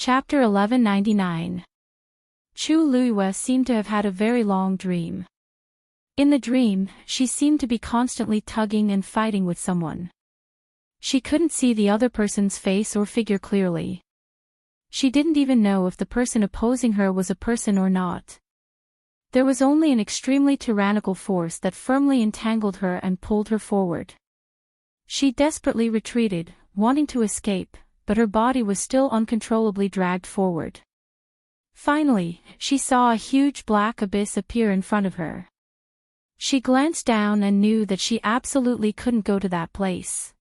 Chapter 1199. Chu Luiyue seemed to have had a very long dream. In the dream, she seemed to be constantly tugging and fighting with someone. She couldn't see the other person's face or figure clearly. She didn't even know if the person opposing her was a person or not. There was only an extremely tyrannical force that firmly entangled her and pulled her forward. She desperately retreated, wanting to escape, but her body was still uncontrollably dragged forward. Finally, she saw a huge black abyss appear in front of her. She glanced down and knew that she absolutely couldn't go to that place.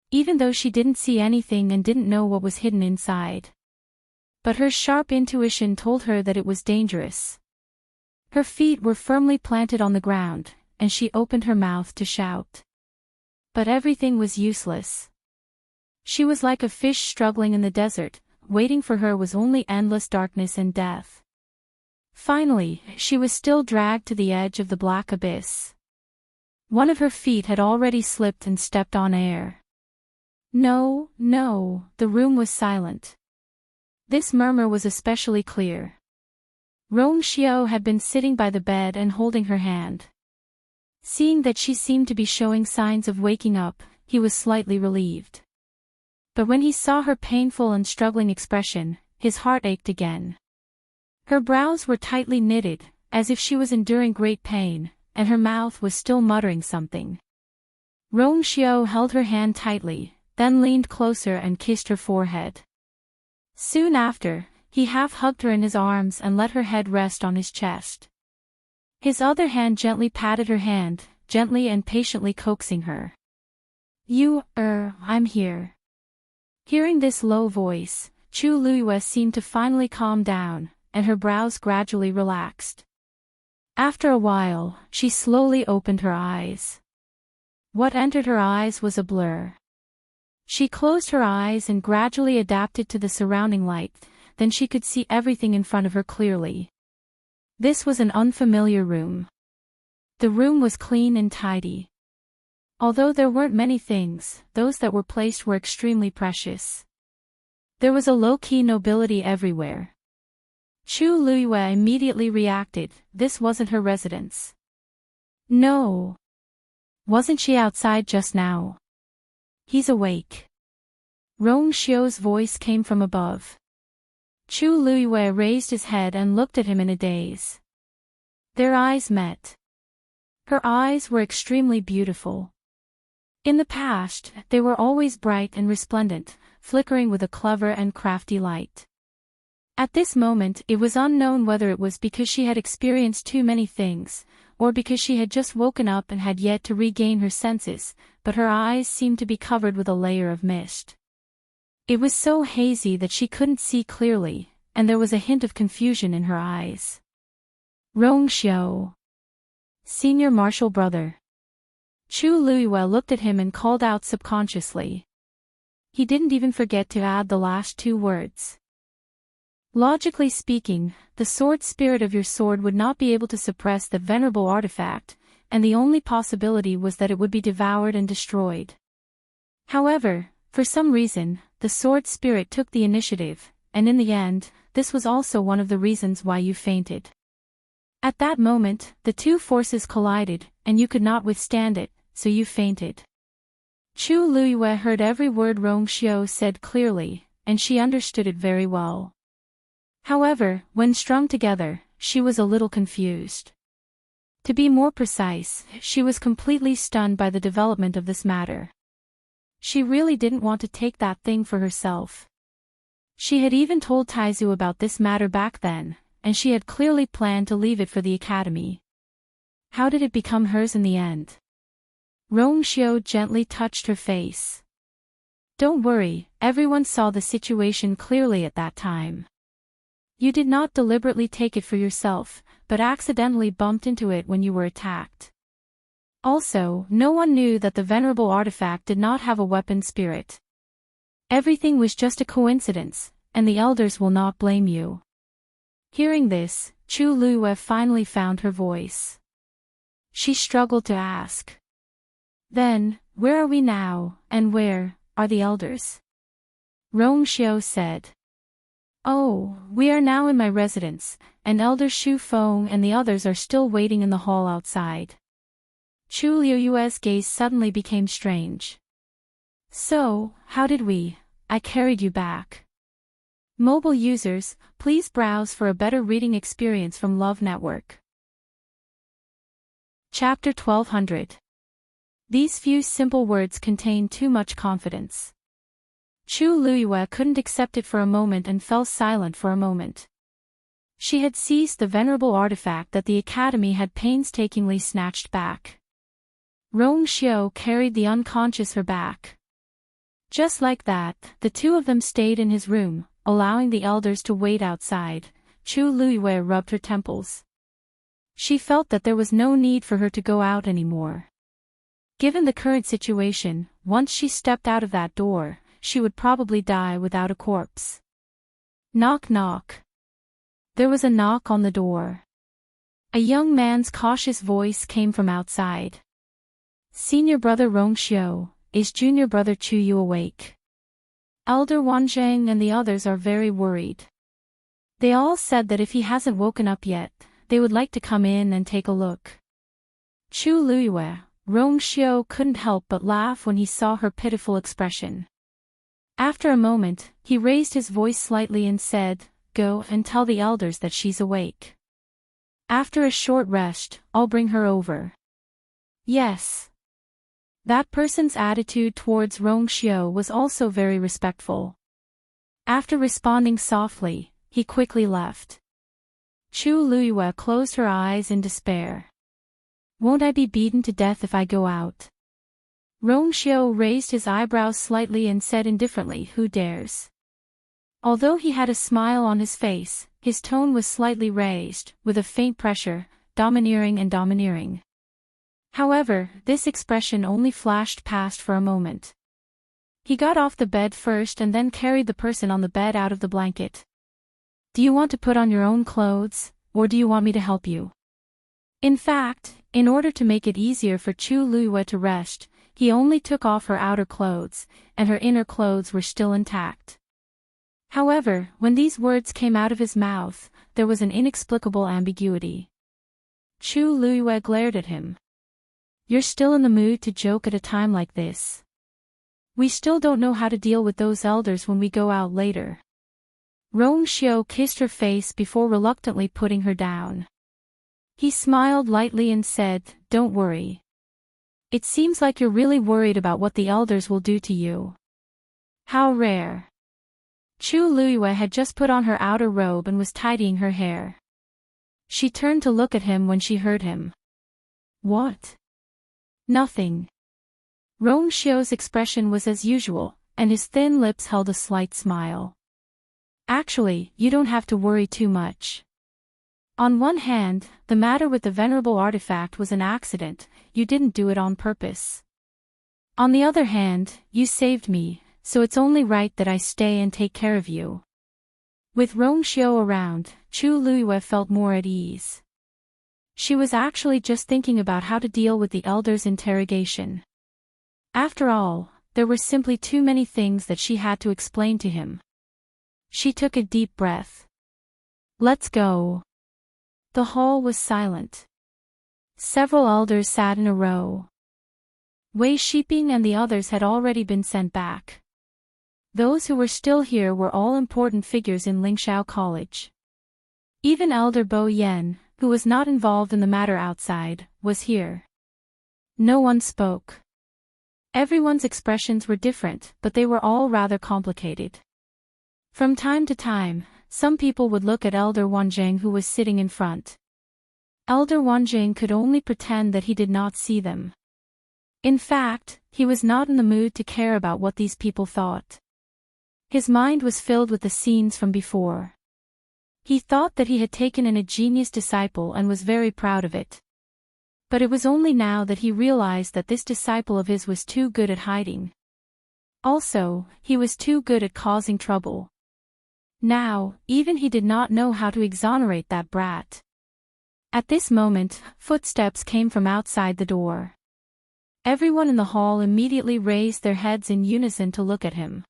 Even though she didn't see anything and didn't know what was hidden inside. But her sharp intuition told her that it was dangerous. Her feet were firmly planted on the ground, and she opened her mouth to shout. But everything was useless. She was like a fish struggling in the desert. Waiting for her was only endless darkness and death. Finally, she was still dragged to the edge of the black abyss. One of her feet had already slipped and stepped on air. No, the room was silent. This murmur was especially clear. Rong Xiao had been sitting by the bed and holding her hand. Seeing that she seemed to be showing signs of waking up, he was slightly relieved. But when he saw her painful and struggling expression, his heart ached again. Her brows were tightly knitted, as if she was enduring great pain, and her mouth was still muttering something. Rong Xiao held her hand tightly, then leaned closer and kissed her forehead. Soon after, he half-hugged her in his arms and let her head rest on his chest. His other hand gently patted her hand, gently and patiently coaxing her. I'm here. Hearing this low voice, Chu Luiyue seemed to finally calm down, and her brows gradually relaxed. After a while, she slowly opened her eyes. What entered her eyes was a blur. She closed her eyes and gradually adapted to the surrounding light, then she could see everything in front of her clearly. This was an unfamiliar room. The room was clean and tidy. Although there weren't many things, those that were placed were extremely precious. There was a low-key nobility everywhere. Chu Luiyue immediately reacted. This wasn't her residence. No. Wasn't she outside just now? He's awake. Rong Xiao's voice came from above. Chu Luiyue raised his head and looked at him in a daze. Their eyes met. Her eyes were extremely beautiful. In the past, they were always bright and resplendent, flickering with a clever and crafty light. At this moment, it was unknown whether it was because she had experienced too many things, or because she had just woken up and had yet to regain her senses, but her eyes seemed to be covered with a layer of mist. It was so hazy that she couldn't see clearly, and there was a hint of confusion in her eyes. Rong Xiao. Senior Martial Brother. Chu Luiyue looked at him and called out subconsciously. He didn't even forget to add the last two words. Logically speaking, the sword spirit of your sword would not be able to suppress the venerable artifact, and the only possibility was that it would be devoured and destroyed. However, for some reason, the sword spirit took the initiative, and in the end, this was also one of the reasons why you fainted. At that moment, the two forces collided, and you could not withstand it, so you fainted. Chu Luiyue heard every word Rong Xiao said clearly, and she understood it very well. However, when strung together, she was a little confused. To be more precise, she was completely stunned by the development of this matter. She really didn't want to take that thing for herself. She had even told Taizu about this matter back then, and she had clearly planned to leave it for the academy. How did it become hers in the end? Rong Xiao gently touched her face. Don't worry, everyone saw the situation clearly at that time. You did not deliberately take it for yourself, but accidentally bumped into it when you were attacked. Also, no one knew that the venerable artifact did not have a weapon spirit. Everything was just a coincidence, and the elders will not blame you. Hearing this, Chu Luiyue finally found her voice. She struggled to ask. Then, where are we now, and where are the elders? Rong Xiao said. Oh, we are now in my residence, and Elder Shu Feng and the others are still waiting in the hall outside. Chu Liuyue's gaze suddenly became strange. So, how did I carried you back. Mobile users, please browse for a better reading experience from Love Network. Chapter 1200. These few simple words contain too much confidence. Chu Liyue couldn't accept it for a moment and fell silent for a moment. She had seized the venerable artifact that the academy had painstakingly snatched back. Rong Xiu carried the unconscious her back. Just like that, the two of them stayed in his room, allowing the elders to wait outside. Chu Liyue rubbed her temples. She felt that there was no need for her to go out anymore. Given the current situation, once she stepped out of that door, she would probably die without a corpse. Knock knock. There was a knock on the door. A young man's cautious voice came from outside. Senior brother Rong Xiu, is junior brother Chu Yu awake? Elder Wanzheng and the others are very worried. They all said that if he hasn't woken up yet, they would like to come in and take a look. Chu Liyue, Rong Xiu couldn't help but laugh when he saw her pitiful expression. After a moment, he raised his voice slightly and said, "Go and tell the elders that she's awake. After a short rest, I'll bring her over." Yes. That person's attitude towards Rong Xiu was also very respectful. After responding softly, he quickly left. Chu Liyue closed her eyes in despair. Won't I be beaten to death if I go out? Rong Xiu raised his eyebrows slightly and said indifferently, "Who dares?" Although he had a smile on his face, his tone was slightly raised, with a faint pressure, domineering and domineering. However, this expression only flashed past for a moment. He got off the bed first and then carried the person on the bed out of the blanket. "Do you want to put on your own clothes, or do you want me to help you?" In fact, in order to make it easier for Chu Liyue to rest, he only took off her outer clothes, and her inner clothes were still intact. However, when these words came out of his mouth, there was an inexplicable ambiguity. Chu Liyue glared at him. "You're still in the mood to joke at a time like this? We still don't know how to deal with those elders when we go out later." Rong Xiu kissed her face before reluctantly putting her down. He smiled lightly and said, "Don't worry. It seems like you're really worried about what the elders will do to you. How rare." Chu Liyue had just put on her outer robe and was tidying her hair. She turned to look at him when she heard him. "What?" "Nothing." Rong Xiu's expression was as usual, and his thin lips held a slight smile. "Actually, you don't have to worry too much. On one hand, the matter with the venerable artifact was an accident, you didn't do it on purpose. On the other hand, you saved me, so it's only right that I stay and take care of you." With Rong Xiu around, Chu Liyue felt more at ease. She was actually just thinking about how to deal with the elder's interrogation. After all, there were simply too many things that she had to explain to him. She took a deep breath. "Let's go." The hall was silent. Several elders sat in a row. Wei Shiping and the others had already been sent back. Those who were still here were all important figures in Lingshao College. Even Elder Bo Yen, who was not involved in the matter outside, was here. No one spoke. Everyone's expressions were different, but they were all rather complicated. From time to time, some people would look at Elder Wanzheng who was sitting in front. Elder Wanzheng could only pretend that he did not see them. In fact, he was not in the mood to care about what these people thought. His mind was filled with the scenes from before. He thought that he had taken in a genius disciple and was very proud of it. But it was only now that he realized that this disciple of his was too good at hiding. Also, he was too good at causing trouble. Now, even he did not know how to exonerate that brat. At this moment, footsteps came from outside the door. Everyone in the hall immediately raised their heads in unison to look at him.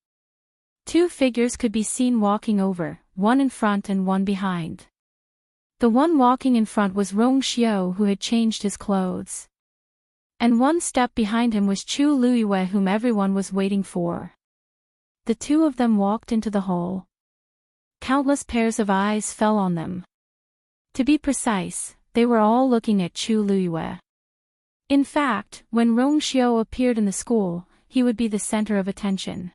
Two figures could be seen walking over, one in front and one behind. The one walking in front was Rong Xiao, who had changed his clothes. And one step behind him was Chu Luiyue, whom everyone was waiting for. The two of them walked into the hall. Countless pairs of eyes fell on them. To be precise, they were all looking at Chu Luiyue. In fact, when Rong Xiao appeared in the school, he would be the center of attention.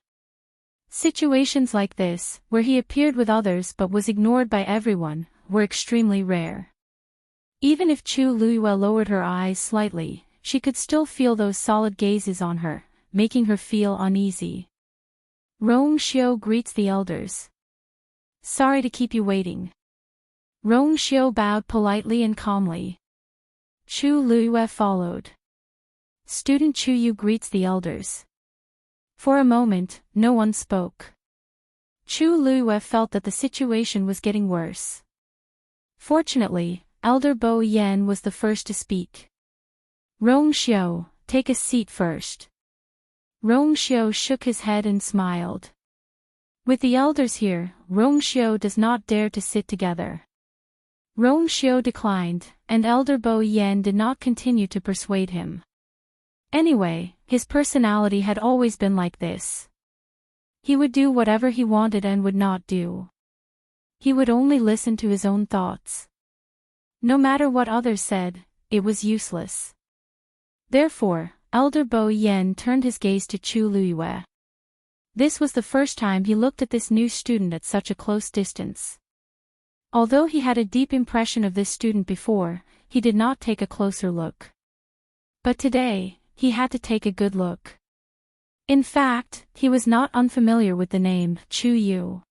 Situations like this, where he appeared with others but was ignored by everyone, were extremely rare. Even if Chu Luiyue lowered her eyes slightly, she could still feel those solid gazes on her, making her feel uneasy. Rong Xiao greets the elders. Sorry to keep you waiting. Rong Xiao bowed politely and calmly. Chu Luiyue followed. Student Chu Yu greets the elders. For a moment, no one spoke. Chu Luiyue felt that the situation was getting worse. Fortunately, Elder Bo Yan was the first to speak. Rong Xiao, take a seat first. Rong Xiao shook his head and smiled. With the elders here, Rong Xiao does not dare to sit together. Rong Xiao declined, and Elder Bo Yan did not continue to persuade him. Anyway, his personality had always been like this. He would do whatever he wanted and would not do. He would only listen to his own thoughts. No matter what others said, it was useless. Therefore, Elder Bo Yan turned his gaze to Chu Luiyue. This was the first time he looked at this new student at such a close distance. Although he had a deep impression of this student before, he did not take a closer look. But today, he had to take a good look. In fact, he was not unfamiliar with the name Chu Yu.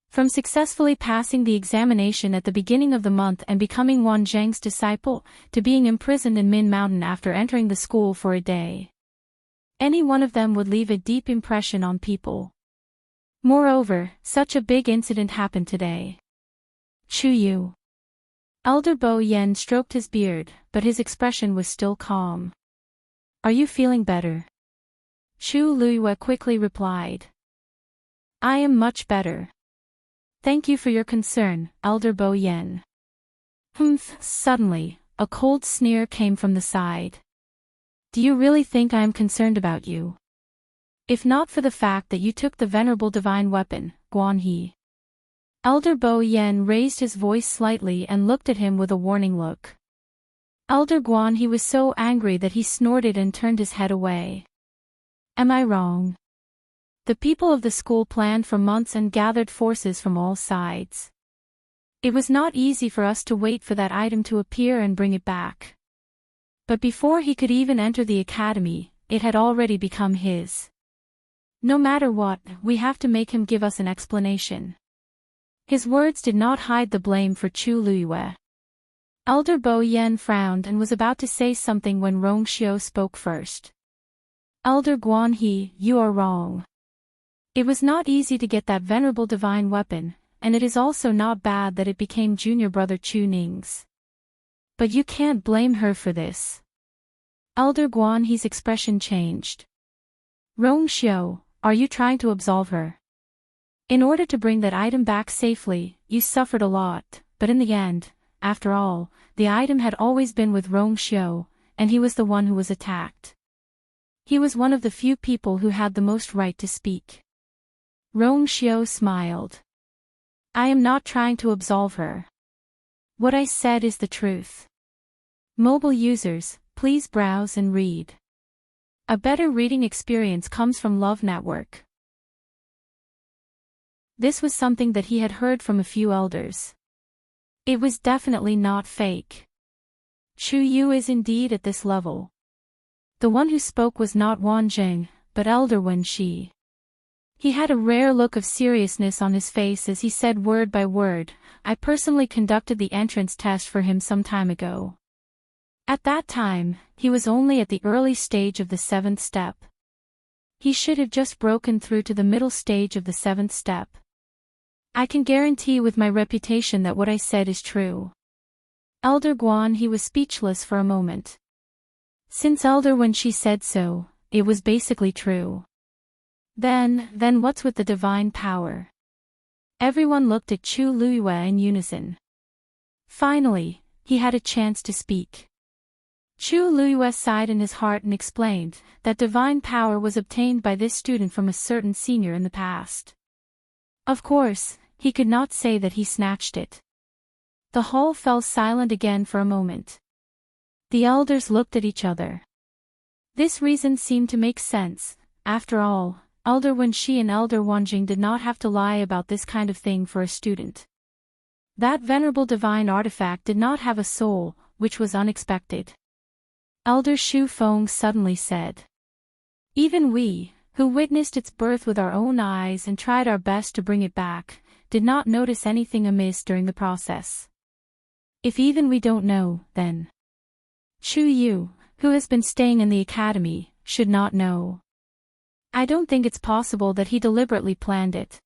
From successfully passing the examination at the beginning of the month and becoming Wan Zheng's disciple, to being imprisoned in Min Mountain after entering the school for a day. Any one of them would leave a deep impression on people. Moreover, such a big incident happened today. Chu Yu. Elder Bo Yan stroked his beard, but his expression was still calm. Are you feeling better? Chu Luiyue quickly replied. I am much better. Thank you for your concern, Elder Bo Yan. Suddenly, a cold sneer came from the side. Do you really think I am concerned about you? If not for the fact that you took the venerable divine weapon, Guan He. Elder Bo Yan raised his voice slightly and looked at him with a warning look. Elder Guan He was so angry that he snorted and turned his head away. Am I wrong? The people of the school planned for months and gathered forces from all sides. It was not easy for us to wait for that item to appear and bring it back. But before he could even enter the academy, it had already become his. No matter what, we have to make him give us an explanation. His words did not hide the blame for Chu Luiyue. Elder Bo Yan frowned and was about to say something when Rong Xiao spoke first. Elder Guan He, you are wrong. It was not easy to get that venerable divine weapon, and it is also not bad that it became junior brother Chu Ning's. But you can't blame her for this. Elder Guan He's expression changed. Rong Xiao, are you trying to absolve her? In order to bring that item back safely, you suffered a lot, but in the end, after all, the item had always been with Rong Xiao, and he was the one who was attacked. He was one of the few people who had the most right to speak. Rong Xiao smiled. I am not trying to absolve her. What I said is the truth. Mobile users, please browse and read. A better reading experience comes from Love Network. This was something that he had heard from a few elders. It was definitely not fake. Chu Yu is indeed at this level. The one who spoke was not Wan Zheng, but Elder Wen Shi. He had a rare look of seriousness on his face as he said word by word, I personally conducted the entrance test for him some time ago. At that time, he was only at the early stage of the 7th step. He should have just broken through to the middle stage of the 7th step. I can guarantee with my reputation that what I said is true. Elder Guan He was speechless for a moment. Since Elder when she said so, it was basically true. Then what's with the divine power? Everyone looked at Chu Luiyue in unison. Finally, he had a chance to speak. Chu Luiyue sighed in his heart and explained that divine power was obtained by this student from a certain senior in the past. Of course, he could not say that he snatched it. The hall fell silent again for a moment. The elders looked at each other. This reason seemed to make sense. After all, Elder Wenxi and Elder Wanjing did not have to lie about this kind of thing for a student. That venerable divine artifact did not have a soul, which was unexpected. Elder Shu Feng suddenly said. Even we, who witnessed its birth with our own eyes and tried our best to bring it back, did not notice anything amiss during the process. If even we don't know, then Chu Yu, who has been staying in the academy, should not know. I don't think it's possible that he deliberately planned it.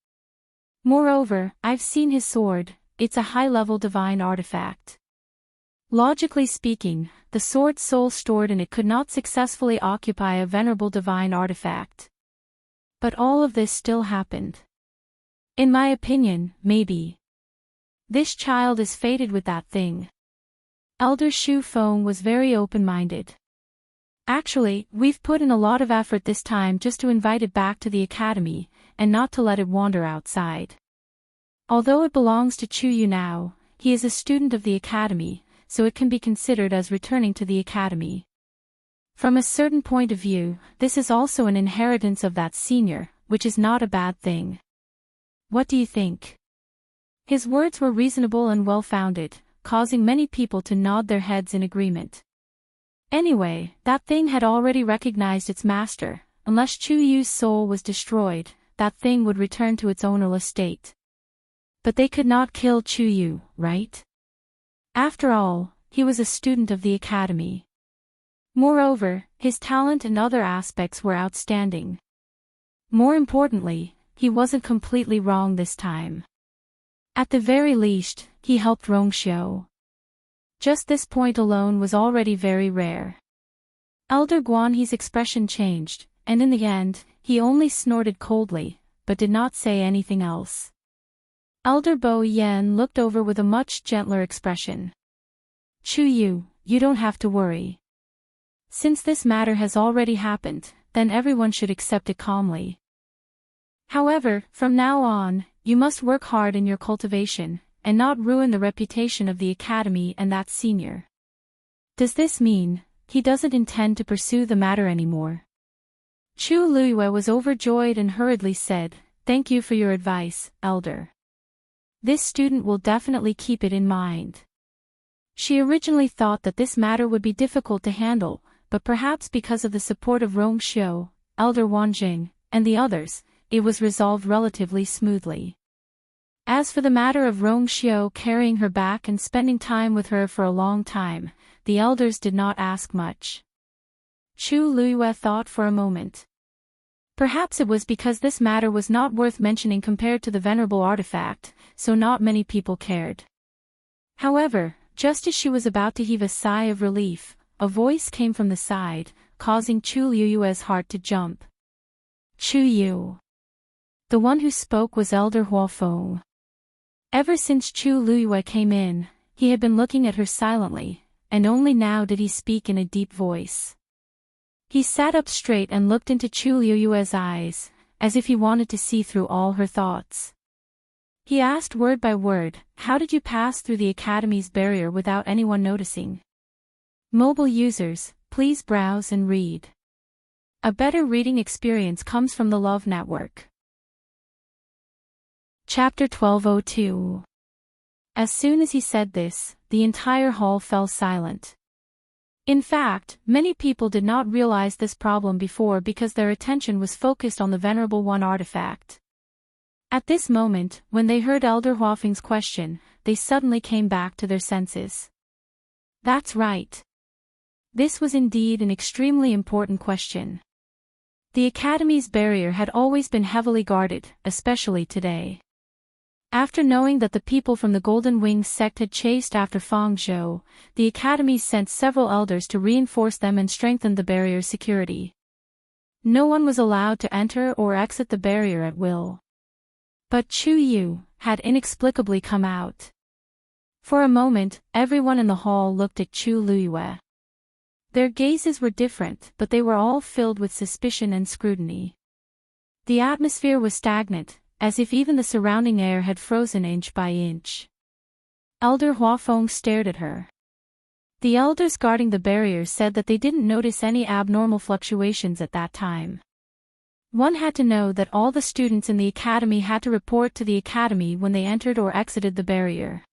Moreover, I've seen his sword, it's a high-level divine artifact. Logically speaking, the sword soul stored in it could not successfully occupy a venerable divine artifact. But all of this still happened. In my opinion, maybe this child is fated with that thing. Elder Shu Feng was very open-minded. Actually, we've put in a lot of effort this time just to invite it back to the academy, and not to let it wander outside. Although it belongs to Chu Yu now, he is a student of the academy, so it can be considered as returning to the academy. From a certain point of view, this is also an inheritance of that senior, which is not a bad thing. What do you think? His words were reasonable and well-founded, causing many people to nod their heads in agreement. Anyway, that thing had already recognized its master. Unless Chu Yu's soul was destroyed, that thing would return to its ownerless state. But they could not kill Chu Yu, right? After all, he was a student of the academy. Moreover, his talent and other aspects were outstanding. More importantly, he wasn't completely wrong this time. At the very least, he helped Rongxiu. Just this point alone was already very rare. Elder Guanhe's expression changed, and in the end, he only snorted coldly, but did not say anything else. Elder Bo Yen looked over with a much gentler expression. Chu Yu, you don't have to worry. Since this matter has already happened, then everyone should accept it calmly. However, from now on, you must work hard in your cultivation, and not ruin the reputation of the academy and that senior. Does this mean he doesn't intend to pursue the matter anymore? Chu Luiyue was overjoyed and hurriedly said, "Thank you for your advice, Elder. This student will definitely keep it in mind." She originally thought that this matter would be difficult to handle, but perhaps because of the support of Rongxiu, Elder Wanjing, and the others, it was resolved relatively smoothly. As for the matter of Rongxiu carrying her back and spending time with her for a long time, the elders did not ask much. Chu Luiyue thought for a moment. Perhaps it was because this matter was not worth mentioning compared to the venerable artifact, so not many people cared. However, just as she was about to heave a sigh of relief, a voice came from the side, causing Chu Luiyue's heart to jump. Chu Yu. The one who spoke was Elder Huafeng. Ever since Chu Luiyue came in, he had been looking at her silently, and only now did he speak in a deep voice. He sat up straight and looked into Chu Luiyue's eyes, as if he wanted to see through all her thoughts. He asked word by word, "How did you pass through the academy's barrier without anyone noticing?" Mobile users, please browse and read. A better reading experience comes from the Love Network. Chapter 1202. As soon as he said this, the entire hall fell silent. In fact, many people did not realize this problem before because their attention was focused on the Venerable One artifact. At this moment, when they heard Elder Huafeng's question, they suddenly came back to their senses. That's right. This was indeed an extremely important question. The Academy's barrier had always been heavily guarded, especially today. After knowing that the people from the Golden Wings sect had chased after Fang Zhou, the Academy sent several elders to reinforce them and strengthen the barrier's security. No one was allowed to enter or exit the barrier at will. But Chu Yu had inexplicably come out. For a moment, everyone in the hall looked at Chu Luiyue. Their gazes were different, but they were all filled with suspicion and scrutiny. The atmosphere was stagnant, as if even the surrounding air had frozen inch by inch. Elder Huafeng stared at her. The elders guarding the barrier said that they didn't notice any abnormal fluctuations at that time. One had to know that all the students in the academy had to report to the academy when they entered or exited the barrier.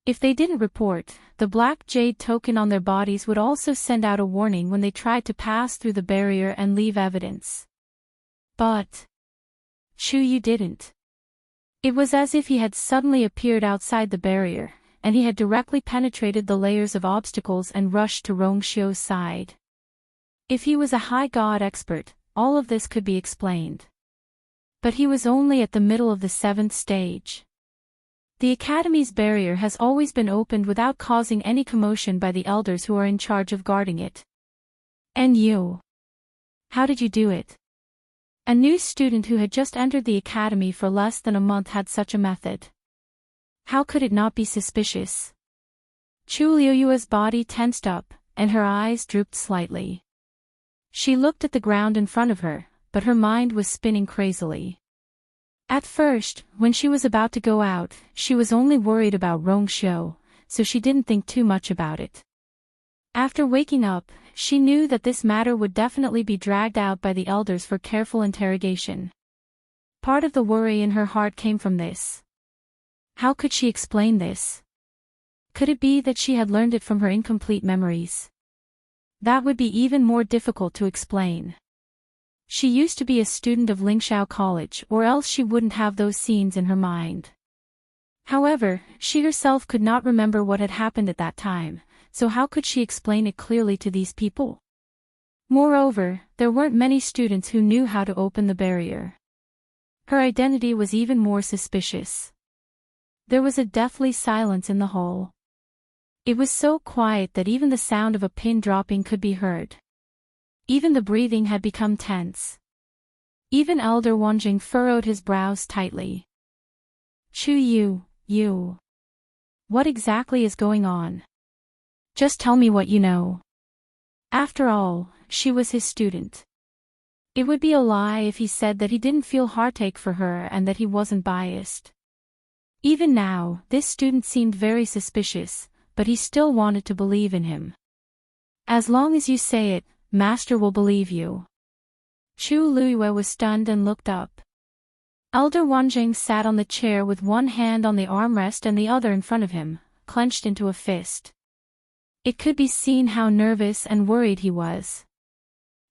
If they didn't report, the black jade token on their bodies would also send out a warning when they tried to pass through the barrier and leave evidence. But Chu Yu didn't. It was as if he had suddenly appeared outside the barrier, and he had directly penetrated the layers of obstacles and rushed to Rongxiu's side. If he was a high god expert, all of this could be explained. But he was only at the middle of the 7th stage. The Academy's barrier has always been opened without causing any commotion by the elders who are in charge of guarding it. And you? How did you do it? A new student who had just entered the Academy for less than a month had such a method. How could it not be suspicious? Chu Liuyue's body tensed up, and her eyes drooped slightly. She looked at the ground in front of her, but her mind was spinning crazily. At first, when she was about to go out, she was only worried about Rongxiu, so she didn't think too much about it. After waking up, she knew that this matter would definitely be dragged out by the elders for careful interrogation. Part of the worry in her heart came from this. How could she explain this? Could it be that she had learned it from her incomplete memories? That would be even more difficult to explain. She used to be a student of Lingxiao College, or else she wouldn't have those scenes in her mind. However, she herself could not remember what had happened at that time, so how could she explain it clearly to these people? Moreover, there weren't many students who knew how to open the barrier. Her identity was even more suspicious. There was a deathly silence in the hall. It was so quiet that even the sound of a pin dropping could be heard. Even the breathing had become tense. Even Elder Wanjing furrowed his brows tightly. Chu Yu, you. What exactly is going on? Just tell me what you know. After all, she was his student. It would be a lie if he said that he didn't feel heartache for her and that he wasn't biased. Even now, this student seemed very suspicious, but he still wanted to believe in him. As long as you say it, Master will believe you. Chu Luiyue was stunned and looked up. Elder Wanjing sat on the chair with one hand on the armrest and the other in front of him, clenched into a fist. It could be seen how nervous and worried he was.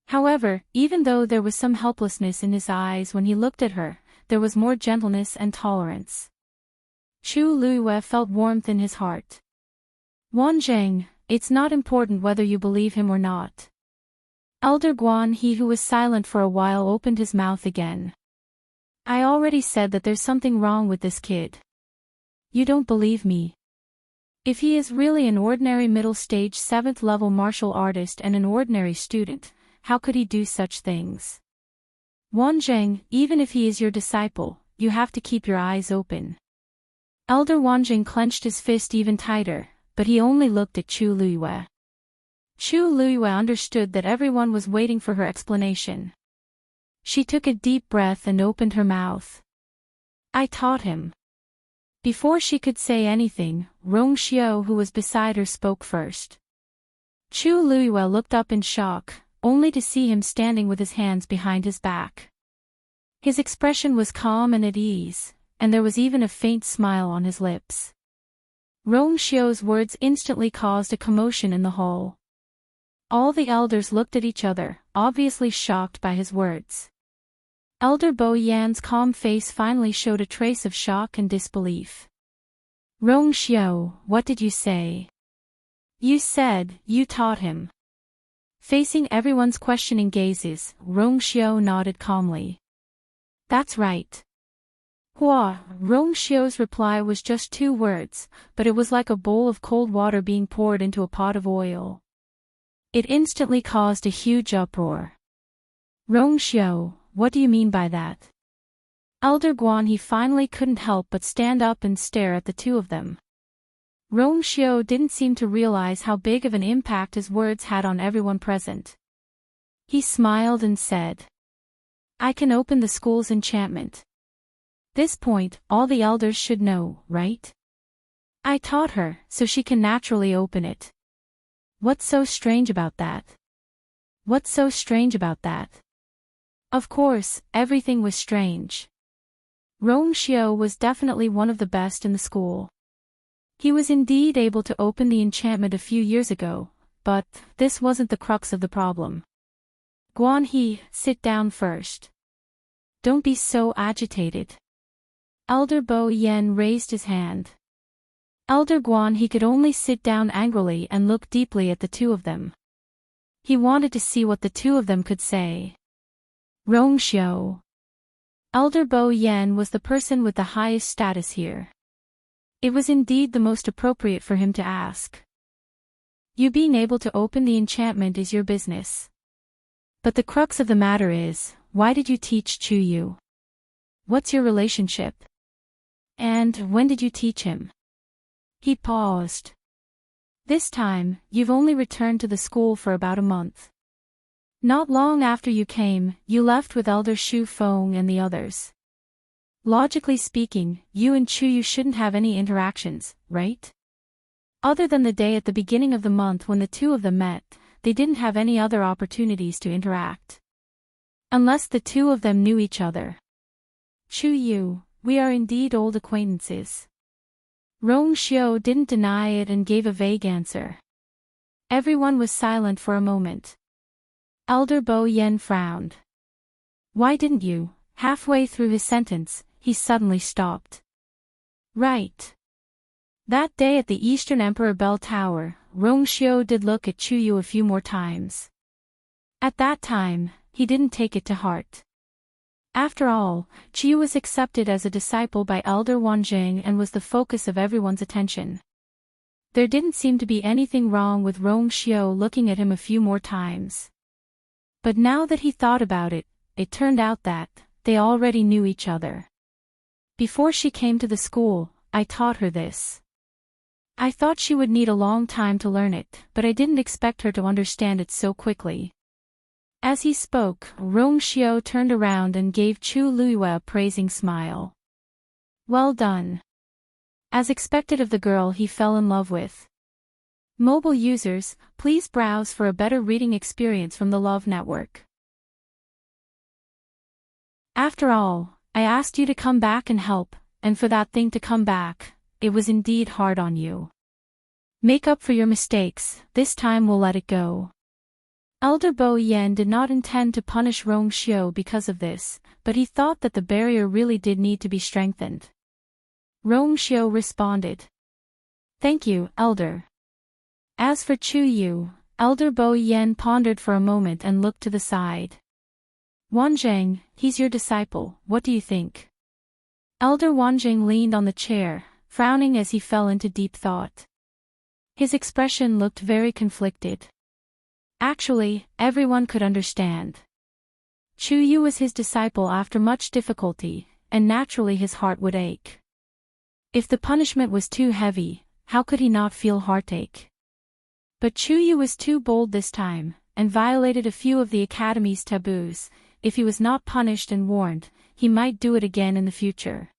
However, even though there was some helplessness in his eyes when he looked at her, there was more gentleness and tolerance. Chu Luiyue felt warmth in his heart. Wanjing, it's not important whether you believe him or not. Elder Guan, he who was silent for a while, opened his mouth again. I already said that there's something wrong with this kid. You don't believe me. If he is really an ordinary middle-stage 7th-level martial artist and an ordinary student, how could he do such things? Wanjing, even if he is your disciple, you have to keep your eyes open. Elder Wanjing clenched his fist even tighter, but he only looked at Chu Luiyue. Chu Luiyue understood that everyone was waiting for her explanation. She took a deep breath and opened her mouth. I taught him. Before she could say anything, Rongxiu, who was beside her, spoke first. Chu Luiyue looked up in shock, only to see him standing with his hands behind his back. His expression was calm and at ease, and there was even a faint smile on his lips. Rongxiu's words instantly caused a commotion in the hall. All the elders looked at each other, obviously shocked by his words. Elder Bo Yan's calm face finally showed a trace of shock and disbelief. Rongxiu, what did you say? You said, you taught him. Facing everyone's questioning gazes, Rongxiu nodded calmly. That's right. Hua, Rongxiu's reply was just 2 words, but it was like a bowl of cold water being poured into a pot of oil. It instantly caused a huge uproar. Rongxiu, what do you mean by that? Elder Guan he finally couldn't help but stand up and stare at the two of them. Rong Xiao didn't seem to realize how big of an impact his words had on everyone present. He smiled and said, "I can open the school's enchantment. This point, all the elders should know, right? I taught her, so she can naturally open it. What's so strange about that? What's so strange about that?" Of course, everything was strange. Rong Xiao was definitely one of the best in the school. He was indeed able to open the enchantment a few years ago, but this wasn't the crux of the problem. "Guan He, sit down first. Don't be so agitated." Elder Bo Yen raised his hand. Elder Guan he could only sit down angrily and look deeply at the two of them. He wanted to see what the two of them could say. Rong Xiao. Elder Bo Yen was the person with the highest status here. It was indeed the most appropriate for him to ask. You being able to open the enchantment is your business. But the crux of the matter is, why did you teach Chu Yu? What's your relationship? And when did you teach him? He paused. This time, you've only returned to the school for about a month. Not long after you came, you left with Elder Shu Feng and the others. Logically speaking, you and Chu Yu shouldn't have any interactions, right? Other than the day at the beginning of the month when the two of them met, they didn't have any other opportunities to interact. Unless the two of them knew each other. Chu Yu, we are indeed old acquaintances. Rong Xiao didn't deny it and gave a vague answer. Everyone was silent for a moment. Elder Bo Yen frowned. Why didn't you? Halfway through his sentence, he suddenly stopped. Right. That day at the Eastern Emperor Bell Tower, Rong Xiao did look at Chu Yu a few more times. At that time, he didn't take it to heart. After all, Chu Yu was accepted as a disciple by Elder Wanjing and was the focus of everyone's attention. There didn't seem to be anything wrong with Rong Xiao looking at him a few more times. But now that he thought about it, it turned out that they already knew each other. Before she came to the school, I taught her this. I thought she would need a long time to learn it, but I didn't expect her to understand it so quickly. As he spoke, Rong Xiao turned around and gave Chu Luiyue a praising smile. Well done. As expected of the girl he fell in love with. Mobile users, please browse for a better reading experience from the Love Network. After all, I asked you to come back and help, and for that thing to come back, it was indeed hard on you. Make up for your mistakes, this time we'll let it go. Elder Bo Yen did not intend to punish Rong Xiao because of this, but he thought that the barrier really did need to be strengthened. Rong Xiao responded. Thank you, Elder. As for Chu Yu, Elder Bo Yen pondered for a moment and looked to the side. Wanjing, he's your disciple, what do you think? Elder Wanjing leaned on the chair, frowning as he fell into deep thought. His expression looked very conflicted. Actually, everyone could understand. Chu Yu was his disciple after much difficulty, and naturally his heart would ache. If the punishment was too heavy, how could he not feel heartache? But Chu Yu was too bold this time, and violated a few of the academy's taboos. If he was not punished and warned, he might do it again in the future.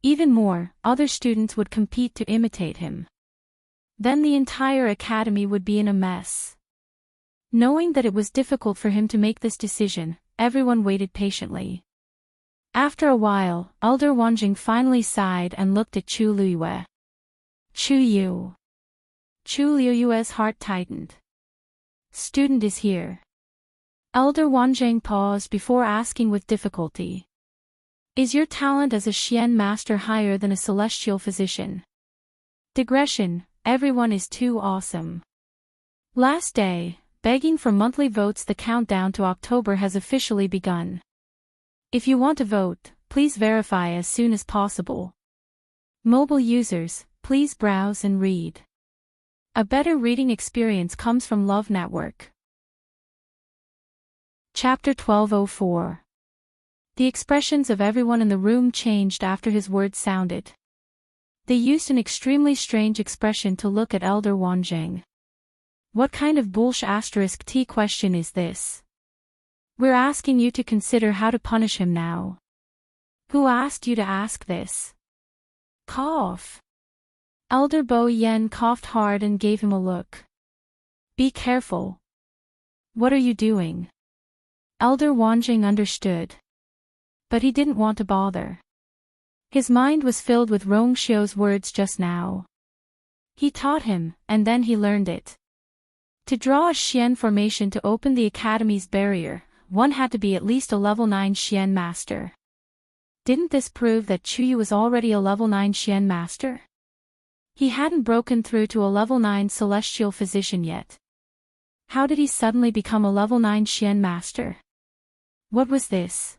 Even more, other students would compete to imitate him. Then the entire academy would be in a mess. Knowing that it was difficult for him to make this decision, everyone waited patiently. After a while, Elder Wanjing finally sighed and looked at Chu Luiyue. Chu Yu. Chu Luiyue's heart tightened. Student is here. Elder Wanjing paused before asking with difficulty. Is your talent as a Xian master higher than a celestial physician? Digression, everyone is too awesome. Last day, begging for monthly votes. The countdown to October has officially begun. If you want to vote, please verify as soon as possible. Mobile users, please browse and read. A better reading experience comes from Love Network. Chapter 1204. The expressions of everyone in the room changed after his words sounded. They used an extremely strange expression to look at Elder Wanjing. What kind of bullsh** T question is this? We're asking you to consider how to punish him now. Who asked you to ask this? Cough. Elder Bo Yen coughed hard and gave him a look. Be careful. What are you doing? Elder Wanjing understood. But he didn't want to bother. His mind was filled with Rong Xiu's words just now. He taught him, and then he learned it. To draw a Xian formation to open the Academy's barrier, one had to be at least a level 9 Xian master. Didn't this prove that Chuyu was already a level 9 Xian master? He hadn't broken through to a level 9 celestial physician yet. How did he suddenly become a level 9 Xian master? What was this?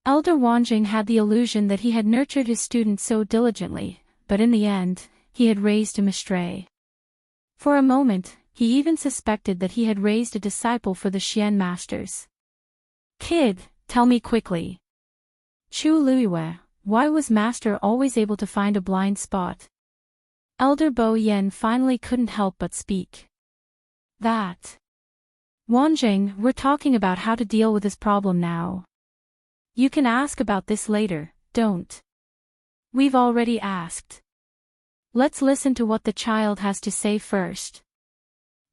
Elder Wanjing had the illusion that he had nurtured his student so diligently, but in the end, he had raised him astray. For a moment, he even suspected that he had raised a disciple for the Xian masters. Kid, tell me quickly. Chu Luiyue, why was master always able to find a blind spot? Elder Bo Yen finally couldn't help but speak. That. Wanjing, we're talking about how to deal with this problem now. You can ask about this later, don't. We've already asked. Let's listen to what the child has to say first.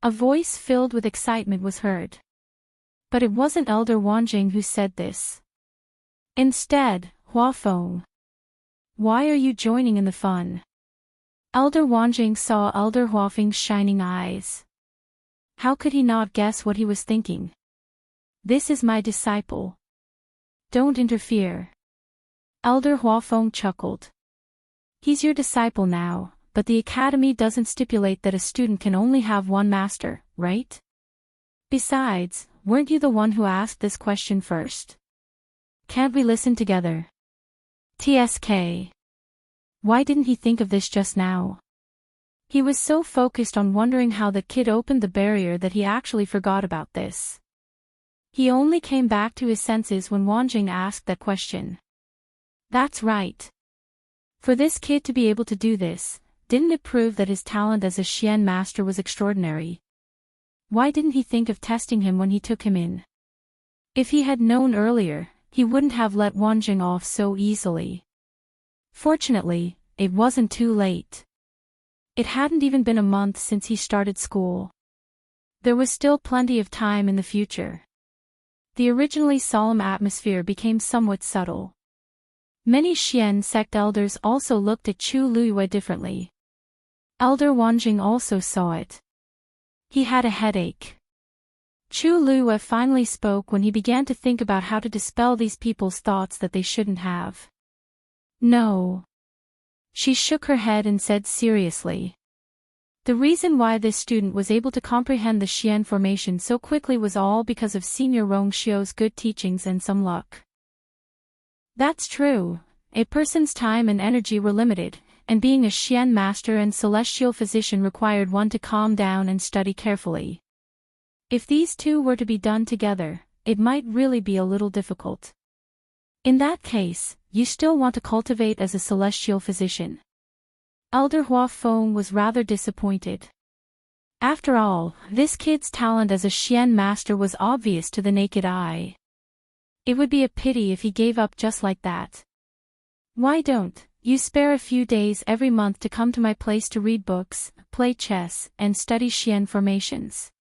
A voice filled with excitement was heard. But it wasn't Elder Wanjing who said this. Instead, Hua Feng. Why are you joining in the fun? Elder Wanjing saw Elder Huafeng's shining eyes. How could he not guess what he was thinking? This is my disciple. Don't interfere. Elder Huafeng chuckled. He's your disciple now, but the academy doesn't stipulate that a student can only have one master, right? Besides, weren't you the one who asked this question first? Can't we listen together? TSK. Why didn't he think of this just now? He was so focused on wondering how the kid opened the barrier that he actually forgot about this. He only came back to his senses when Wanjing asked that question. That's right. For this kid to be able to do this, didn't it prove that his talent as a Xian master was extraordinary? Why didn't he think of testing him when he took him in? If he had known earlier, he wouldn't have let Wanjing off so easily. Fortunately, it wasn't too late. It hadn't even been a month since he started school. There was still plenty of time in the future. The originally solemn atmosphere became somewhat subtle. Many Xian sect elders also looked at Chu Luiyue differently. Elder Wanjing also saw it. He had a headache. Chu Luiyue finally spoke when he began to think about how to dispel these people's thoughts that they shouldn't have. No. She shook her head and said seriously. The reason why this student was able to comprehend the Xian formation so quickly was all because of Senior Rong Xiu's good teachings and some luck. That's true. A person's time and energy were limited, and being a Xian master and celestial physician required one to calm down and study carefully. If these two were to be done together, it might really be a little difficult. In that case, you still want to cultivate as a celestial physician. Elder Hua Feng was rather disappointed. After all, this kid's talent as a Xian master was obvious to the naked eye. It would be a pity if he gave up just like that. Why don't you spare a few days every month to come to my place to read books, play chess, and study Xian formations?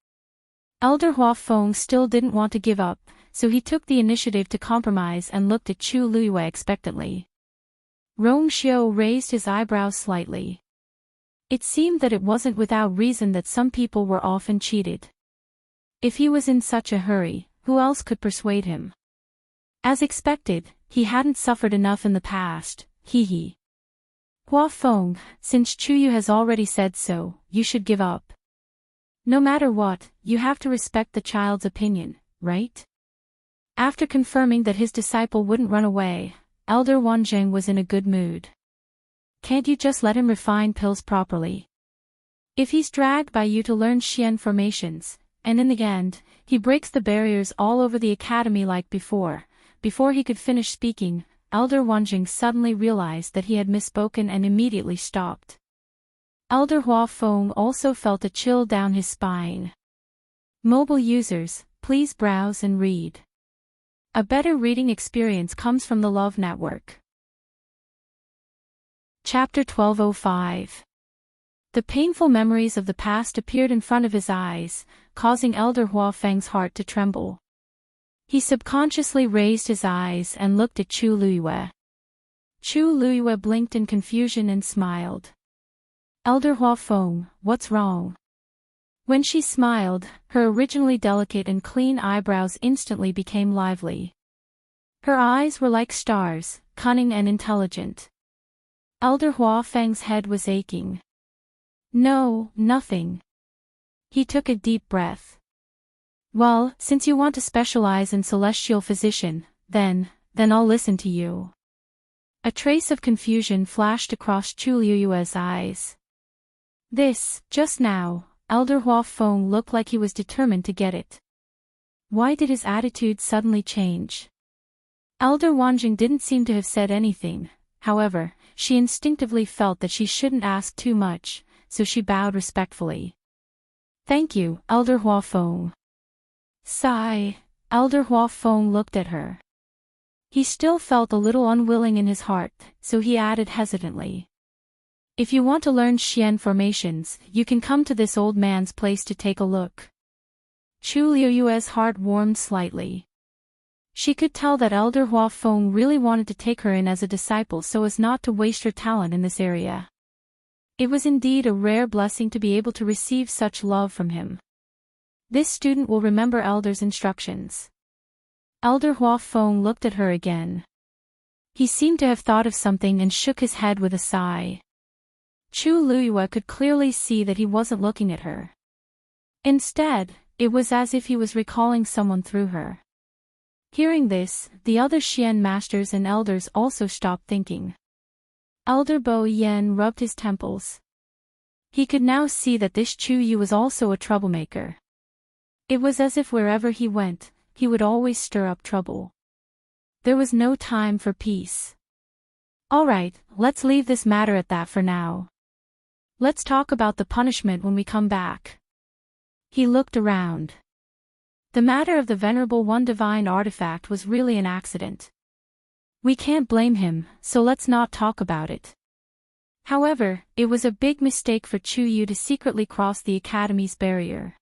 Elder Hua Feng still didn't want to give up, so he took the initiative to compromise and looked at Chu Luiyue expectantly. Rong Xiu raised his eyebrows slightly. It seemed that it wasn't without reason that some people were often cheated. If he was in such a hurry, who else could persuade him? As expected, he hadn't suffered enough in the past, hee. Hua Feng, since Chuyu has already said so, you should give up. No matter what, you have to respect the child's opinion, right? After confirming that his disciple wouldn't run away, Elder Wanjing was in a good mood. Can't you just let him refine pills properly? If he's dragged by you to learn Xian formations, and in the end, he breaks the barriers all over the academy like before, before he could finish speaking, Elder Wanjing suddenly realized that he had misspoken and immediately stopped. Elder Hua Feng also felt a chill down his spine. Mobile users, please browse and read. A better reading experience comes from the Love Network. Chapter 1205. The painful memories of the past appeared in front of his eyes, causing Elder Hua Feng's heart to tremble. He subconsciously raised his eyes and looked at Chu Luiyue. Chu Luiyue blinked in confusion and smiled. Elder Hua Feng, what's wrong? When she smiled, her originally delicate and clean eyebrows instantly became lively. Her eyes were like stars, cunning and intelligent. Elder Hua Feng's head was aching. No, nothing. He took a deep breath. Well, since you want to specialize in celestial physician, then I'll listen to you. A trace of confusion flashed across Chu Luiyue's eyes. Just now, Elder Hua Feng looked like he was determined to get it. Why did his attitude suddenly change? Elder Wanjing didn't seem to have said anything, however, she instinctively felt that she shouldn't ask too much, so she bowed respectfully. Thank you, Elder Hua Feng. Sigh. Elder Hua Feng looked at her. He still felt a little unwilling in his heart, so he added hesitantly. If you want to learn Xian formations, you can come to this old man's place to take a look. Chu Luiyue's heart warmed slightly. She could tell that Elder Hua Feng really wanted to take her in as a disciple so as not to waste her talent in this area. It was indeed a rare blessing to be able to receive such love from him. This student will remember Elder's instructions. Elder Hua Feng looked at her again. He seemed to have thought of something and shook his head with a sigh. Chu Luiyue could clearly see that he wasn't looking at her. Instead, it was as if he was recalling someone through her. Hearing this, the other Xian masters and elders also stopped thinking. Elder Bo Yen rubbed his temples. He could now see that this Chu Yu was also a troublemaker. It was as if wherever he went, he would always stir up trouble. There was no time for peace. Alright, let's leave this matter at that for now. Let's talk about the punishment when we come back. He looked around. The matter of the Venerable One divine artifact was really an accident. We can't blame him, so let's not talk about it. However, it was a big mistake for Chu Yu to secretly cross the Academy's barrier.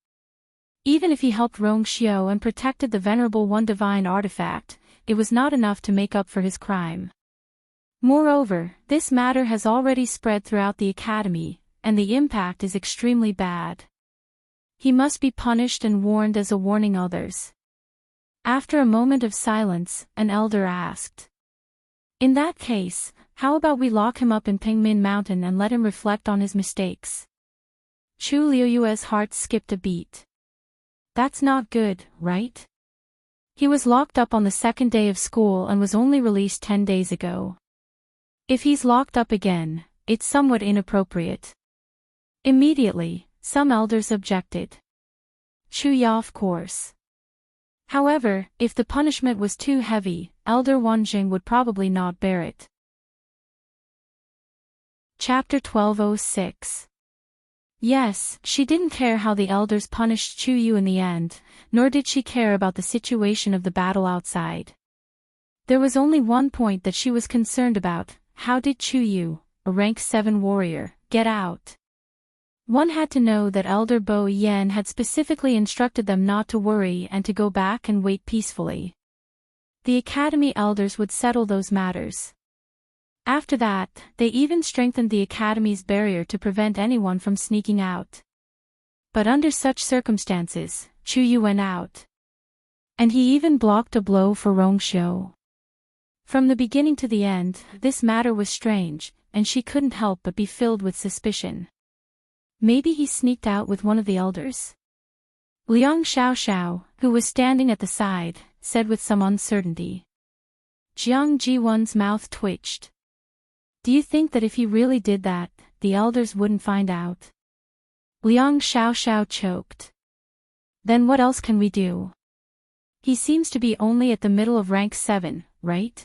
Even if he helped Rong Xiao and protected the Venerable One divine artifact, it was not enough to make up for his crime. Moreover, this matter has already spread throughout the Academy, and the impact is extremely bad. He must be punished and warned as a warning others. After a moment of silence, an elder asked. In that case, how about we lock him up in Pingmin Mountain and let him reflect on his mistakes? Chu Luiyue's heart skipped a beat. That's not good, right? He was locked up on the second day of school and was only released 10 days ago. If he's locked up again, it's somewhat inappropriate. Immediately, some elders objected. Chu Ya, of course. However, if the punishment was too heavy, Elder Wanjing would probably not bear it. Chapter 1206. Yes, she didn't care how the elders punished Chu Yu in the end, nor did she care about the situation of the battle outside. There was only one point that she was concerned about: how did Chu Yu, a rank 7 warrior, get out? One had to know that Elder Bo Yen had specifically instructed them not to worry and to go back and wait peacefully. The Academy elders would settle those matters. After that, they even strengthened the Academy's barrier to prevent anyone from sneaking out. But under such circumstances, Chu Yu went out. And he even blocked a blow for Rong Xiao. From the beginning to the end, this matter was strange, and she couldn't help but be filled with suspicion. Maybe he sneaked out with one of the elders? Liang Xiaoxiao, who was standing at the side, said with some uncertainty. Jiang Jiwun's mouth twitched. Do you think that if he really did that, the elders wouldn't find out? Liang Xiaoxiao choked. Then what else can we do? He seems to be only at the middle of rank 7, right?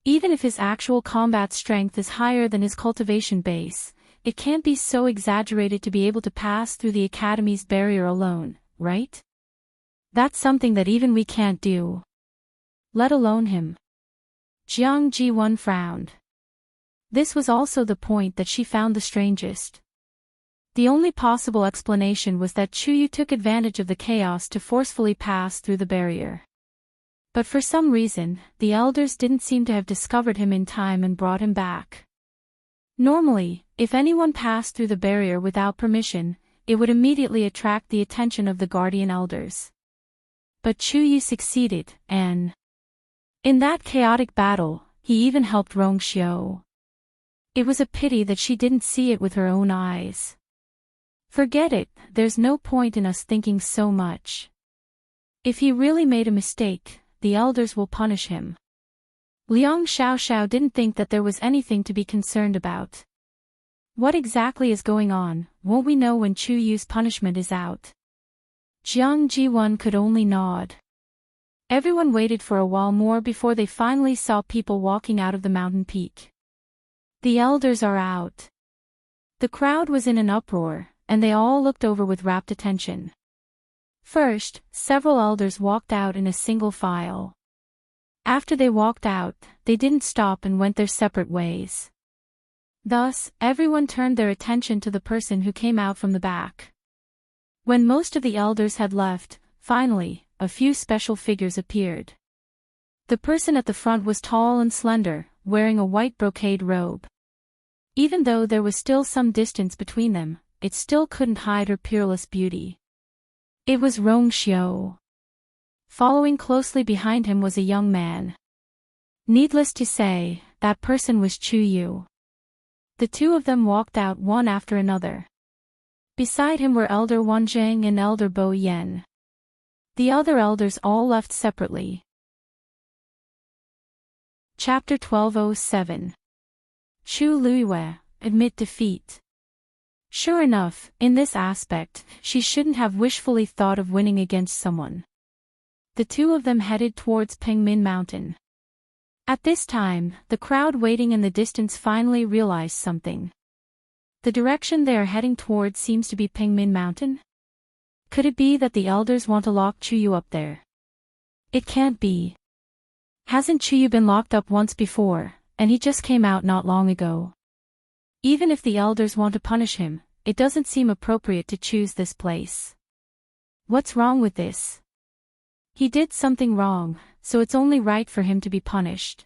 Even if his actual combat strength is higher than his cultivation base, it can't be so exaggerated to be able to pass through the academy's barrier alone, right? That's something that even we can't do. Let alone him. Jiang Ji-won frowned. This was also the point that she found the strangest. The only possible explanation was that Chuyu took advantage of the chaos to forcefully pass through the barrier. But for some reason, the elders didn't seem to have discovered him in time and brought him back. Normally, if anyone passed through the barrier without permission, it would immediately attract the attention of the guardian elders. But Chuyu succeeded, and in that chaotic battle, he even helped Rongxiu. It was a pity that she didn't see it with her own eyes. Forget it, there's no point in us thinking so much. If he really made a mistake, the elders will punish him. Liang Xiaoxiao didn't think that there was anything to be concerned about. What exactly is going on, won't we know when Chuyu's punishment is out? Jiang Ji-won could only nod. Everyone waited for a while more before they finally saw people walking out of the mountain peak. The elders are out. The crowd was in an uproar, and they all looked over with rapt attention. First, several elders walked out in a single file. After they walked out, they didn't stop and went their separate ways. Thus, everyone turned their attention to the person who came out from the back. When most of the elders had left, finally, a few special figures appeared. The person at the front was tall and slender, wearing a white brocade robe. Even though there was still some distance between them, it still couldn't hide her peerless beauty. It was Rongxiu. Following closely behind him was a young man. Needless to say, that person was Chuyu. The two of them walked out one after another. Beside him were Elder Wanzheng and Elder Bo Yen. The other elders all left separately. Chapter 1207. Chu Luiyue, admit defeat. Sure enough, in this aspect, she shouldn't have wishfully thought of winning against someone. The two of them headed towards Pengmin Mountain. At this time, the crowd waiting in the distance finally realized something. The direction they are heading towards seems to be Pengmin Mountain? Could it be that the elders want to lock Chuyu up there? It can't be. Hasn't Chuyu been locked up once before, and he just came out not long ago? Even if the elders want to punish him, it doesn't seem appropriate to choose this place. What's wrong with this? He did something wrong, so it's only right for him to be punished.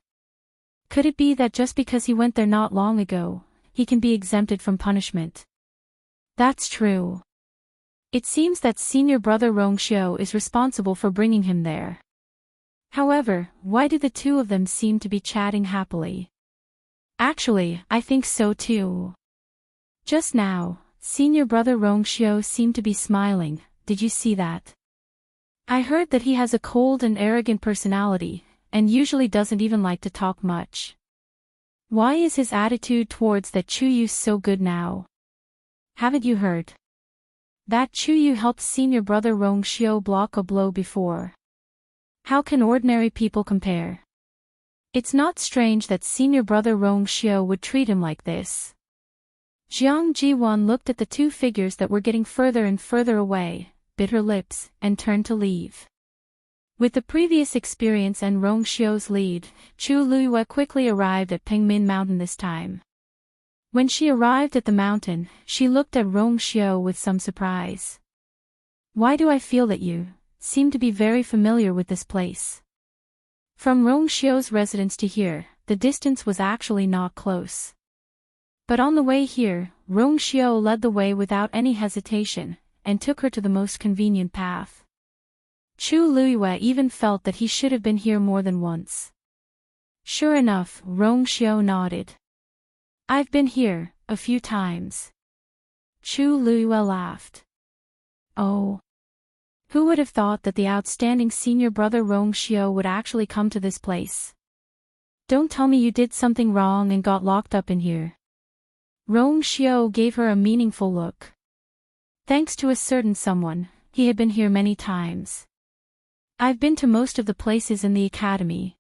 Could it be that just because he went there not long ago, he can be exempted from punishment? That's true. It seems that senior brother Rongxiu is responsible for bringing him there. However, why do the two of them seem to be chatting happily? Actually, I think so too. Just now, senior brother Rongxiu seemed to be smiling, did you see that? I heard that he has a cold and arrogant personality, and usually doesn't even like to talk much. Why is his attitude towards that Chuyu so good now? Haven't you heard? That Chuyu helped senior brother Rongxiu block a blow before. How can ordinary people compare? It's not strange that senior brother Rongxiu would treat him like this. Jiang Ji-won looked at the two figures that were getting further and further away, bit her lips, and turned to leave. With the previous experience and Rongxiu's lead, Chu Luiyue quickly arrived at Pengmin Mountain this time. When she arrived at the mountain, she looked at Rongxiu with some surprise. Why do I feel that you seem to be very familiar with this place? From Rongxiu's residence to here, the distance was actually not close. But on the way here, Rongxiu led the way without any hesitation, and took her to the most convenient path. Chu Luiyue even felt that he should have been here more than once. Sure enough, Rongxiu nodded. I've been here, a few times. Chu Luiyue laughed. Oh. Who would have thought that the outstanding senior brother Rongxiu would actually come to this place? Don't tell me you did something wrong and got locked up in here. Rongxiu gave her a meaningful look. Thanks to a certain someone, he had been here many times. I've been to most of the places in the academy.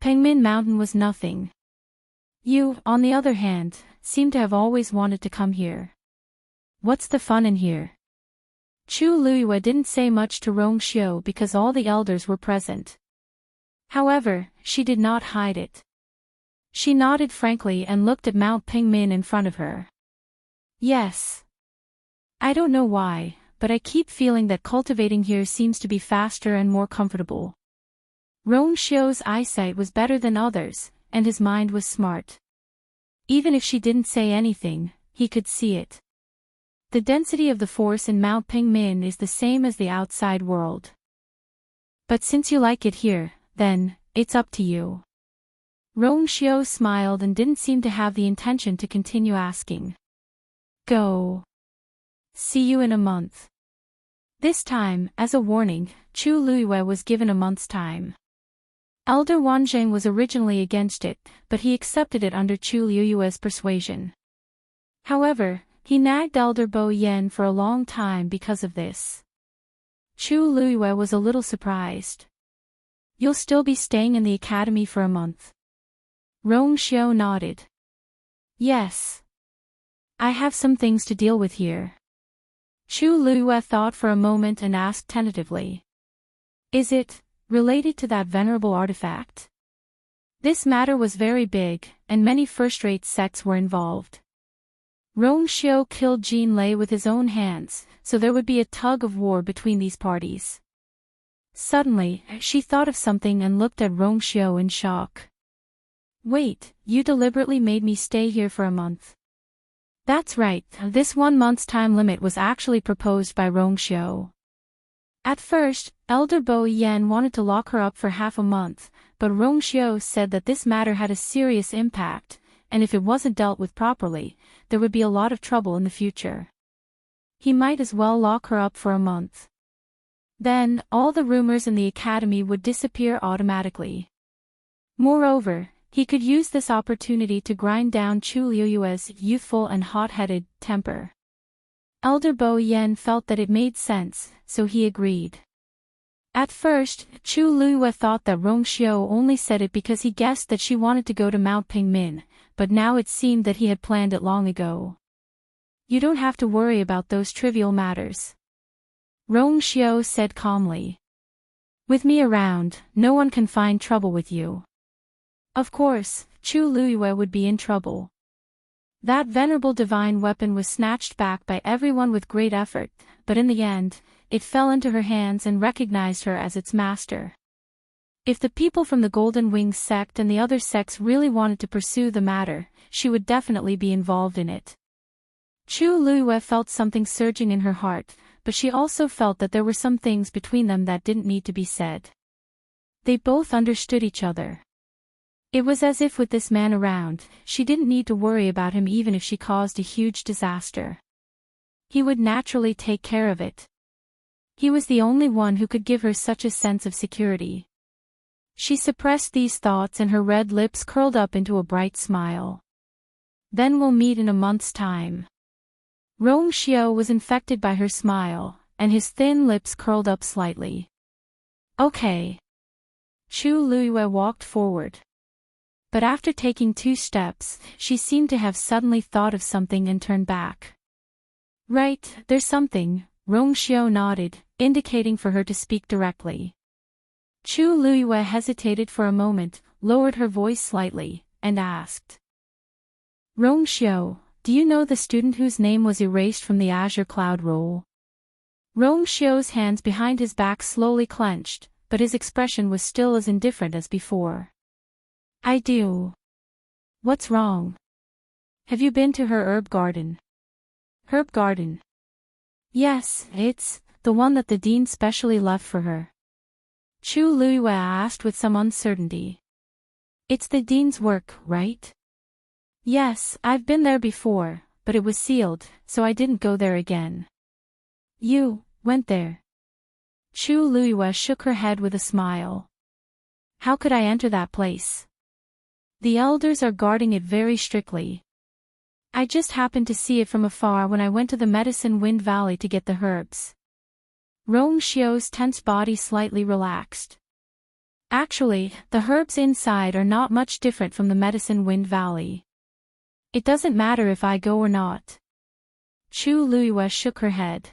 Pengmin Mountain was nothing. You, on the other hand, seem to have always wanted to come here. What's the fun in here? Chu Luiyue didn't say much to Rong Xiu because all the elders were present. However, she did not hide it. She nodded frankly and looked at Mount Pingmin in front of her. Yes. I don't know why, but I keep feeling that cultivating here seems to be faster and more comfortable. Rong Xiu's eyesight was better than others, and his mind was smart. Even if she didn't say anything, he could see it. The density of the force in Mount Pingmin is the same as the outside world. But since you like it here, then, it's up to you. Rong Xiu smiled and didn't seem to have the intention to continue asking. Go. See you in a month. This time, as a warning, Chu Luiyue was given a month's time. Elder Wanzheng was originally against it, but he accepted it under Chu Luiyue's persuasion. However, he nagged Elder Bo Yan for a long time because of this. Chu Luiyue was a little surprised. You'll still be staying in the academy for a month? Rong Xiu nodded. Yes. I have some things to deal with here. Chu Luiyue thought for a moment and asked tentatively. Is it related to that venerable artifact? This matter was very big, and many first-rate sects were involved. Rong Xiu killed Jin Lei with his own hands, so there would be a tug-of-war between these parties. Suddenly, she thought of something and looked at Rong Xiu in shock. Wait, you deliberately made me stay here for a month. That's right, this 1 month's time limit was actually proposed by Rong Xiu. At first, Elder Bo Yan wanted to lock her up for half a month, but Rong Xiu said that this matter had a serious impact, and if it wasn't dealt with properly, there would be a lot of trouble in the future. He might as well lock her up for a month. Then, all the rumors in the academy would disappear automatically. Moreover, he could use this opportunity to grind down Chu Luiyue's youthful and hot-headed temper. Elder Bo Yan felt that it made sense, so he agreed. At first, Chu Luiyue thought that Rong Xiu only said it because he guessed that she wanted to go to Mount Pingmin, but now it seemed that he had planned it long ago. You don't have to worry about those trivial matters. Rong Xiu said calmly. With me around, no one can find trouble with you. Of course, Chu Luiyue would be in trouble. That venerable divine weapon was snatched back by everyone with great effort, but in the end, it fell into her hands and recognized her as its master. If the people from the Golden Wings sect and the other sects really wanted to pursue the matter, she would definitely be involved in it. Chu Luiyue felt something surging in her heart, but she also felt that there were some things between them that didn't need to be said. They both understood each other. It was as if with this man around, she didn't need to worry about him even if she caused a huge disaster. He would naturally take care of it. He was the only one who could give her such a sense of security. She suppressed these thoughts and her red lips curled up into a bright smile. Then we'll meet in a month's time. Rong Xiu was infected by her smile, and his thin lips curled up slightly. Okay. Chu Luiyue walked forward. But after taking 2 steps, she seemed to have suddenly thought of something and turned back. Right, there's something, Rong Xiu nodded, indicating for her to speak directly. Chu Luiyue hesitated for a moment, lowered her voice slightly, and asked. Rong Xiu, do you know the student whose name was erased from the azure cloud roll? Rong Xiu's hands behind his back slowly clenched, but his expression was still as indifferent as before. I do. What's wrong? Have you been to her herb garden? Herb garden? Yes, it's the one that the dean specially left for her. Chu Luiyue asked with some uncertainty. It's the dean's work, right? Yes, I've been there before, but it was sealed, so I didn't go there again. You went there? Chu Luiyue shook her head with a smile. How could I enter that place? The elders are guarding it very strictly. I just happened to see it from afar when I went to the Medicine Wind Valley to get the herbs. Rong Xiu's tense body slightly relaxed. Actually, the herbs inside are not much different from the medicine wind valley. It doesn't matter if I go or not. Chu Luiyue shook her head.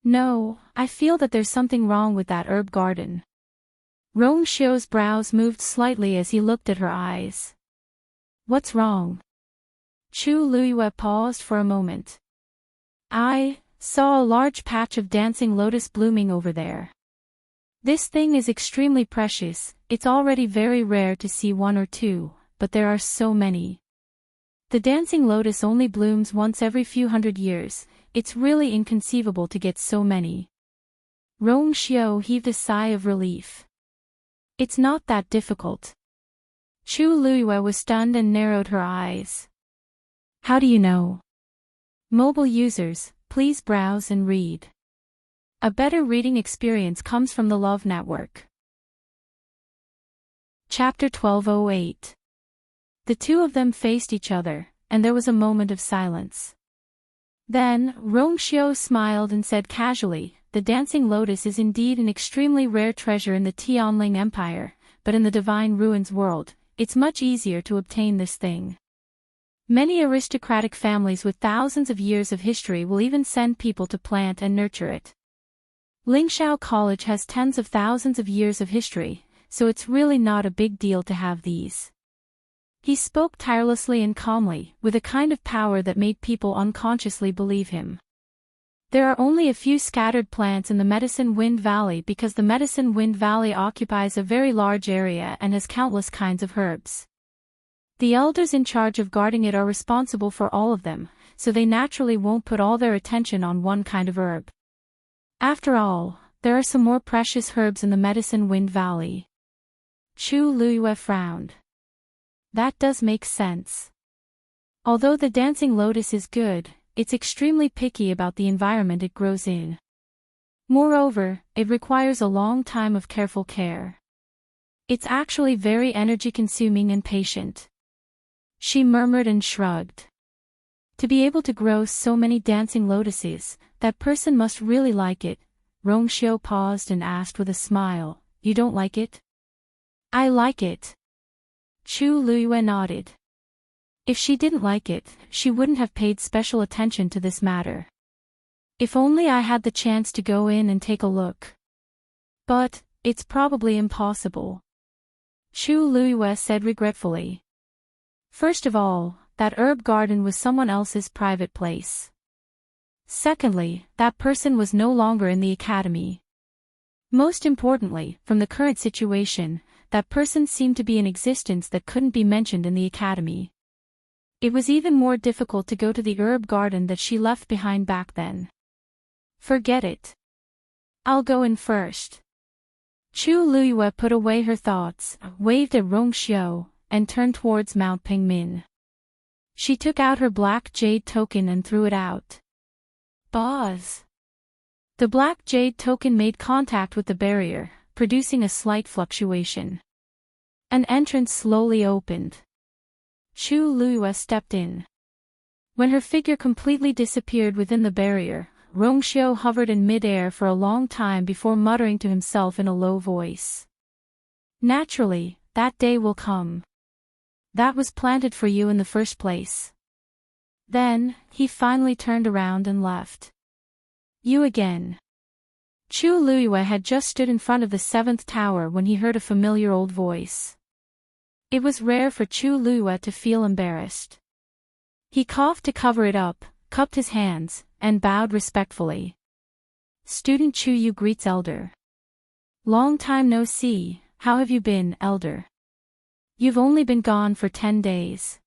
No, I feel that there's something wrong with that herb garden. Rong Xiu's brows moved slightly as he looked at her eyes. What's wrong? Chu Luiyue paused for a moment. I saw a large patch of dancing lotus blooming over there. This thing is extremely precious, it's already very rare to see one or two, but there are so many. The dancing lotus only blooms once every few hundred years, it's really inconceivable to get so many. Rong Xiu heaved a sigh of relief. It's not that difficult. Chu Luiyue was stunned and narrowed her eyes. How do you know? Mobile users, please browse and read. A better reading experience comes from the Love Network. Chapter 1208. The two of them faced each other, and there was a moment of silence. Then, Rong Xiu smiled and said casually, the dancing lotus is indeed an extremely rare treasure in the Tianling Empire, but in the Divine Ruins world, it's much easier to obtain this thing. Many aristocratic families with thousands of years of history will even send people to plant and nurture it. Lingshao College has tens of thousands of years of history, so it's really not a big deal to have these. He spoke tirelessly and calmly, with a kind of power that made people unconsciously believe him. There are only a few scattered plants in the Medicine Wind Valley because the Medicine Wind Valley occupies a very large area and has countless kinds of herbs. The elders in charge of guarding it are responsible for all of them, so they naturally won't put all their attention on one kind of herb. After all, there are some more precious herbs in the Medicine Wind Valley. Chu Luiyue frowned. That does make sense. Although the dancing lotus is good, it's extremely picky about the environment it grows in. Moreover, it requires a long time of careful care. It's actually very energy-consuming and patient. She murmured and shrugged. To be able to grow so many dancing lotuses, that person must really like it. Rong Xiu paused and asked with a smile, You don't like it? I like it. Chu Luiyue nodded. If she didn't like it, she wouldn't have paid special attention to this matter. If only I had the chance to go in and take a look. But, it's probably impossible. Chu Luiyue said regretfully. First of all, that herb garden was someone else's private place. Secondly, that person was no longer in the academy. Most importantly, from the current situation, that person seemed to be in existence that couldn't be mentioned in the academy. It was even more difficult to go to the herb garden that she left behind back then. Forget it. I'll go in first. Chu Luiyue put away her thoughts, waved at Rong Xiu, and turned towards Mount Pingmin. She took out her black jade token and threw it out. Buzz! The black jade token made contact with the barrier, producing a slight fluctuation. An entrance slowly opened. Chu Luiyue stepped in. When her figure completely disappeared within the barrier, Rong Xiu hovered in mid-air for a long time before muttering to himself in a low voice. Naturally, that day will come. That was planted for you in the first place. Then, he finally turned around and left. You again. Chu Luiyue had just stood in front of the 7th tower when he heard a familiar old voice. It was rare for Chu Luiyue to feel embarrassed. He coughed to cover it up, cupped his hands, and bowed respectfully. Student Chu Yu greets Elder. Long time no see, how have you been, Elder? You've only been gone for 10 days.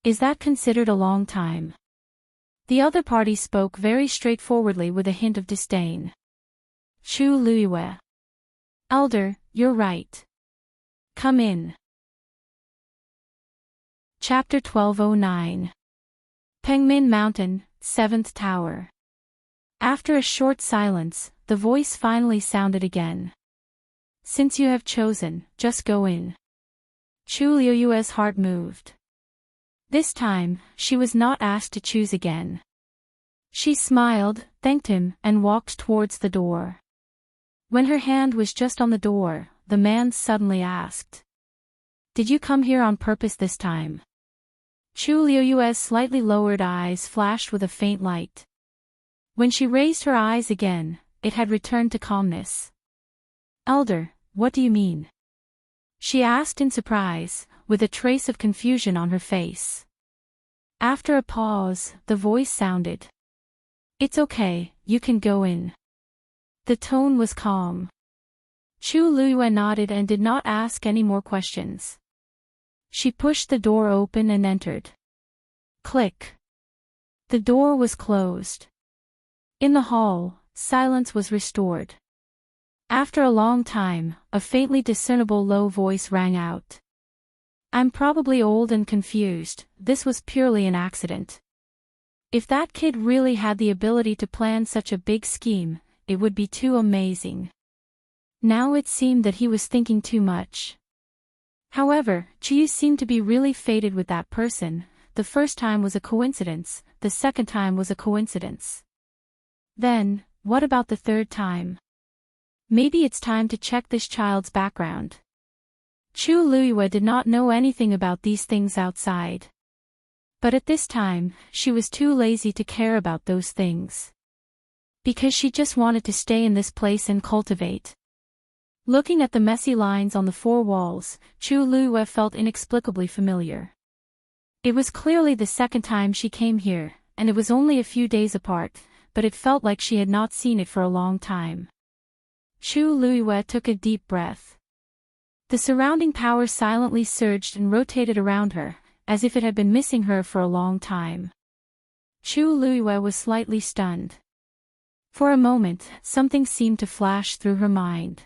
Is that considered a long time? The other party spoke very straightforwardly with a hint of disdain. Chu Luiyue. Elder, you're right. Come in. Chapter 1209. Pengmin Mountain, 7th Tower. After a short silence, the voice finally sounded again. Since you have chosen, just go in. Chu Luiyue's heart moved. This time, she was not asked to choose again. She smiled, thanked him, and walked towards the door. When her hand was just on the door, the man suddenly asked, "Did you come here on purpose this time?" Chu Liuyue's slightly lowered eyes flashed with a faint light. When she raised her eyes again, it had returned to calmness. "Elder, what do you mean?" she asked in surprise, with a trace of confusion on her face. After a pause, the voice sounded, "It's okay, you can go in." The tone was calm. Chu Liyue nodded and did not ask any more questions. She pushed the door open and entered. Click. The door was closed. In the hall, silence was restored. After a long time, a faintly discernible low voice rang out. "I'm probably old and confused, this was purely an accident. If that kid really had the ability to plan such a big scheme, it would be too amazing." Now it seemed that he was thinking too much. However, Chiyu seemed to be really fated with that person. The first time was a coincidence, the second time was a coincidence. Then, what about the third time? Maybe it's time to check this child's background. Chu Liyue did not know anything about these things outside. But at this time, she was too lazy to care about those things. Because she just wanted to stay in this place and cultivate. Looking at the messy lines on the four walls, Chu Liyue felt inexplicably familiar. It was clearly the second time she came here, and it was only a few days apart, but it felt like she had not seen it for a long time. Chu Liyue took a deep breath. The surrounding power silently surged and rotated around her, as if it had been missing her for a long time. Chu Liyue was slightly stunned. For a moment, something seemed to flash through her mind.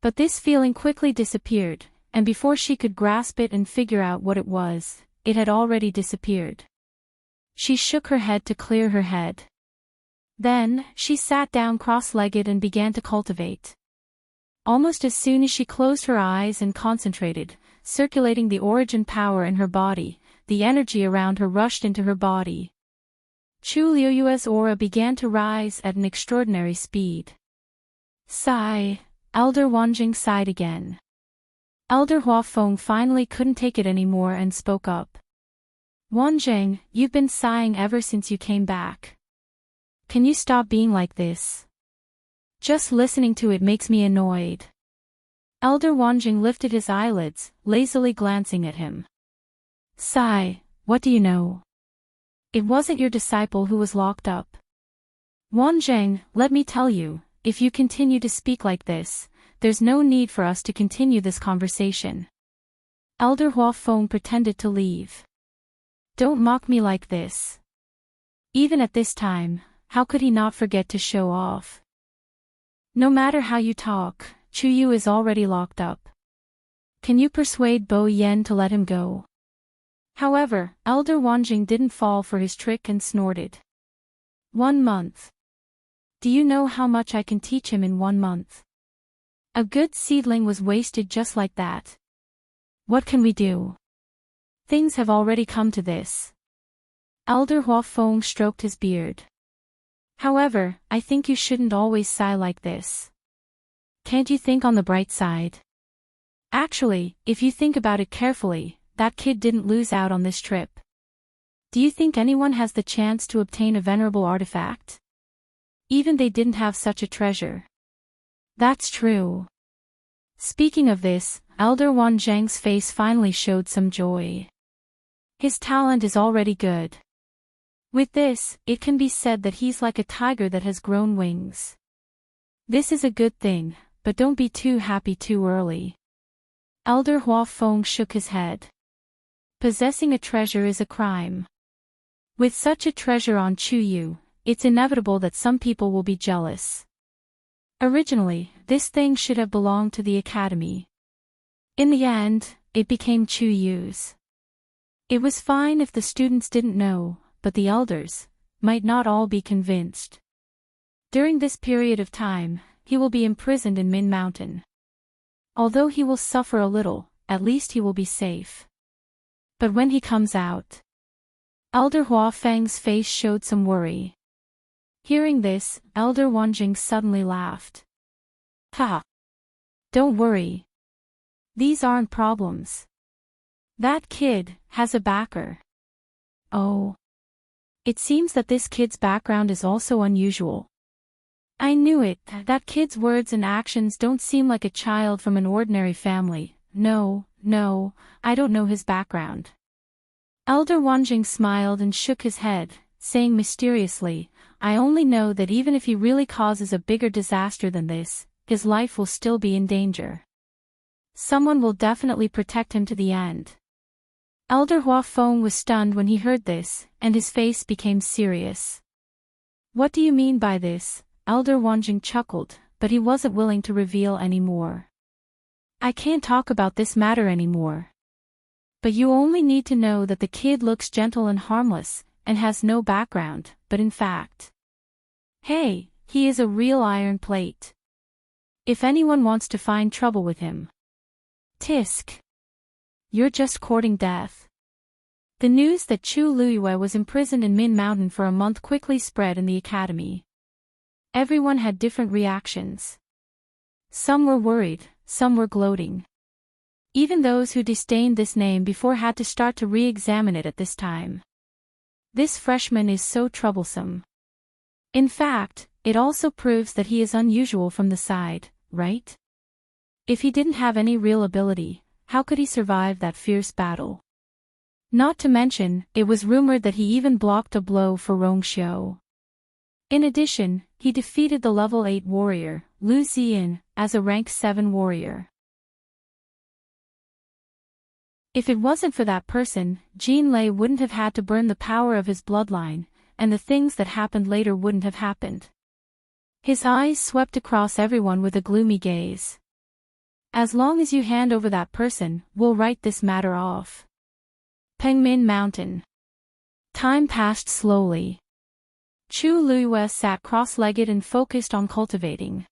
But this feeling quickly disappeared, and before she could grasp it and figure out what it was, it had already disappeared. She shook her head to clear her head. Then, she sat down cross-legged and began to cultivate. Almost as soon as she closed her eyes and concentrated, circulating the origin power in her body, the energy around her rushed into her body. Chu Liyue's aura began to rise at an extraordinary speed. Sigh. Elder Wanjing sighed again. Elder Huafeng finally couldn't take it anymore and spoke up. "Wanjing, you've been sighing ever since you came back. Can you stop being like this? Just listening to it makes me annoyed." Elder Wanjing lifted his eyelids, lazily glancing at him. "Sigh, what do you know? It wasn't your disciple who was locked up. Wanjing, let me tell you, if you continue to speak like this, there's no need for us to continue this conversation." Elder Huafeng pretended to leave. "Don't mock me like this." Even at this time, how could he not forget to show off? "No matter how you talk, Chu Yu is already locked up. Can you persuade Bo Yen to let him go?" However, Elder Wanjing didn't fall for his trick and snorted. 1 month. Do you know how much I can teach him in 1 month? A good seedling was wasted just like that. What can we do? Things have already come to this. Elder Huafeng stroked his beard. However, I think you shouldn't always sigh like this. Can't you think on the bright side? Actually, if you think about it carefully, that kid didn't lose out on this trip. Do you think anyone has the chance to obtain a venerable artifact? Even they didn't have such a treasure. That's true. Speaking of this, Elder Wanjing's face finally showed some joy. His talent is already good. With this, it can be said that he's like a tiger that has grown wings. This is a good thing, but don't be too happy too early. Elder Huafeng shook his head. Possessing a treasure is a crime. With such a treasure on Chu Yu, it's inevitable that some people will be jealous. Originally, this thing should have belonged to the academy. In the end, it became Chu Yu's. It was fine if the students didn't know, but the elders might not all be convinced. During this period of time, he will be imprisoned in Min Mountain. Although he will suffer a little, at least he will be safe. But when he comes out, Elder Huafeng's face showed some worry. Hearing this, Elder Wanjing suddenly laughed. Ha! Don't worry. These aren't problems. That kid has a backer. Oh. It seems that this kid's background is also unusual. I knew it, that kid's words and actions don't seem like a child from an ordinary family. No, I don't know his background. Elder Wanjing smiled and shook his head, saying mysteriously, I only know that even if he really causes a bigger disaster than this, his life will still be in danger. Someone will definitely protect him to the end. Elder Hua Feng was stunned when he heard this, and his face became serious. What do you mean by this? Elder Wanjing chuckled, but he wasn't willing to reveal any more. I can't talk about this matter anymore. But you only need to know that the kid looks gentle and harmless, and has no background, but in fact. Hey, he is a real iron plate. If anyone wants to find trouble with him. Tisk. You're just courting death. The news that Chu Luiyue was imprisoned in Min Mountain for a month quickly spread in the academy. Everyone had different reactions. Some were worried, some were gloating. Even those who disdained this name before had to start to re-examine it at this time. This freshman is so troublesome. In fact, it also proves that he is unusual from the side, right? If he didn't have any real ability, how could he survive that fierce battle? Not to mention, it was rumored that he even blocked a blow for Rongxiu. In addition, he defeated the level 8 warrior, Lu Ziyin, as a rank 7 warrior. If it wasn't for that person, Jean Lei wouldn't have had to burn the power of his bloodline, and the things that happened later wouldn't have happened. His eyes swept across everyone with a gloomy gaze. As long as you hand over that person, we'll write this matter off. Pengmin Mountain. Time passed slowly. Chu Luiyue sat cross-legged and focused on cultivating.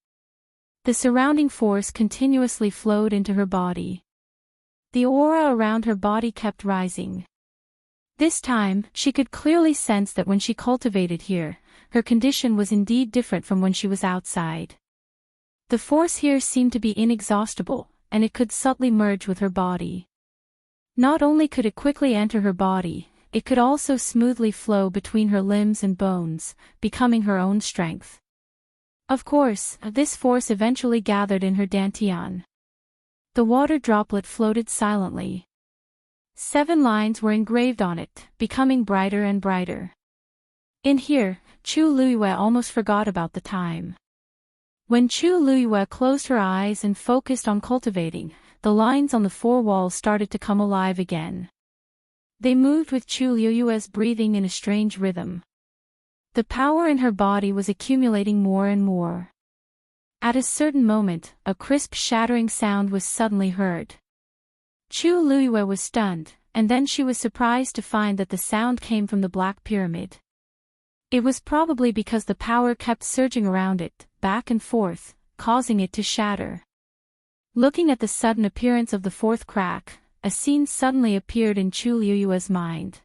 The surrounding force continuously flowed into her body. The aura around her body kept rising. This time, she could clearly sense that when she cultivated here, her condition was indeed different from when she was outside. The force here seemed to be inexhaustible, and it could subtly merge with her body. Not only could it quickly enter her body, it could also smoothly flow between her limbs and bones, becoming her own strength. Of course, this force eventually gathered in her dantian. The water droplet floated silently. 7 lines were engraved on it, becoming brighter and brighter. In here, Chu Luiyue almost forgot about the time. When Chu Luiyue closed her eyes and focused on cultivating, the lines on the 4 walls started to come alive again. They moved with Chu Luiyue's breathing in a strange rhythm. The power in her body was accumulating more and more. At a certain moment, a crisp shattering sound was suddenly heard. Chu Luiyue was stunned, and then she was surprised to find that the sound came from the Black Pyramid. It was probably because the power kept surging around it, back and forth, causing it to shatter. Looking at the sudden appearance of the 4th crack, a scene suddenly appeared in Chu Luiyue's mind.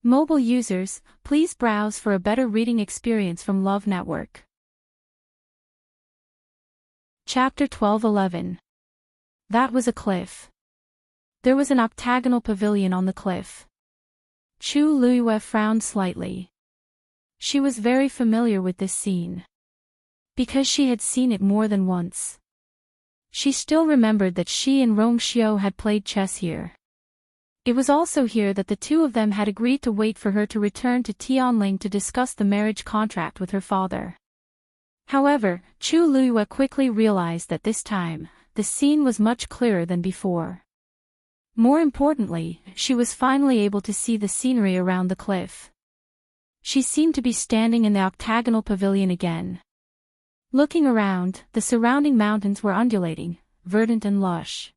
Mobile users, please browse for a better reading experience from Love Network. Chapter 12:11. That was a cliff. There was an octagonal pavilion on the cliff. Chu Luiyue frowned slightly. She was very familiar with this scene. Because she had seen it more than once. She still remembered that she and Rongxiu had played chess here. It was also here that the two of them had agreed to wait for her to return to Tianling to discuss the marriage contract with her father. However, Chu Luiyue quickly realized that this time, the scene was much clearer than before. More importantly, she was finally able to see the scenery around the cliff. She seemed to be standing in the octagonal pavilion again. Looking around, the surrounding mountains were undulating, verdant and lush.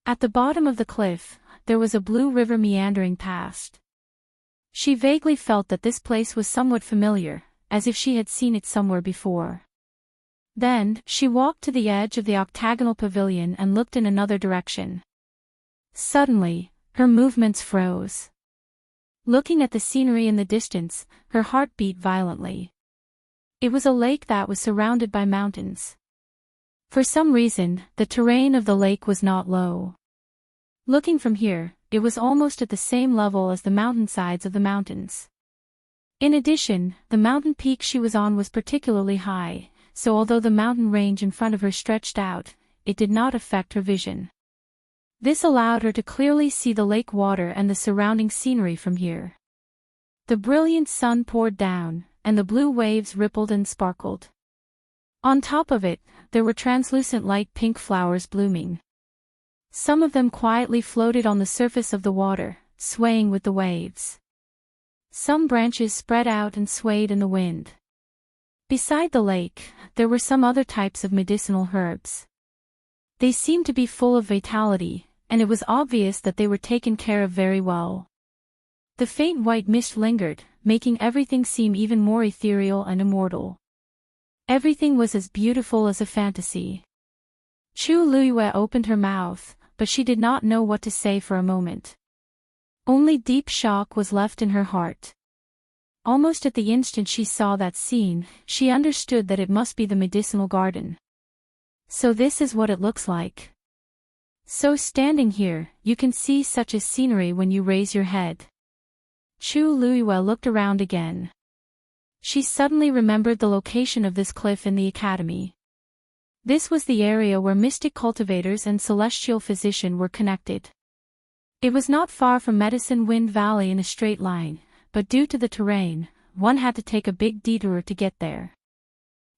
At the bottom of the cliff, there was a blue river meandering past. She vaguely felt that this place was somewhat familiar, as if she had seen it somewhere before. Then, she walked to the edge of the octagonal pavilion and looked in another direction. Suddenly, her movements froze. Looking at the scenery in the distance, her heart beat violently. It was a lake that was surrounded by mountains. For some reason, the terrain of the lake was not low. Looking from here, it was almost at the same level as the mountainsides of the mountains. In addition, the mountain peak she was on was particularly high, so although the mountain range in front of her stretched out, it did not affect her vision. This allowed her to clearly see the lake water and the surrounding scenery from here. The brilliant sun poured down, and the blue waves rippled and sparkled. On top of it, there were translucent light pink flowers blooming. Some of them quietly floated on the surface of the water, swaying with the waves. Some branches spread out and swayed in the wind. Beside the lake, there were some other types of medicinal herbs. They seemed to be full of vitality, and it was obvious that they were taken care of very well. The faint white mist lingered, making everything seem even more ethereal and immortal. Everything was as beautiful as a fantasy. Chu Luiyue opened her mouth, but she did not know what to say for a moment. Only deep shock was left in her heart. Almost at the instant she saw that scene, she understood that it must be the medicinal garden. So this is what it looks like. So standing here, you can see such a scenery when you raise your head. Chu Luiyue looked around again. She suddenly remembered the location of this cliff in the academy. This was the area where mystic cultivators and celestial physician were connected. It was not far from Medicine Wind Valley in a straight line, but due to the terrain, one had to take a big detour to get there.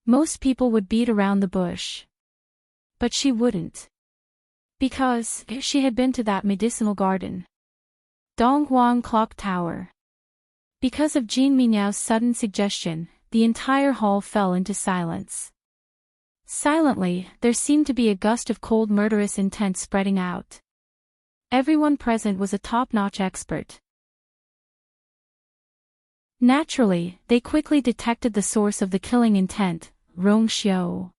Most people would beat around the bush. But she wouldn't. Because she had been to that medicinal garden. Donghuang Clock Tower. Because of Jean Minyao's sudden suggestion, the entire hall fell into silence. Silently, there seemed to be a gust of cold murderous intent spreading out. Everyone present was a top-notch expert. Naturally, they quickly detected the source of the killing intent, Rong Xiu.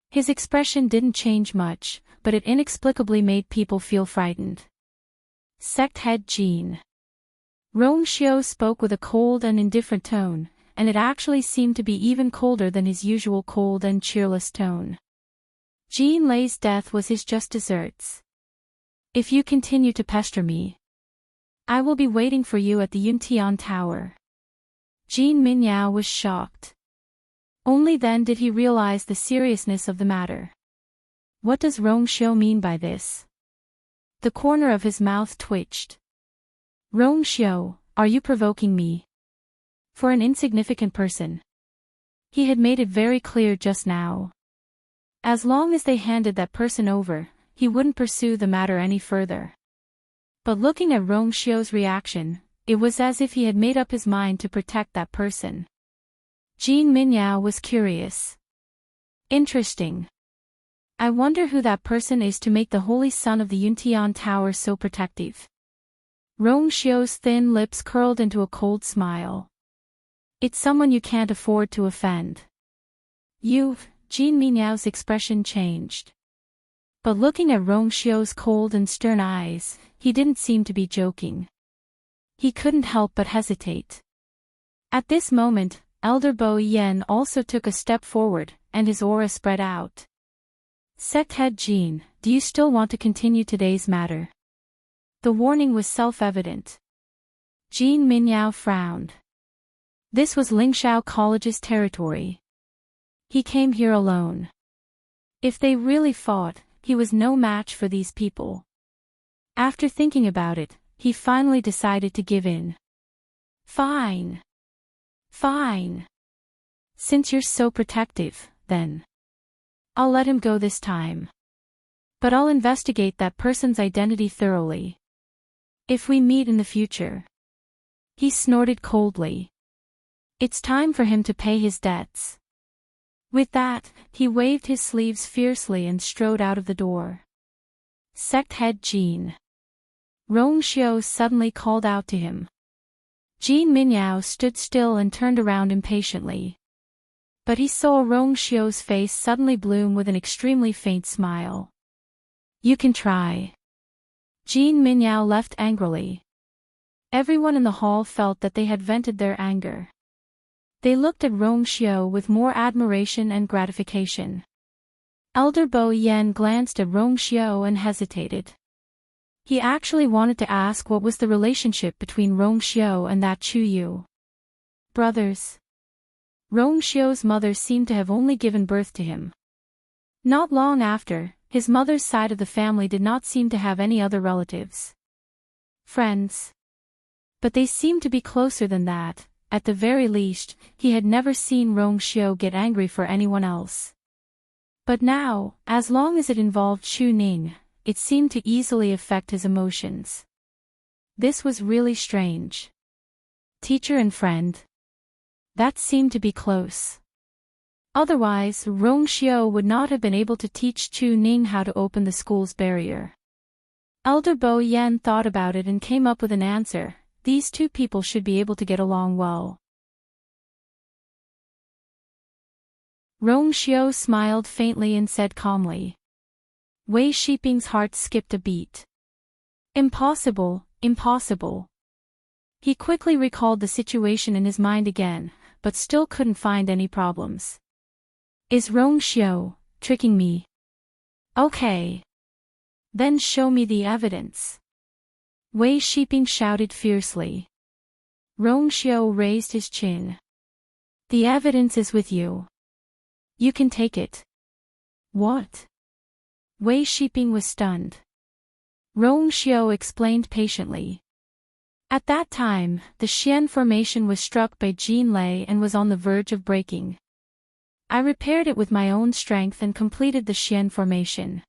His expression didn't change much, but it inexplicably made people feel frightened. Sect head Jean. Rong Xiu spoke with a cold and indifferent tone, and it actually seemed to be even colder than his usual cold and cheerless tone. Jean Lei's death was his just desserts. If you continue to pester me, I will be waiting for you at the Yuntian Tower. Jean Minyao was shocked. Only then did he realize the seriousness of the matter. What does Rong Xiu mean by this? The corner of his mouth twitched. Rong Xiu, are you provoking me? For an insignificant person. He had made it very clear just now. As long as they handed that person over, he wouldn't pursue the matter any further. But looking at Rong Xiu's reaction, it was as if he had made up his mind to protect that person. Jean Minyao was curious. Interesting. I wonder who that person is to make the holy son of the Yuntian Tower so protective. Rong Xiu's thin lips curled into a cold smile. It's someone you can't afford to offend. Jean Minyao's expression changed. But looking at Rong Xiu's cold and stern eyes, he didn't seem to be joking. He couldn't help but hesitate. At this moment, Elder Bo Yen also took a step forward, and his aura spread out. Sect head Jean, do you still want to continue today's matter? The warning was self-evident. Jean Minyao frowned. This was Lingshao College's territory. He came here alone. If they really fought, he was no match for these people. After thinking about it, he finally decided to give in. Fine. Fine. Since you're so protective, then I'll let him go this time. But I'll investigate that person's identity thoroughly. If we meet in the future. He snorted coldly. It's time for him to pay his debts. With that, he waved his sleeves fiercely and strode out of the door. Sect head Jean. Rong Xiu suddenly called out to him. Jean Minyao stood still and turned around impatiently. But he saw Rong Xiu's face suddenly bloom with an extremely faint smile. You can try. Jean Minyao left angrily. Everyone in the hall felt that they had vented their anger. They looked at Rong Xiao with more admiration and gratification. Elder Bo Yen glanced at Rong Xiao and hesitated. He actually wanted to ask what was the relationship between Rong Xiao and that Chu Yu. Brothers. Rong Xiao's mother seemed to have only given birth to him. Not long after, his mother's side of the family did not seem to have any other relatives. Friends. But they seemed to be closer than that. At the very least, he had never seen Rong Xiao get angry for anyone else. But now, as long as it involved Chu Ning, it seemed to easily affect his emotions. This was really strange. Teacher and friend. That seemed to be close. Otherwise, Rong Xiao would not have been able to teach Chu Ning how to open the school's barrier. Elder Bo Yen thought about it and came up with an answer. These two people should be able to get along well. Rong Xiao smiled faintly and said calmly. Wei Shiping's heart skipped a beat. Impossible, impossible. He quickly recalled the situation in his mind again, but still couldn't find any problems. Is Rong Xiao tricking me? Okay. Then show me the evidence. Wei Shiping shouted fiercely. Rong Xiao raised his chin. The evidence is with you. You can take it. What? Wei Shiping was stunned. Rong Xiao explained patiently. At that time, the Xian formation was struck by Jin Lei and was on the verge of breaking. I repaired it with my own strength and completed the Xian formation.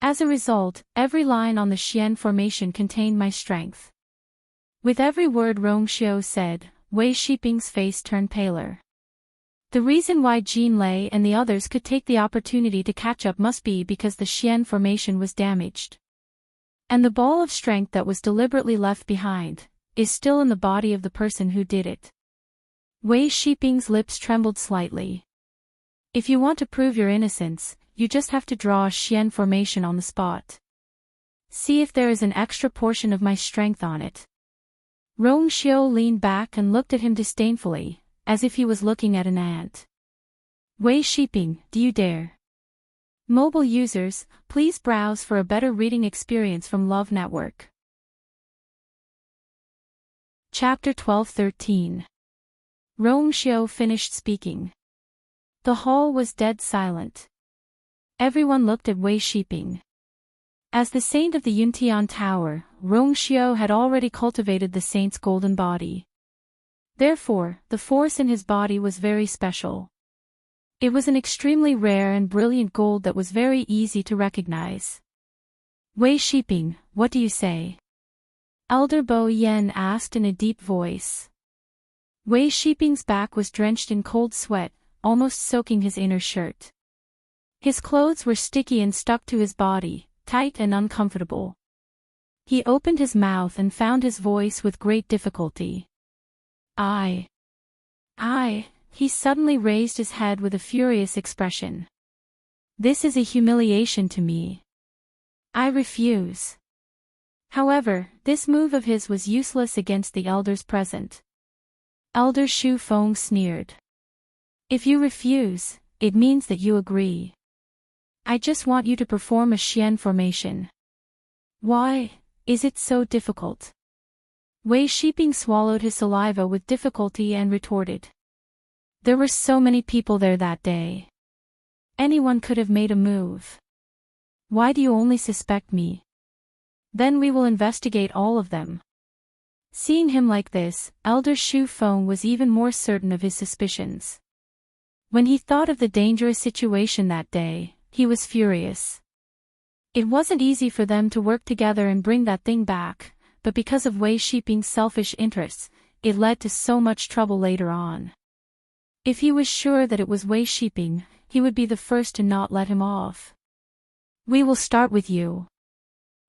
As a result, every line on the Xian formation contained my strength. With every word Rong Xiao said, Wei Shiping's face turned paler. The reason why Jin Lei and the others could take the opportunity to catch up must be because the Xian formation was damaged. And the ball of strength that was deliberately left behind is still in the body of the person who did it. Wei Shiping's lips trembled slightly. If you want to prove your innocence, you just have to draw a Xian formation on the spot. See if there is an extra portion of my strength on it. Rong Xiao leaned back and looked at him disdainfully, as if he was looking at an ant. Wei Shiping, do you dare? Mobile users, please browse for a better reading experience from Love Network. Chapter 12-13. Rong Xiao finished speaking. The hall was dead silent. Everyone looked at Wei Shiping. As the saint of the Yuntian Tower, Rong Xiao had already cultivated the saint's golden body. Therefore, the force in his body was very special. It was an extremely rare and brilliant gold that was very easy to recognize. Wei Shiping, what do you say? Elder Bo Yen asked in a deep voice. Wei Shiping's back was drenched in cold sweat, almost soaking his inner shirt. His clothes were sticky and stuck to his body, tight and uncomfortable. He opened his mouth and found his voice with great difficulty. He suddenly raised his head with a furious expression. This is a humiliation to me. I refuse. However, this move of his was useless against the elders present. Elder Shu Feng sneered. If you refuse, it means that you agree. I just want you to perform a Xian formation. Why is it so difficult? Wei Shiping swallowed his saliva with difficulty and retorted. There were so many people there that day. Anyone could have made a move. Why do you only suspect me? Then we will investigate all of them. Seeing him like this, Elder Shu Feng was even more certain of his suspicions. When he thought of the dangerous situation that day, he was furious. It wasn't easy for them to work together and bring that thing back, but because of Wei Shiping's selfish interests, it led to so much trouble later on. If he was sure that it was Wei Shiping, he would be the first to not let him off. We will start with you.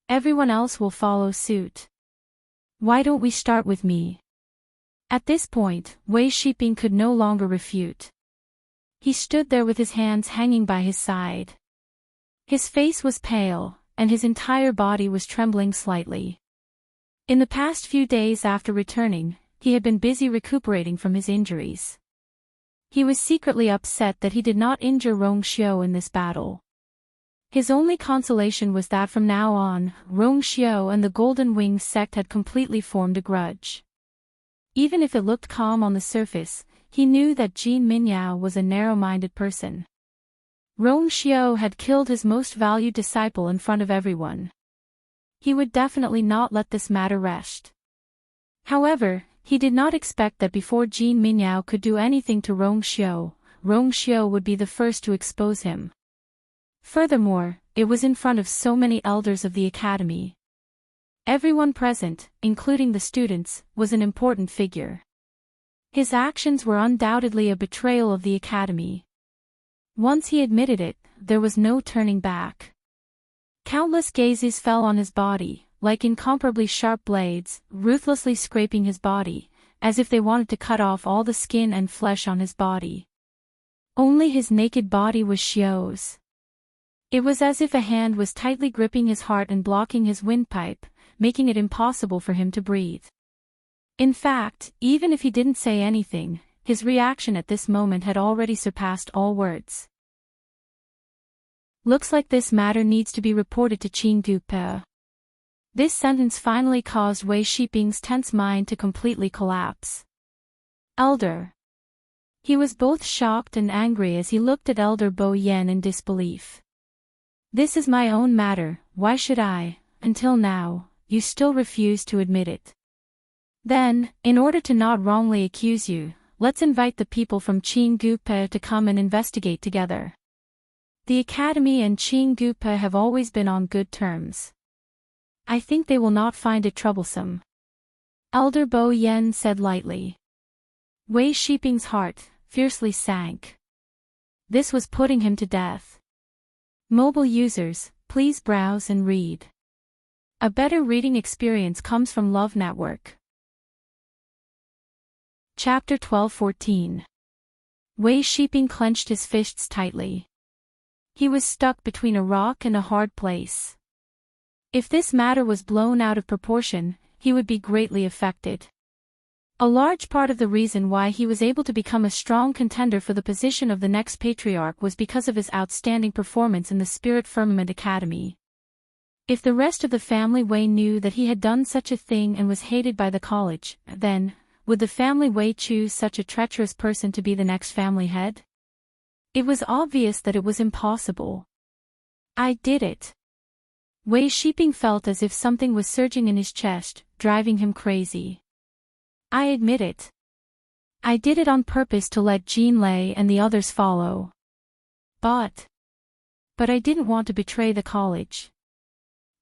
Everyone else will follow suit. Why don't we start with me? At this point, Wei Shiping could no longer refute. He stood there with his hands hanging by his side. His face was pale, and his entire body was trembling slightly. In the past few days after returning, he had been busy recuperating from his injuries. He was secretly upset that he did not injure Rongxiu in this battle. His only consolation was that from now on, Rongxiu and the Golden Wings sect had completely formed a grudge. Even if it looked calm on the surface, he knew that Jin Minyao was a narrow-minded person. Rongxiu had killed his most valued disciple in front of everyone. He would definitely not let this matter rest. However, he did not expect that before Jin Minyao could do anything to Rongxiu, Rongxiu would be the first to expose him. Furthermore, it was in front of so many elders of the academy. Everyone present, including the students, was an important figure. His actions were undoubtedly a betrayal of the academy. Once he admitted it, there was no turning back. Countless gazes fell on his body, like incomparably sharp blades, ruthlessly scraping his body, as if they wanted to cut off all the skin and flesh on his body. Only his naked body was Xiu's. It was as if a hand was tightly gripping his heart and blocking his windpipe, making it impossible for him to breathe. In fact, even if he didn't say anything, his reaction at this moment had already surpassed all words. Looks like this matter needs to be reported to Qing Gupe. This sentence finally caused Wei Shiping's tense mind to completely collapse. Elder. He was both shocked and angry as he looked at Elder Bo Yen in disbelief. This is my own matter, why should I, until now, you still refuse to admit it? Then, in order to not wrongly accuse you, let's invite the people from Qing Gupe to come and investigate together. The academy and Qing Gupe have always been on good terms. I think they will not find it troublesome. Elder Bo Yen said lightly. Wei Shiping's heart fiercely sank. This was putting him to death. Mobile users, please browse and read. A better reading experience comes from Love Network. Chapter 12-14. Wei Shiping clenched his fists tightly. He was stuck between a rock and a hard place. If this matter was blown out of proportion, he would be greatly affected. A large part of the reason why he was able to become a strong contender for the position of the next patriarch was because of his outstanding performance in the Spirit Firmament Academy. If the rest of the family Wei knew that he had done such a thing and was hated by the college, then, would the family Wei choose such a treacherous person to be the next family head? It was obvious that it was impossible. I did it. Wei Shiping felt as if something was surging in his chest, driving him crazy. I admit it. I did it on purpose to let Jean Lei and the others follow. But I didn't want to betray the college.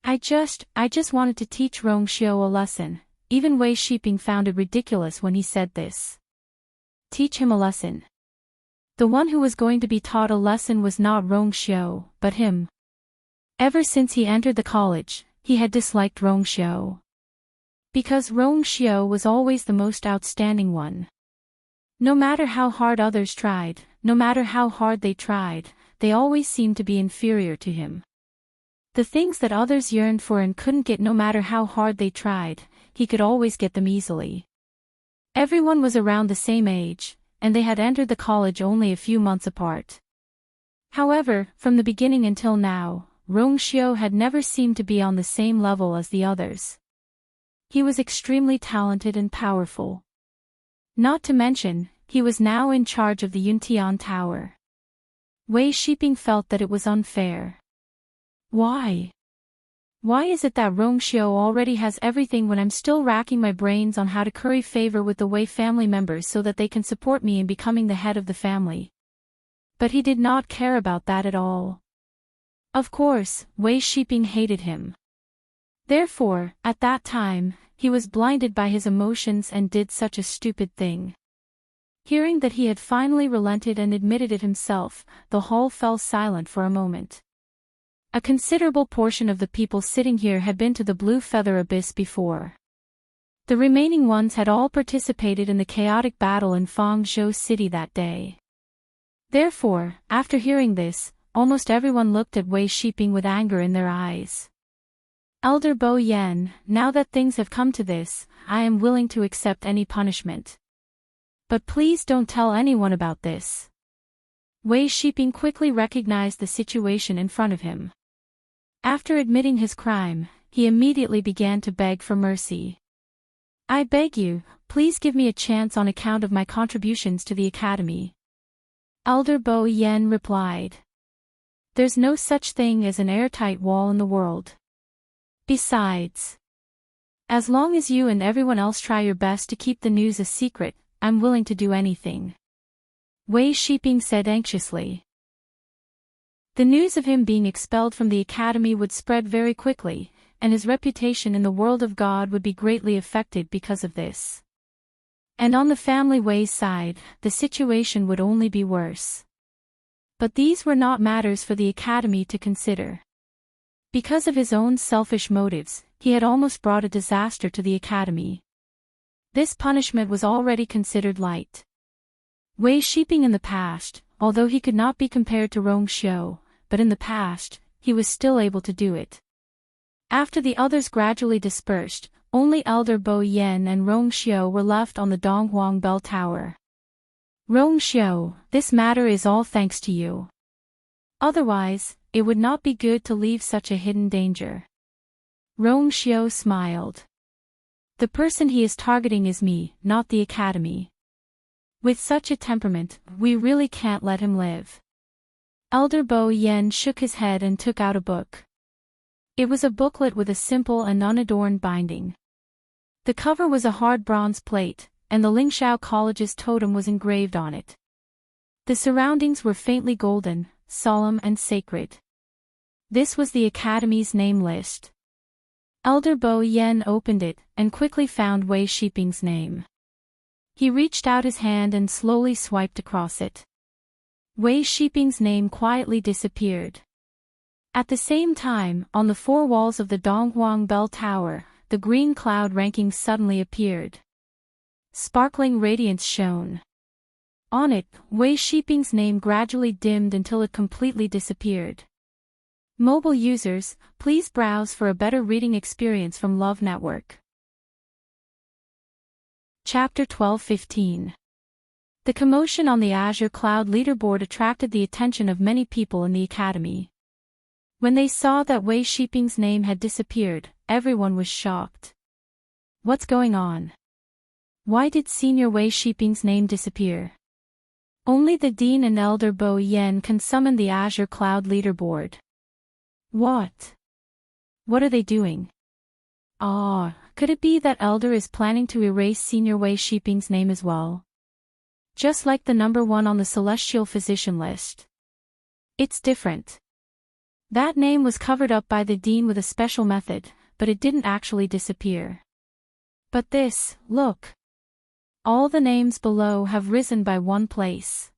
I just wanted to teach Rongxiu a lesson. Even Wei Shiping found it ridiculous when he said this. Teach him a lesson. The one who was going to be taught a lesson was not Rongxiu, but him. Ever since he entered the college, he had disliked Rongxiu. Because Rongxiu was always the most outstanding one. No matter how hard others tried, no matter how hard they tried, they always seemed to be inferior to him. The things that others yearned for and couldn't get no matter how hard they tried, he could always get them easily. Everyone was around the same age, and they had entered the college only a few months apart. However, from the beginning until now, Rongxiu had never seemed to be on the same level as the others. He was extremely talented and powerful. Not to mention, he was now in charge of the Yuntian Tower. Wei Shiping felt that it was unfair. Why? Why is it that Rongxiu already has everything when I'm still racking my brains on how to curry favor with the Wei family members so that they can support me in becoming the head of the family? But he did not care about that at all. Of course, Wei Shiping hated him. Therefore, at that time, he was blinded by his emotions and did such a stupid thing. Hearing that he had finally relented and admitted it himself, the hall fell silent for a moment. A considerable portion of the people sitting here had been to the Blue Feather Abyss before. The remaining ones had all participated in the chaotic battle in Fangzhou City that day. Therefore, after hearing this, almost everyone looked at Wei Shiping with anger in their eyes. Elder Bo Yen, now that things have come to this, I am willing to accept any punishment. But please don't tell anyone about this. Wei Shiping quickly recognized the situation in front of him. After admitting his crime, he immediately began to beg for mercy. I beg you, please give me a chance on account of my contributions to the academy. Elder Bo Yen replied. There's no such thing as an airtight wall in the world. Besides, as long as you and everyone else try your best to keep the news a secret, I'm willing to do anything. Wei Shiping said anxiously. The news of him being expelled from the academy would spread very quickly, and his reputation in the world of God would be greatly affected because of this. And on the family Wei's side, the situation would only be worse. But these were not matters for the academy to consider. Because of his own selfish motives, he had almost brought a disaster to the academy. This punishment was already considered light. Wei Shiping in the past, although he could not be compared to Rong Xiu, but in the past, he was still able to do it. After the others gradually dispersed, only Elder Bo Yen and Rong Xiu were left on the Donghuang Bell Tower. Rong Xiu, this matter is all thanks to you. Otherwise, it would not be good to leave such a hidden danger. Rong Xiu smiled. The person he is targeting is me, not the academy. With such a temperament, we really can't let him live. Elder Bo Yen shook his head and took out a book. It was a booklet with a simple and unadorned binding. The cover was a hard bronze plate, and the Lingxiao College's totem was engraved on it. The surroundings were faintly golden, solemn and sacred. This was the academy's name list. Elder Bo Yen opened it, and quickly found Wei Shiping's name. He reached out his hand and slowly swiped across it. Wei Shiping's name quietly disappeared. At the same time, on the four walls of the Donghuang Bell Tower, the green cloud ranking suddenly appeared. Sparkling radiance shone. On it, Wei Shiping's name gradually dimmed until it completely disappeared. Mobile users, please browse for a better reading experience from Love Network. Chapter 12:15. The commotion on the Azure Cloud leaderboard attracted the attention of many people in the academy. When they saw that Wei Shiping's name had disappeared, everyone was shocked. What's going on? Why did Senior Wei Shiping's name disappear? Only the Dean and Elder Bo Yen can summon the Azure Cloud leaderboard. What? What are they doing? Could it be that Elder is planning to erase Senior Wei Shiping's name as well? Just like the number 1 on the Celestial Physician list. It's different. That name was covered up by the Dean with a special method, but it didn't actually disappear. But this, look. All the names below have risen by 1 place.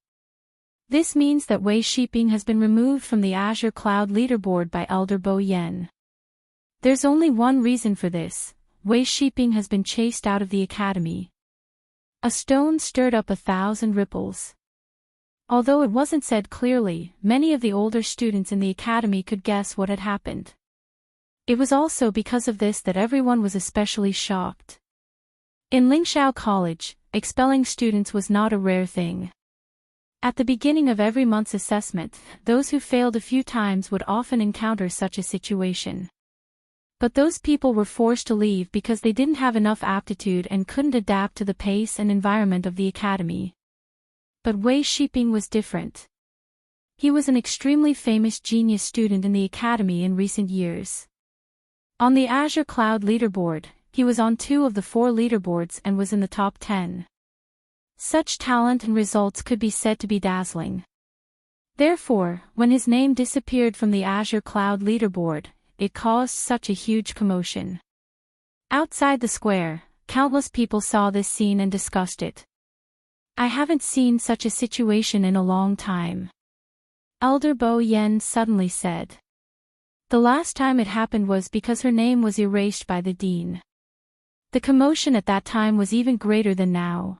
This means that Wei Shiping has been removed from the Azure Cloud leaderboard by Elder Bo Yen. There's only one reason for this: Wei Shiping has been chased out of the academy. A stone stirred up 1,000 ripples. Although it wasn't said clearly, many of the older students in the academy could guess what had happened. It was also because of this that everyone was especially shocked. In Lingxiao College, expelling students was not a rare thing. At the beginning of every month's assessment, those who failed a few times would often encounter such a situation. But those people were forced to leave because they didn't have enough aptitude and couldn't adapt to the pace and environment of the academy. But Wei Shiping was different. He was an extremely famous genius student in the academy in recent years. On the Azure Cloud leaderboard, he was on 2 of the 4 leaderboards and was in the top 10. Such talent and results could be said to be dazzling. Therefore, when his name disappeared from the Azure Cloud leaderboard, it caused such a huge commotion. Outside the square, countless people saw this scene and discussed it. I haven't seen such a situation in a long time. Elder Bo Yen suddenly said. The last time it happened was because her name was erased by the Dean. The commotion at that time was even greater than now.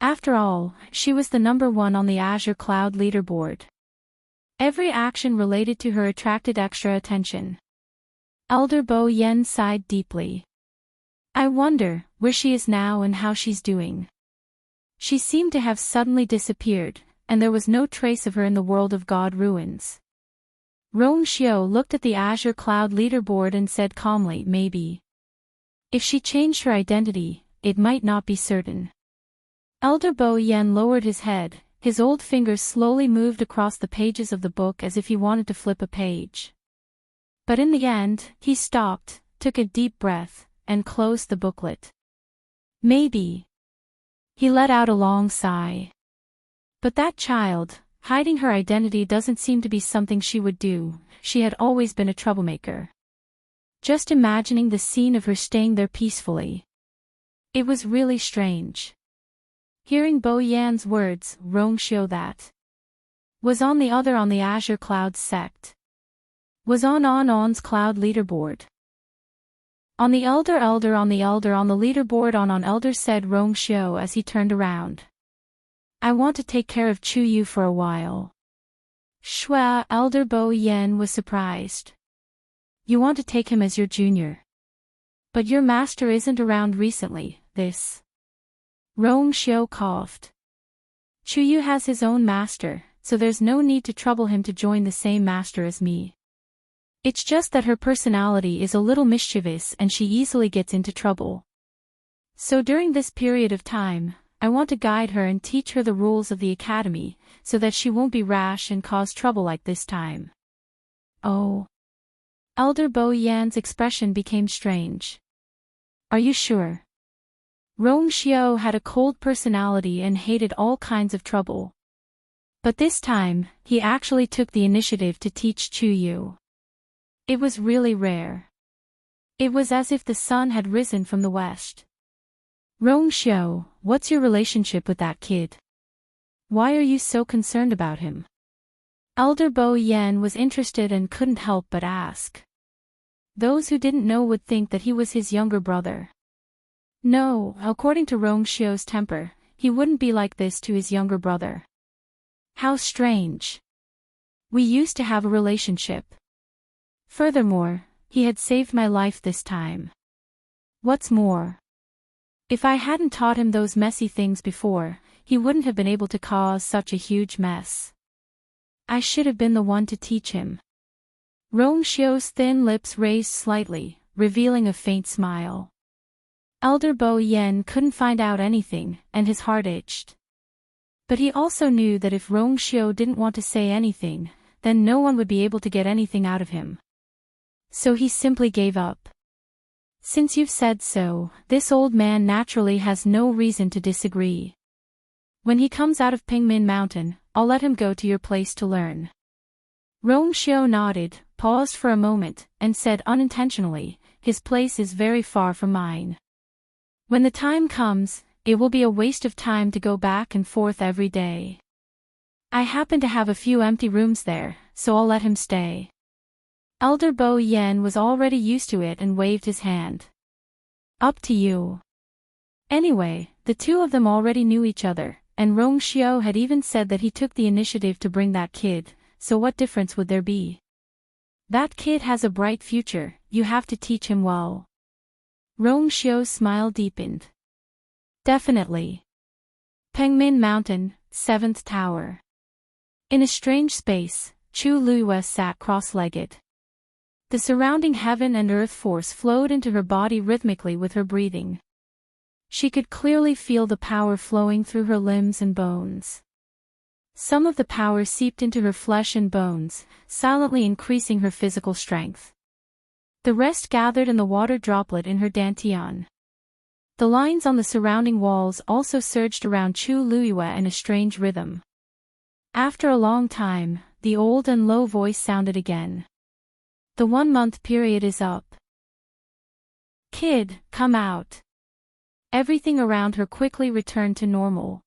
After all, she was the number 1 on the Azure Cloud leaderboard. Every action related to her attracted extra attention. Elder Bo Yen sighed deeply. I wonder where she is now and how she's doing. She seemed to have suddenly disappeared, and there was no trace of her in the world of God ruins. Rong Xiao looked at the azure cloud leaderboard and said calmly, maybe. If she changed her identity, it might not be certain. Elder Bo Yen lowered his head, his old fingers slowly moved across the pages of the book as if he wanted to flip a page. But in the end, he stopped, took a deep breath, and closed the booklet. Maybe. He let out a long sigh. But that child, hiding her identity doesn't seem to be something she would do. She had always been a troublemaker. Just imagining the scene of her staying there peacefully. It was really strange. Hearing Bo Yan's words, Rong Xiao that was on the azure cloud sect. Was on On's cloud leaderboard. On the elder on the leaderboard on elder, said Rong Xiao as he turned around. I want to take care of Chu Yu for a while. Shua, Elder Bo Yen was surprised. You want to take him as your junior. But your master isn't around recently, this. Rong Xiao coughed. Chu Yu has his own master, so there's no need to trouble him to join the same master as me. It's just that her personality is a little mischievous and she easily gets into trouble. So during this period of time, I want to guide her and teach her the rules of the academy, so that she won't be rash and cause trouble like this time. Oh. Elder Bo Yan's expression became strange. Are you sure? Rong Xiao had a cold personality and hated all kinds of trouble. But this time, he actually took the initiative to teach Chu Yu. It was really rare. It was as if the sun had risen from the west. Rong Xiao, what's your relationship with that kid? Why are you so concerned about him? Elder Bo Yen was interested and couldn't help but ask. Those who didn't know would think that he was his younger brother. No, according to Rong Xiao's temper, he wouldn't be like this to his younger brother. How strange. We used to have a relationship. Furthermore, he had saved my life this time. What's more, if I hadn't taught him those messy things before, he wouldn't have been able to cause such a huge mess. I should have been the one to teach him. Rong Xiao's thin lips raised slightly, revealing a faint smile. Elder Bo Yen couldn't find out anything, and his heart itched. But he also knew that if Rong Xiao didn't want to say anything, then no one would be able to get anything out of him. So he simply gave up. Since you've said so, this old man naturally has no reason to disagree. When he comes out of Pingmin Mountain, I'll let him go to your place to learn. Rong Xiao nodded, paused for a moment, and said unintentionally, his place is very far from mine. When the time comes, it will be a waste of time to go back and forth every day. I happen to have a few empty rooms there, so I'll let him stay. Elder Bo Yen was already used to it and waved his hand. Up to you. Anyway, the two of them already knew each other, and Rong Xiao had even said that he took the initiative to bring that kid, so what difference would there be? That kid has a bright future, you have to teach him well. Rong Xiao's smile deepened. Definitely. Pengmin Mountain, 7th Tower. In a strange space, Chu Luiyue sat cross-legged. The surrounding heaven and earth force flowed into her body rhythmically with her breathing. She could clearly feel the power flowing through her limbs and bones. Some of the power seeped into her flesh and bones, silently increasing her physical strength. The rest gathered in the water droplet in her dantian. The lines on the surrounding walls also surged around Chu Luiyue in a strange rhythm. After a long time, the old and low voice sounded again. The 1-month period is up. Kid, come out. Everything around her quickly returned to normal.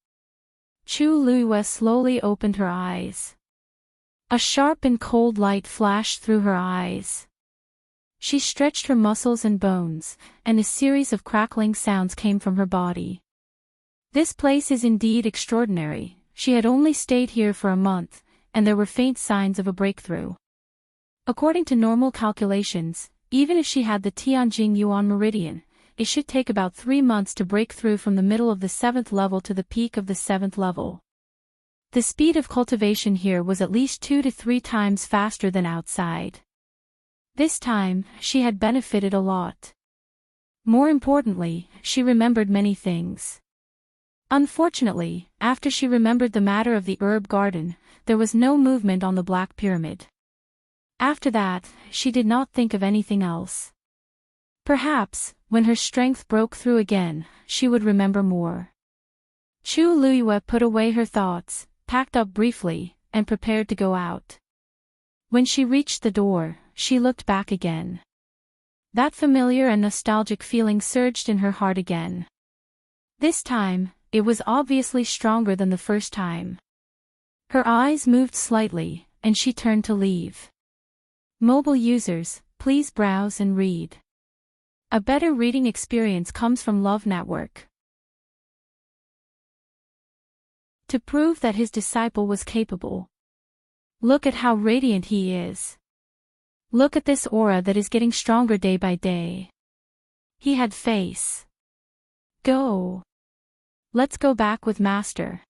Chu Luiyue slowly opened her eyes. A sharp and cold light flashed through her eyes. She stretched her muscles and bones, and a series of crackling sounds came from her body. This place is indeed extraordinary. She had only stayed here for a month, and there were faint signs of a breakthrough. According to normal calculations, even if she had the Tianjing Yuan meridian, it should take about 3 months to break through from the middle of the 7th level to the peak of the 7th level. The speed of cultivation here was at least 2 to 3 times faster than outside. This time, she had benefited a lot. More importantly, she remembered many things. Unfortunately, after she remembered the matter of the herb garden, there was no movement on the Black Pyramid. After that, she did not think of anything else. Perhaps, when her strength broke through again, she would remember more. Chu Luiyue put away her thoughts, packed up briefly, and prepared to go out. When she reached the door, she looked back again. That familiar and nostalgic feeling surged in her heart again. This time, it was obviously stronger than the first time. Her eyes moved slightly, and she turned to leave. Mobile users, please browse and read. A better reading experience comes from Love Network. To prove that his disciple was capable. Look at how radiant he is. Look at this aura that is getting stronger day by day. He had face. Go. Let's go back with Master.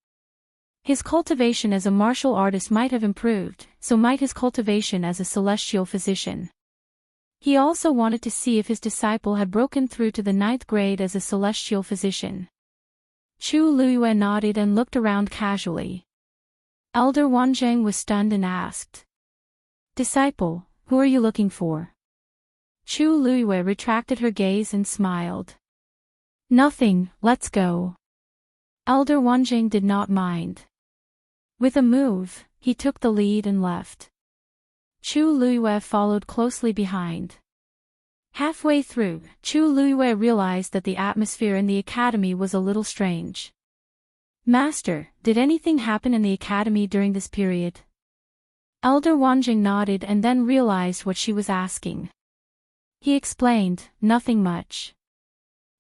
His cultivation as a martial artist might have improved, so might his cultivation as a celestial physician. He also wanted to see if his disciple had broken through to the 9th grade as a celestial physician. Chu Luiyue nodded and looked around casually. Elder Wanzheng was stunned and asked, "Disciple, who are you looking for?" Chu Luiyue retracted her gaze and smiled. "Nothing, let's go." Elder Wanzheng did not mind. With a move, he took the lead and left. Chu Luiyue followed closely behind. Halfway through, Chu Luiyue realized that the atmosphere in the academy was a little strange. "Master, did anything happen in the academy during this period?" Elder Wanzheng nodded and then realized what she was asking. He explained, "Nothing much.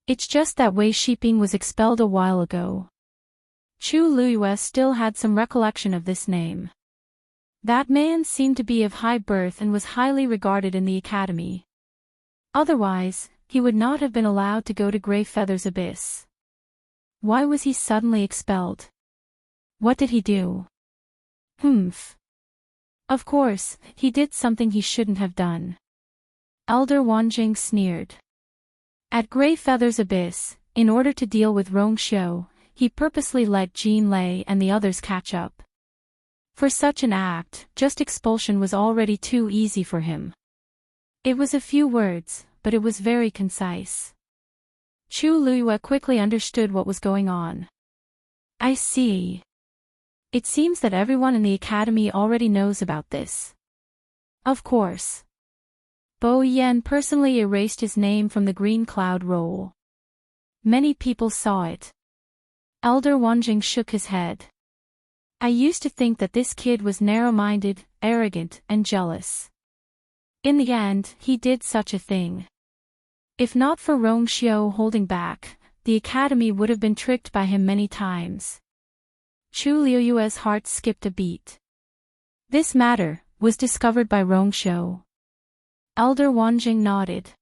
It's just that Wei Shiping was expelled a while ago." Chu Luiyue still had some recollection of this name. That man seemed to be of high birth and was highly regarded in the academy. Otherwise, he would not have been allowed to go to Grey Feather's Abyss. Why was he suddenly expelled? What did he do? Humph. Of course, he did something he shouldn't have done. Elder Wanzheng sneered. At Grey Feather's Abyss, in order to deal with Rongxiu, he purposely let Jean Lei and the others catch up. For such an act, just expulsion was already too easy for him. It was a few words, but it was very concise. Chu Luiyue quickly understood what was going on. "I see. It seems that everyone in the academy already knows about this." Of course. Bo Yan personally erased his name from the green cloud roll. Many people saw it. Elder Wanzheng shook his head. "I used to think that this kid was narrow-minded, arrogant, and jealous. In the end, he did such a thing. If not for Rongxiu holding back, the academy would have been tricked by him many times." Chu Luiyue's heart skipped a beat. This matter was discovered by Rongxiu. Elder Wanzheng nodded.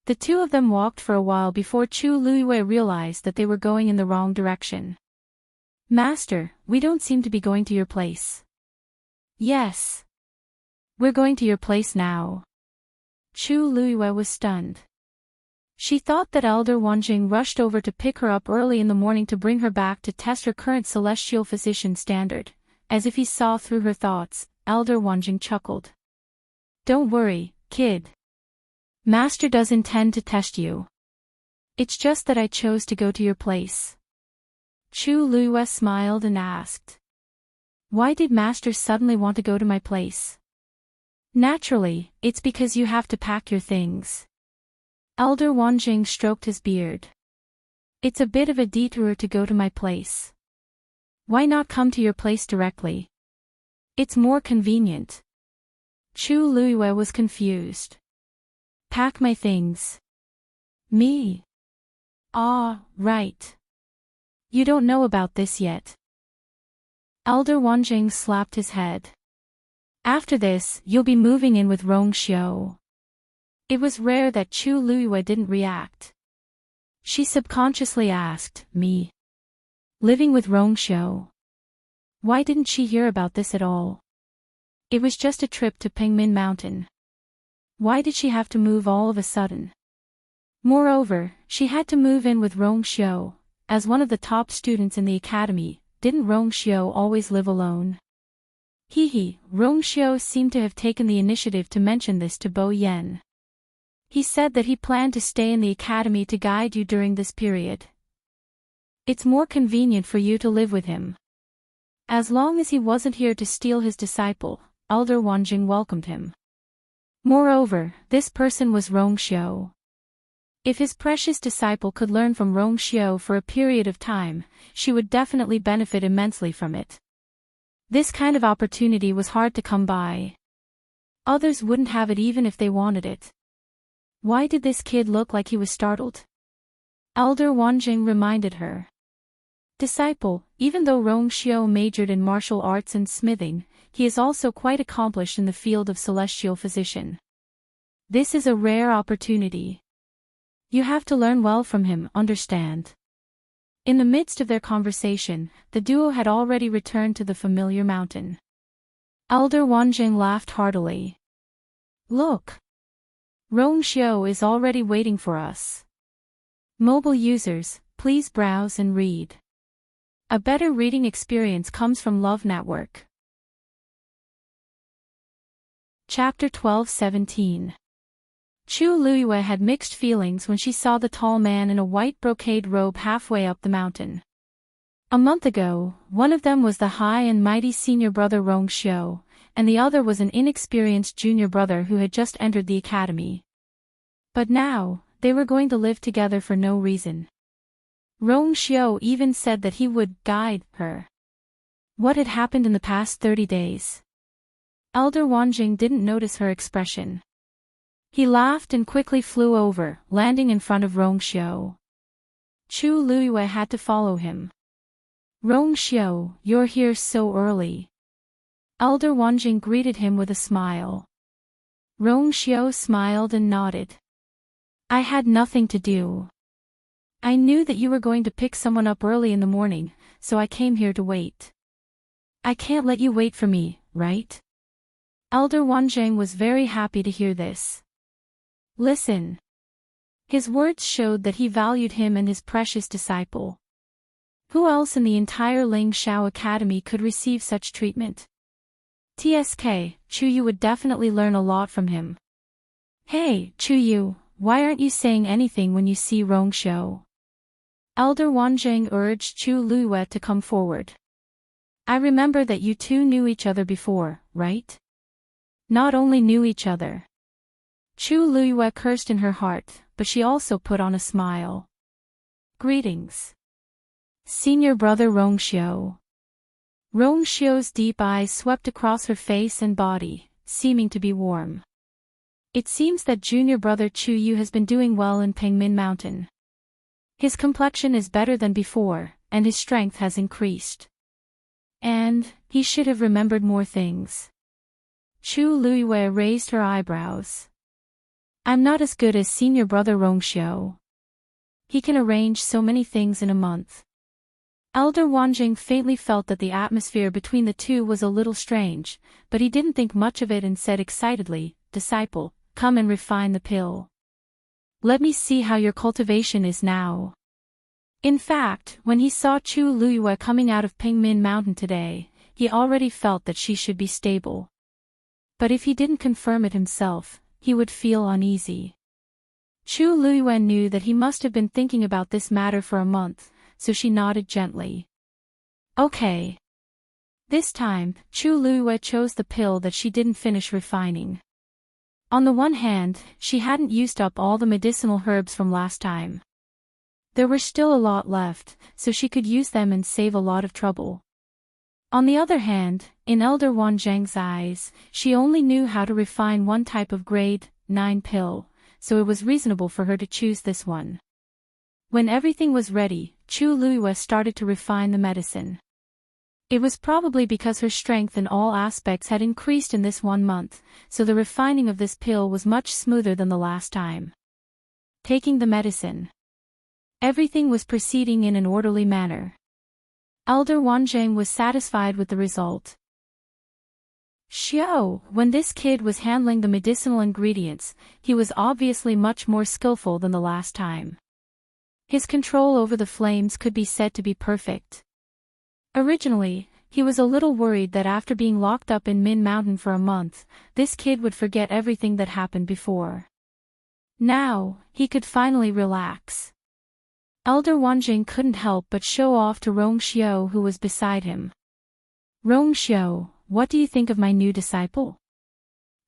The two of them walked for a while before Chu Luiyue realized that they were going in the wrong direction. "Master, we don't seem to be going to your place." "Yes. We're going to your place now." Chu Luiyue was stunned. She thought that Elder Wanzheng rushed over to pick her up early in the morning to bring her back to test her current celestial physician standard. As if he saw through her thoughts, Elder Wanzheng chuckled. "Don't worry, kid. Master does intend to test you. It's just that I chose to go to your place." Chu Luiyue smiled and asked, "Why did Master suddenly want to go to my place?" "Naturally, it's because you have to pack your things." Elder Wanzheng stroked his beard. "It's a bit of a detour to go to my place. Why not come to your place directly? It's more convenient." Chu Luiyue was confused. "Pack my things." "Me? Ah, right. You don't know about this yet." Elder Wanzheng slapped his head. "After this, you'll be moving in with Rongxiu." It was rare that Chu Luiyue didn't react. She subconsciously asked, me? Living with Rongxiu? Why didn't she hear about this at all? It was just a trip to Pingmin Mountain. Why did she have to move all of a sudden? Moreover, she had to move in with Rongxiu. As one of the top students in the academy, didn't Rongxiu always live alone? Rongxiu seemed to have taken the initiative to mention this to Bo Yen. He said that he planned to stay in the academy to guide you during this period. It's more convenient for you to live with him. As long as he wasn't here to steal his disciple, Elder Wanjing welcomed him. Moreover, this person was Rongxiu. If his precious disciple could learn from Rongxiu for a period of time, she would definitely benefit immensely from it. This kind of opportunity was hard to come by. Others wouldn't have it even if they wanted it. Why did this kid look like he was startled? Elder Wanjing reminded her. Disciple, even though Rongxiu majored in martial arts and smithing, he is also quite accomplished in the field of celestial physician. This is a rare opportunity. You have to learn well from him, understand? In the midst of their conversation, the duo had already returned to the familiar mountain. Elder Wanjing laughed heartily. Look! Rongxiu is already waiting for us. Mobile users, please browse and read. A better reading experience comes from Love Network. Chapter 12-17. Chu Luiyue had mixed feelings when she saw the tall man in a white brocade robe halfway up the mountain. A month ago, one of them was the high and mighty senior brother Rongxiu, and the other was an inexperienced junior brother who had just entered the academy. But now, they were going to live together for no reason. Rongxiu even said that he would guide her. What had happened in the past 30 days? Elder Wanjing didn't notice her expression. He laughed and quickly flew over, landing in front of Rongxiu. Chu Luiyue had to follow him. Rongxiu, you're here so early. Elder Wanjing greeted him with a smile. Rongxiu smiled and nodded. I had nothing to do. I knew that you were going to pick someone up early in the morning, so I came here to wait. I can't let you wait for me, right? Elder Wanjing was very happy to hear this. Listen. His words showed that he valued him and his precious disciple. Who else in the entire Ling Shao Academy could receive such treatment? TSK, Chu Yu would definitely learn a lot from him. Hey, Chu Yu, why aren't you saying anything when you see Rongxiu? Elder Wanjing urged Chu Luiyue to come forward. I remember that you two knew each other before, right? Not only knew each other. Chu Luiyue cursed in her heart, but she also put on a smile. Greetings. Senior brother Rongxiu. Rongxiu's deep eyes swept across her face and body, seeming to be warm. It seems that junior brother Chu Yu has been doing well in Pingmin Mountain. His complexion is better than before, and his strength has increased. And, he should have remembered more things. Chu Luiyue raised her eyebrows. I'm not as good as senior brother Rongxiu. He can arrange so many things in a month. Elder Wanjing faintly felt that the atmosphere between the two was a little strange, but he didn't think much of it and said excitedly, Disciple, come and refine the pill. Let me see how your cultivation is now. In fact, when he saw Chu Luiyue coming out of Pingmin Mountain today, he already felt that she should be stable. But if he didn't confirm it himself, he would feel uneasy. Chu Luiyue knew that he must have been thinking about this matter for a month, so she nodded gently. Okay. This time, Chu Luiyue chose the pill that she didn't finish refining. On the one hand, she hadn't used up all the medicinal herbs from last time. There were still a lot left, so she could use them and save a lot of trouble. On the other hand, in Elder Wanjing's eyes, she only knew how to refine one type of grade 9 pill, so it was reasonable for her to choose this one. When everything was ready, Chu Luiyue started to refine the medicine. It was probably because her strength in all aspects had increased in this 1 month, so the refining of this pill was much smoother than the last time. Taking the medicine. Everything was proceeding in an orderly manner. Elder Wanzheng was satisfied with the result. When this kid was handling the medicinal ingredients, he was obviously much more skillful than the last time. His control over the flames could be said to be perfect. Originally, he was a little worried that after being locked up in Min Mountain for a month, this kid would forget everything that happened before. Now, he could finally relax. Elder Wanjing couldn't help but show off to Rong Xiao, who was beside him. Rong Xiao, what do you think of my new disciple?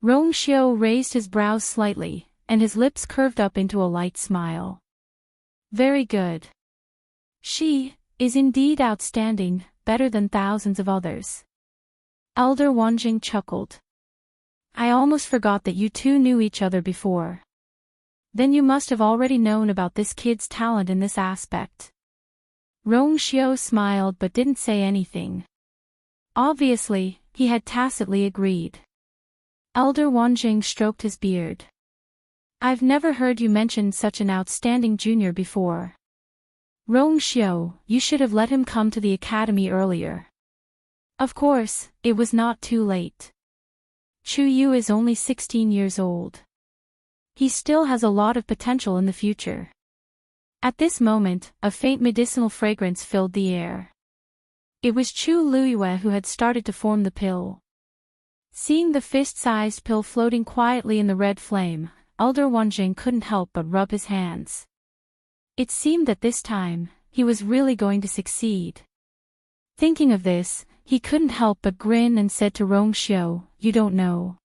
Rong Xiao raised his brows slightly, and his lips curved up into a light smile. Very good. She is indeed outstanding, better than thousands of others. Elder Wanjing chuckled. I almost forgot that you two knew each other before. Then you must have already known about this kid's talent in this aspect. Rong Xiao smiled but didn't say anything. Obviously, he had tacitly agreed. Elder Wanjing stroked his beard. I've never heard you mention such an outstanding junior before. Rong Xiao, you should have let him come to the academy earlier. Of course, it was not too late. Chu Yu is only 16 years old. He still has a lot of potential in the future. At this moment, a faint medicinal fragrance filled the air. It was Chu Luiyue who had started to form the pill. Seeing the fist-sized pill floating quietly in the red flame, Elder Wanjing couldn't help but rub his hands. It seemed that this time, he was really going to succeed. Thinking of this, he couldn't help but grin and said to Rong Xiao, you don't know.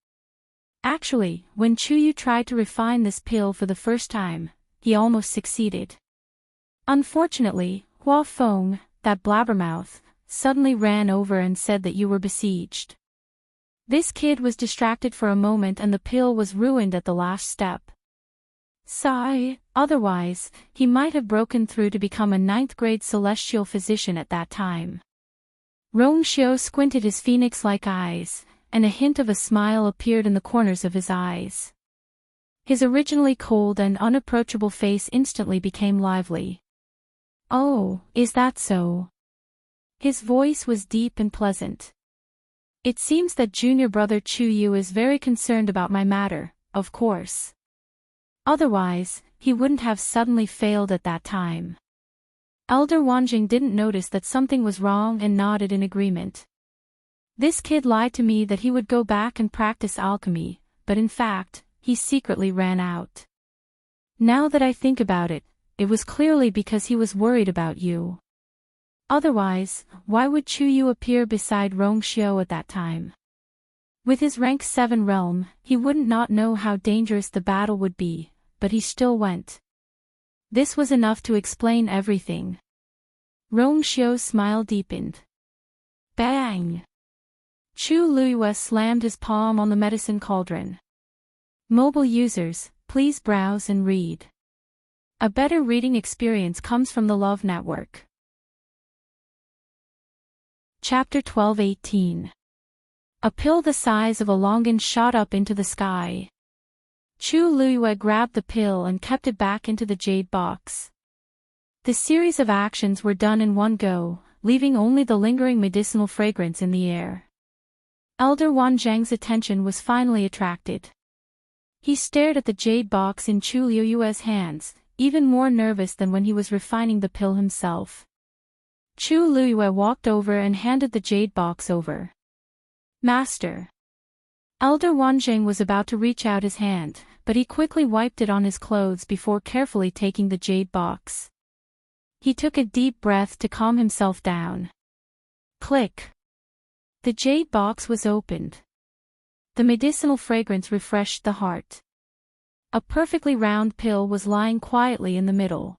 Actually, when Chu Yu tried to refine this pill for the first time, he almost succeeded. Unfortunately, Hua Feng, that blabbermouth, suddenly ran over and said that you were besieged. This kid was distracted for a moment and the pill was ruined at the last step. Sigh, otherwise, he might have broken through to become a 9th-grade celestial physician at that time. Rong Xiao squinted his phoenix-like eyes, and a hint of a smile appeared in the corners of his eyes. His originally cold and unapproachable face instantly became lively. Oh, is that so? His voice was deep and pleasant. It seems that junior brother Chu Yu is very concerned about my matter, of course. Otherwise, he wouldn't have suddenly failed at that time. Elder Wanjing didn't notice that something was wrong and nodded in agreement. This kid lied to me that he would go back and practice alchemy, but in fact, he secretly ran out. Now that I think about it, it was clearly because he was worried about you. Otherwise, why would Chu Yu appear beside Rong Xiao at that time? With his rank 7 realm, he wouldn't not know how dangerous the battle would be, but he still went. This was enough to explain everything. Rong Xiao's smile deepened. Bang! Chu Luiyue slammed his palm on the medicine cauldron. Mobile users, please browse and read. A better reading experience comes from the Love Network. Chapter 12:18. A pill the size of a longan shot up into the sky. Chu Luiyue grabbed the pill and kept it back into the jade box. The series of actions were done in one go, leaving only the lingering medicinal fragrance in the air. Elder Wanjing's attention was finally attracted. He stared at the jade box in Chu Luiyue's hands, even more nervous than when he was refining the pill himself. Chu Luiyue walked over and handed the jade box over. Master. Elder Wanjing was about to reach out his hand, but he quickly wiped it on his clothes before carefully taking the jade box. He took a deep breath to calm himself down. Click. The jade box was opened. The medicinal fragrance refreshed the heart. A perfectly round pill was lying quietly in the middle.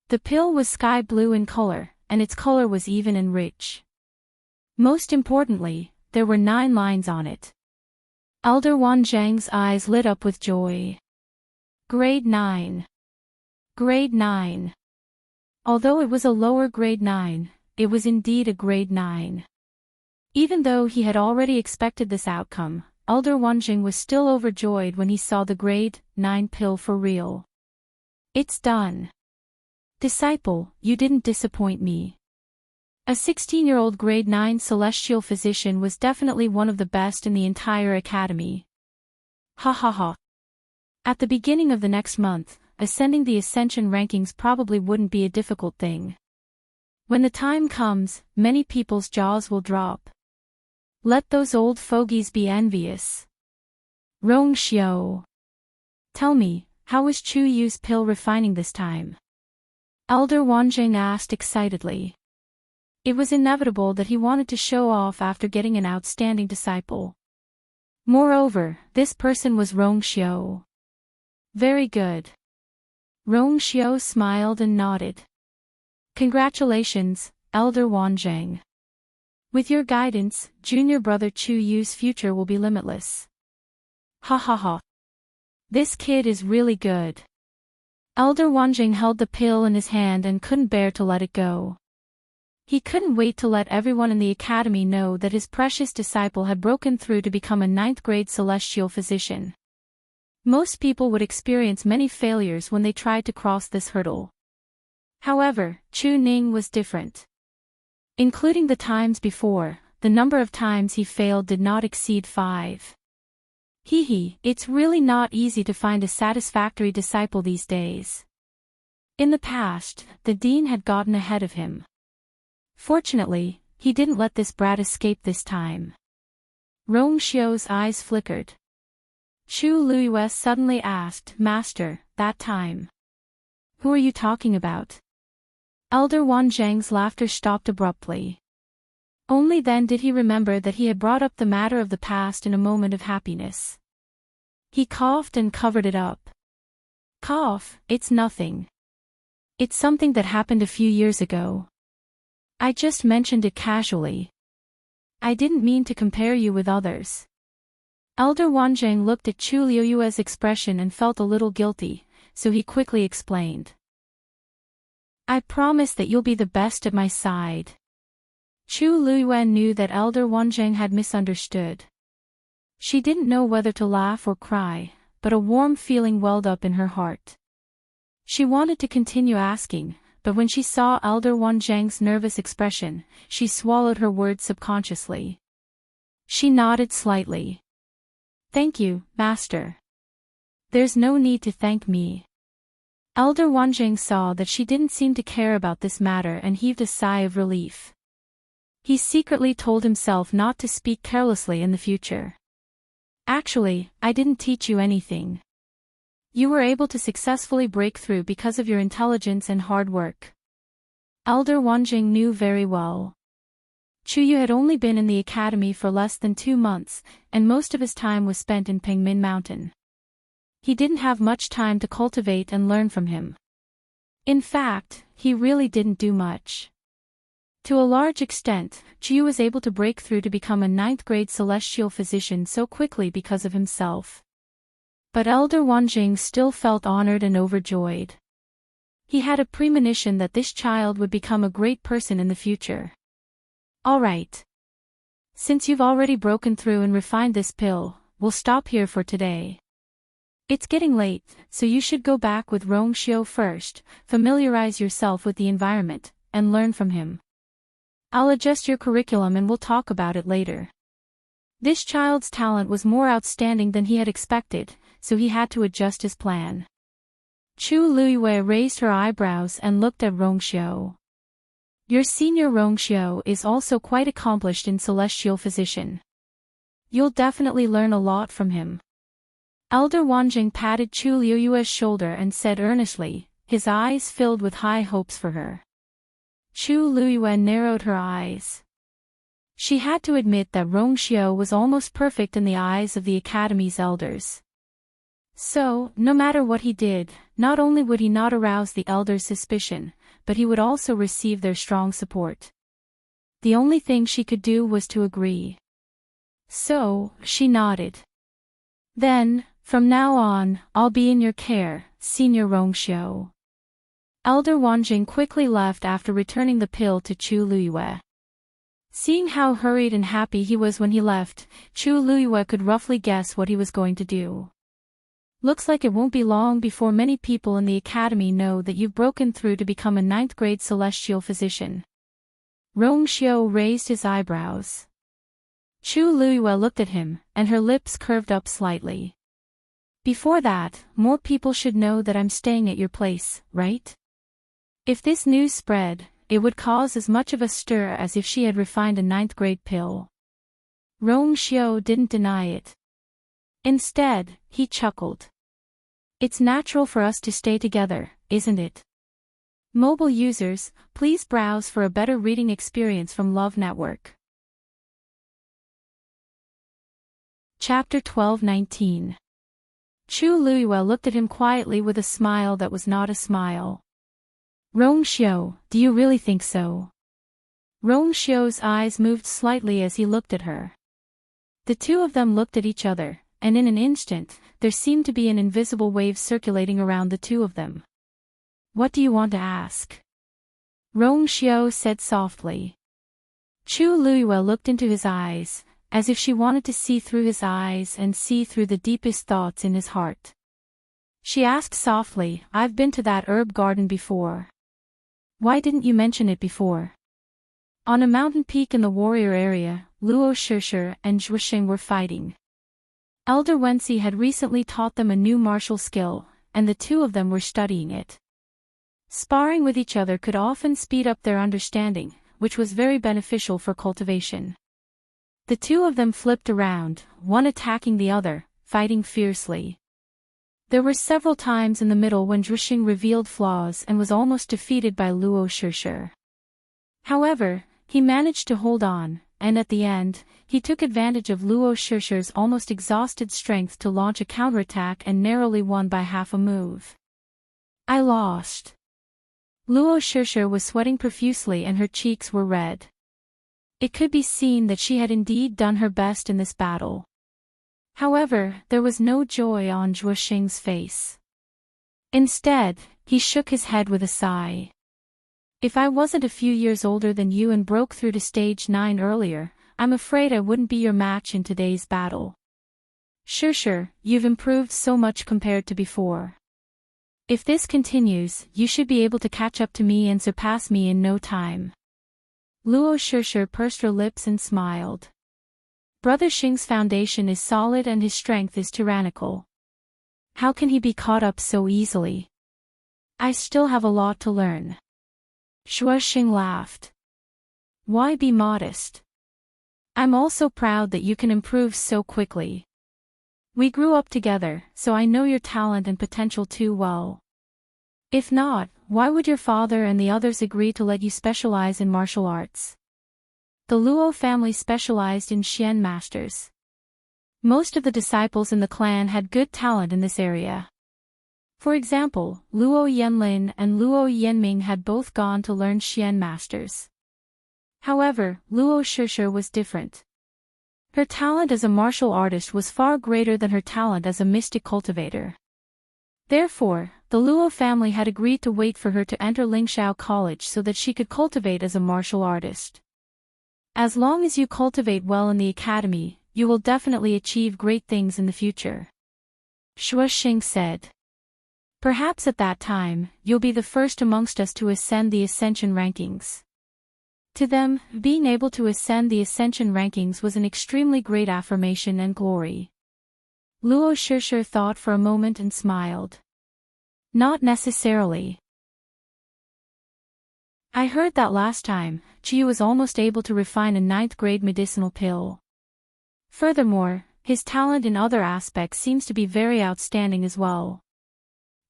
The pill was sky blue in color, and its color was even and rich. Most importantly, there were 9 lines on it. Elder Wanjing's eyes lit up with joy. Grade 9. Grade 9. Although it was a lower grade 9, it was indeed a grade 9. Even though he had already expected this outcome, Elder Wanjing was still overjoyed when he saw the grade 9 pill for real. It's done. Disciple, you didn't disappoint me. A 16-year-old grade 9 celestial physician was definitely one of the best in the entire academy. Ha ha ha. At the beginning of the next month, ascending the ascension rankings probably wouldn't be a difficult thing. When the time comes, many people's jaws will drop. Let those old fogies be envious. Rong Xiao. Tell me, how was Chu Yu's pill refining this time? Elder Wanzheng asked excitedly. It was inevitable that he wanted to show off after getting an outstanding disciple. Moreover, this person was Rong Xiao. Very good. Rong Xiao smiled and nodded. Congratulations, Elder Wanzheng. With your guidance, junior brother Chu Yu's future will be limitless. Ha ha ha. This kid is really good. Elder Wanzheng held the pill in his hand and couldn't bear to let it go. He couldn't wait to let everyone in the academy know that his precious disciple had broken through to become a 9th-grade celestial physician. Most people would experience many failures when they tried to cross this hurdle. However, Chu Ning was different. Including the times before, the number of times he failed did not exceed 5. It's really not easy to find a satisfactory disciple these days. In the past, the dean had gotten ahead of him. Fortunately, he didn't let this brat escape this time. Rong Xiao's eyes flickered. Chu Luiyue suddenly asked, Master, that time. Who are you talking about? Elder Wanzheng's laughter stopped abruptly. Only then did he remember that he had brought up the matter of the past in a moment of happiness. He coughed and covered it up. Cough, it's nothing. It's something that happened a few years ago. I just mentioned it casually. I didn't mean to compare you with others. Elder Wanzheng looked at Chu Luiyue's expression and felt a little guilty, so he quickly explained. I promise that you'll be the best at my side. Chu Luiyue knew that Elder Wanzheng had misunderstood. She didn't know whether to laugh or cry, but a warm feeling welled up in her heart. She wanted to continue asking, but when she saw Elder Wanzheng's nervous expression, she swallowed her words subconsciously. She nodded slightly. Thank you, Master. There's no need to thank me. Elder Wanzheng saw that she didn't seem to care about this matter and heaved a sigh of relief. He secretly told himself not to speak carelessly in the future. Actually, I didn't teach you anything. You were able to successfully break through because of your intelligence and hard work. Elder Wanzheng knew very well. Chu Yu had only been in the academy for less than 2 months, and most of his time was spent in Pengmin Mountain. He didn't have much time to cultivate and learn from him. In fact, he really didn't do much. To a large extent, Chu Yu was able to break through to become a 9th-grade celestial physician so quickly because of himself. But Elder Wanzheng still felt honored and overjoyed. He had a premonition that this child would become a great person in the future. All right. Since you've already broken through and refined this pill, we'll stop here for today. It's getting late, so you should go back with Rong Xiao first, familiarize yourself with the environment, and learn from him. I'll adjust your curriculum and we'll talk about it later. This child's talent was more outstanding than he had expected, so he had to adjust his plan. Chu Luiyue raised her eyebrows and looked at Rong Xiao. Your senior Rong Xiao is also quite accomplished in celestial physician. You'll definitely learn a lot from him. Elder Wanzheng patted Chu Luiyue's shoulder and said earnestly, his eyes filled with high hopes for her. Chu Luiyue narrowed her eyes. She had to admit that Rong Xiao was almost perfect in the eyes of the academy's elders. So, no matter what he did, not only would he not arouse the elders' suspicion, but he would also receive their strong support. The only thing she could do was to agree. So, she nodded. Then, from now on, I'll be in your care, Senior Rong Xiao. Elder Wanzheng quickly left after returning the pill to Chu Luiyue. Seeing how hurried and happy he was when he left, Chu Luiyue could roughly guess what he was going to do. Looks like it won't be long before many people in the academy know that you've broken through to become a ninth-grade celestial physician. Rong Xiao raised his eyebrows. Chu Luiyue looked at him, and her lips curved up slightly. Before that, more people should know that I'm staying at your place, right? If this news spread, it would cause as much of a stir as if she had refined a ninth-grade pill. Rong Xiao didn't deny it. Instead, he chuckled. It's natural for us to stay together, isn't it? Mobile users, please browse for a better reading experience from Love Network. Chapter 12:19. Chu Luiyue looked at him quietly with a smile that was not a smile. Rong Xiao, do you really think so? Rong Xiao's eyes moved slightly as he looked at her. The two of them looked at each other, and in an instant, there seemed to be an invisible wave circulating around the two of them. What do you want to ask? Rong Xiao said softly. Chu Luiyue looked into his eyes, as if she wanted to see through his eyes and see through the deepest thoughts in his heart. She asked softly, I've been to that herb garden before. Why didn't you mention it before? On a mountain peak in the warrior area, Luo Shishir and Zhuoxing were fighting. Elder Wenxi had recently taught them a new martial skill, and the two of them were studying it. Sparring with each other could often speed up their understanding, which was very beneficial for cultivation. The two of them flipped around, one attacking the other, fighting fiercely. There were several times in the middle when Zhuoxing revealed flaws and was almost defeated by Luo Shishir. However, he managed to hold on, and at the end, he took advantage of Luo Shishir's almost exhausted strength to launch a counterattack and narrowly won by half a move. I lost. Luo Shishir was sweating profusely and her cheeks were red. It could be seen that she had indeed done her best in this battle. However, there was no joy on Zhuoxing's face. Instead, he shook his head with a sigh. If I wasn't a few years older than you and broke through to stage 9 earlier, I'm afraid I wouldn't be your match in today's battle. Sure, you've improved so much compared to before. If this continues, you should be able to catch up to me and surpass me in no time. Luo Shishir pursed her lips and smiled. Brother Xing's foundation is solid and his strength is tyrannical. How can he be caught up so easily? I still have a lot to learn. Zhuoxing laughed. Why be modest? I'm also proud that you can improve so quickly. We grew up together, so I know your talent and potential too well. If not, why would your father and the others agree to let you specialize in martial arts? The Luo family specialized in Xian masters. Most of the disciples in the clan had good talent in this area. For example, Luo Yanlin and Luo Yanming had both gone to learn Xian masters. However, Luo Shishir was different. Her talent as a martial artist was far greater than her talent as a mystic cultivator. Therefore, the Luo family had agreed to wait for her to enter Lingxiao College so that she could cultivate as a martial artist. As long as you cultivate well in the academy, you will definitely achieve great things in the future. Zhuoxing said. Perhaps at that time, you'll be the first amongst us to ascend the ascension rankings. To them, being able to ascend the ascension rankings was an extremely great affirmation and glory. Luo Shishir thought for a moment and smiled. Not necessarily. I heard that last time, Chiyu was almost able to refine a 9th-grade medicinal pill. Furthermore, his talent in other aspects seems to be very outstanding as well.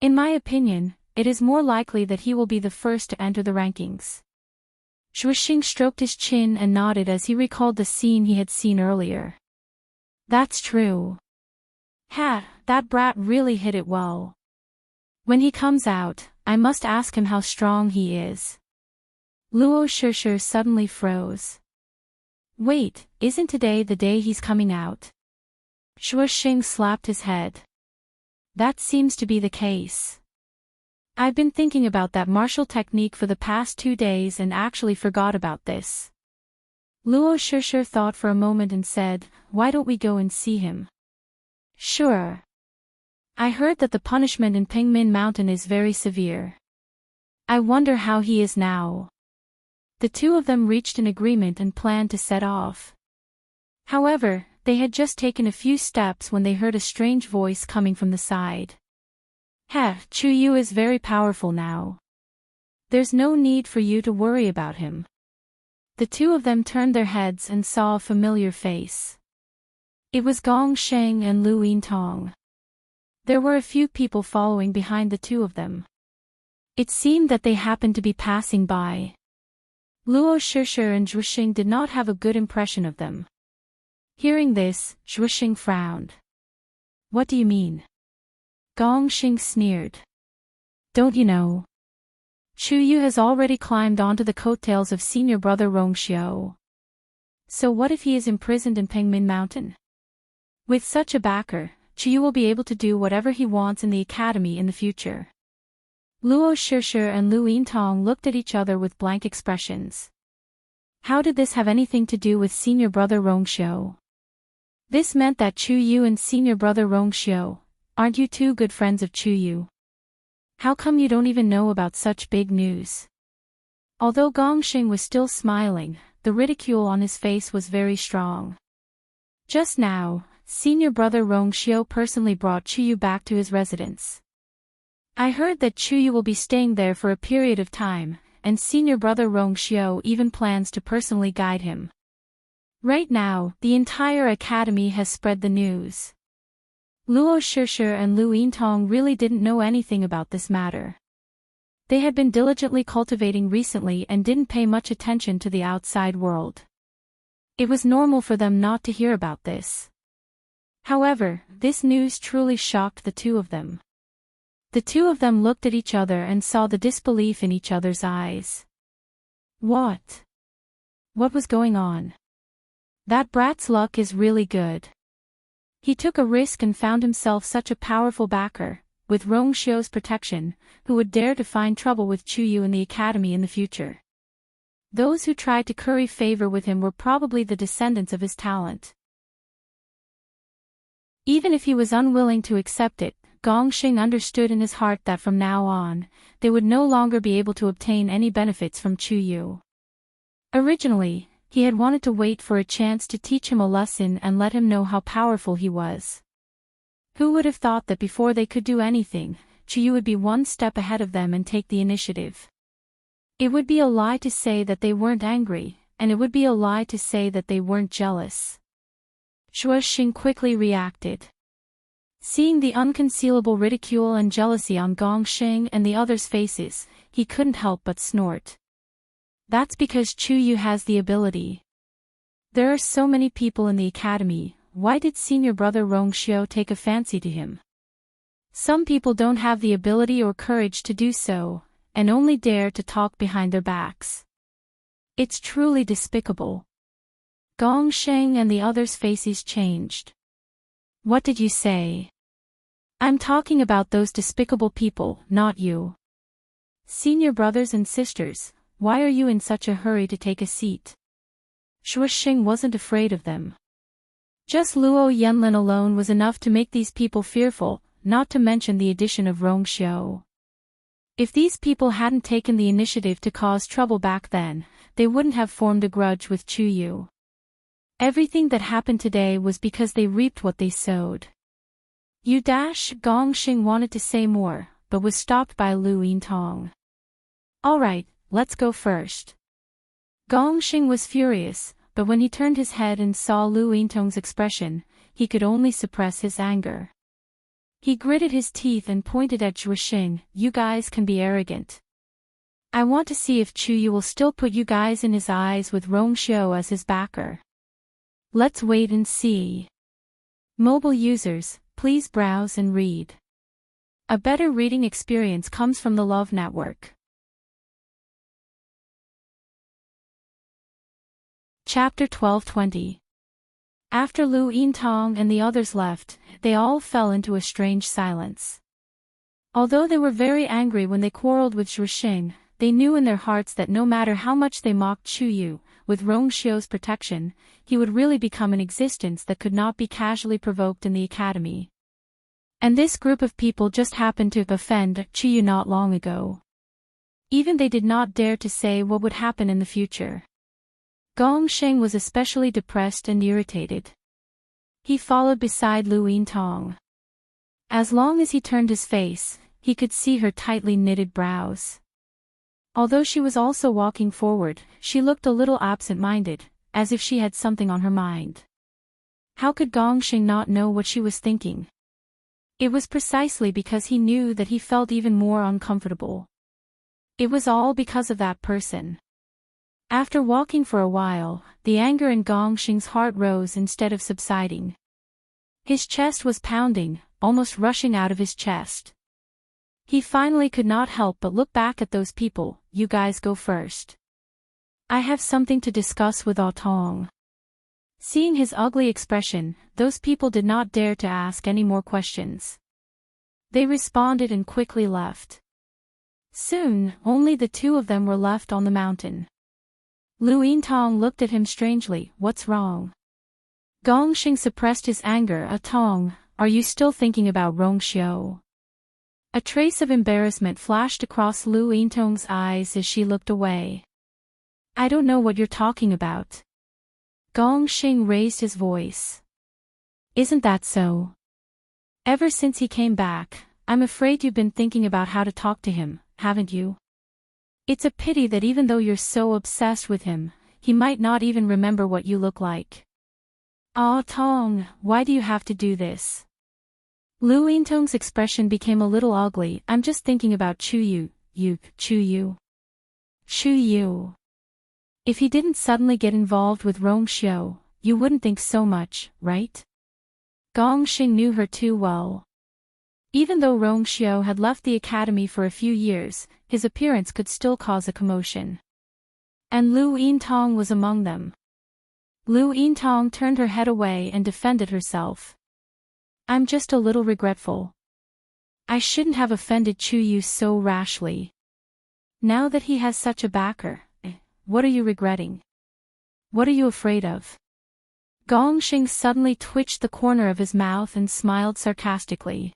In my opinion, it is more likely that he will be the first to enter the rankings. Zhuoxing stroked his chin and nodded as he recalled the scene he had seen earlier. That's true. That brat really hit it well. When he comes out, I must ask him how strong he is. Luo Shishir suddenly froze. Wait, isn't today the day he's coming out? Zhuoxing slapped his head. That seems to be the case. I've been thinking about that martial technique for the past 2 days and actually forgot about this. Luo Shishir thought for a moment and said, why don't we go and see him? Sure. I heard that the punishment in Pingmin Mountain is very severe. I wonder how he is now. The two of them reached an agreement and planned to set off. However, they had just taken a few steps when they heard a strange voice coming from the side. Chuyu is very powerful now. There's no need for you to worry about him. The two of them turned their heads and saw a familiar face. It was Gong Sheng and Lu Yintong. There were a few people following behind the two of them. It seemed that they happened to be passing by. Luo Shishir and Zhuxing did not have a good impression of them. Hearing this, Zhuxing frowned. What do you mean? Gong Sheng sneered. Don't you know? Chuyu has already climbed onto the coattails of senior brother Rongxiu. So what if he is imprisoned in Pengmin Mountain? With such a backer, Chuyu will be able to do whatever he wants in the academy in the future. Luo Shishir and Lu Yintong looked at each other with blank expressions. How did this have anything to do with senior brother Rongxiu? This meant that Chuyu and senior brother Rongxiu, aren't you two good friends of Chuyu? How come you don't even know about such big news? Although Gongxing was still smiling, the ridicule on his face was very strong. Just now, senior brother Rongxiu personally brought Chuyu back to his residence. I heard that Chuyu will be staying there for a period of time, and senior brother Rongxiu even plans to personally guide him. Right now, the entire academy has spread the news. Luo Shishir and Lu Yintong really didn't know anything about this matter. They had been diligently cultivating recently and didn't pay much attention to the outside world. It was normal for them not to hear about this. However, this news truly shocked the two of them. The two of them looked at each other and saw the disbelief in each other's eyes. What? What was going on? That brat's luck is really good. He took a risk and found himself such a powerful backer, with Rongxiu's protection, who would dare to find trouble with Chuyu in the academy in the future. Those who tried to curry favor with him were probably the descendants of his talent. Even if he was unwilling to accept it, Gongxing understood in his heart that from now on, they would no longer be able to obtain any benefits from Chuyu. Originally, he had wanted to wait for a chance to teach him a lesson and let him know how powerful he was. Who would have thought that before they could do anything, Chuyu would be one step ahead of them and take the initiative? It would be a lie to say that they weren't angry, and it would be a lie to say that they weren't jealous. Zhuxing quickly reacted. Seeing the unconcealable ridicule and jealousy on Gongxing and the others' faces, he couldn't help but snort. That's because Chuyu has the ability. There are so many people in the academy, why did senior brother Rongxiu take a fancy to him? Some people don't have the ability or courage to do so, and only dare to talk behind their backs. It's truly despicable. Gongxing and the others' faces changed. What did you say? I'm talking about those despicable people, not you. Senior brothers and sisters, why are you in such a hurry to take a seat? Zhuxing wasn't afraid of them. Just Luo Yanlin alone was enough to make these people fearful, not to mention the addition of Rongxiu. If these people hadn't taken the initiative to cause trouble back then, they wouldn't have formed a grudge with Chuyu. Everything that happened today was because they reaped what they sowed. Gongxing wanted to say more, but was stopped by Lu Yintong. Alright, let's go first. Gongxing was furious, but when he turned his head and saw Lu Yintong's expression, he could only suppress his anger. He gritted his teeth and pointed at Zhuxing, you guys can be arrogant. I want to see if Chuyu will still put you guys in his eyes with Rongxiu as his backer. Let's wait and see. Mobile users, please browse and read. A better reading experience comes from the Love Network. Chapter 12:20. After Lu Yintong and the others left, they all fell into a strange silence. Although they were very angry when they quarreled with Zhuxing, they knew in their hearts that no matter how much they mocked Chuyu, with Rongxiu's protection, he would really become an existence that could not be casually provoked in the academy. And this group of people just happened to offend Chuyu not long ago. Even they did not dare to say what would happen in the future. Gongsheng was especially depressed and irritated. He followed beside Lu Yintong. As long as he turned his face, he could see her tightly knitted brows. Although she was also walking forward, she looked a little absent-minded, as if she had something on her mind. How could Gongsheng not know what she was thinking? It was precisely because he knew that he felt even more uncomfortable. It was all because of that person. After walking for a while, the anger in Gongsheng's heart rose instead of subsiding. His chest was pounding, almost rushing out of his chest. He finally could not help but look back at those people. You guys go first. I have something to discuss with Otong. Seeing his ugly expression, those people did not dare to ask any more questions. They responded and quickly left. Soon, only the two of them were left on the mountain. Lu Yintong looked at him strangely. What's wrong? Gongsheng suppressed his anger. Tong, are you still thinking about Rongxiu? A trace of embarrassment flashed across Lu Yintong's eyes as she looked away. I don't know what you're talking about. Gongsheng raised his voice. Isn't that so? Ever since he came back, I'm afraid you've been thinking about how to talk to him, haven't you? It's a pity that even though you're so obsessed with him, he might not even remember what you look like. Ah, Tong, why do you have to do this? Lu Yintong's expression became a little ugly. I'm just thinking about Chuyu. Chuyu. If he didn't suddenly get involved with Rongxiu, you wouldn't think so much, right? Gongsheng knew her too well. Even though Rongxiu had left the academy for a few years, his appearance could still cause a commotion. And Lu Yintong was among them. Lu Yintong turned her head away and defended herself. I'm just a little regretful. I shouldn't have offended Chuyu so rashly. Now that he has such a backer, what are you regretting? What are you afraid of? Gongsheng suddenly twitched the corner of his mouth and smiled sarcastically.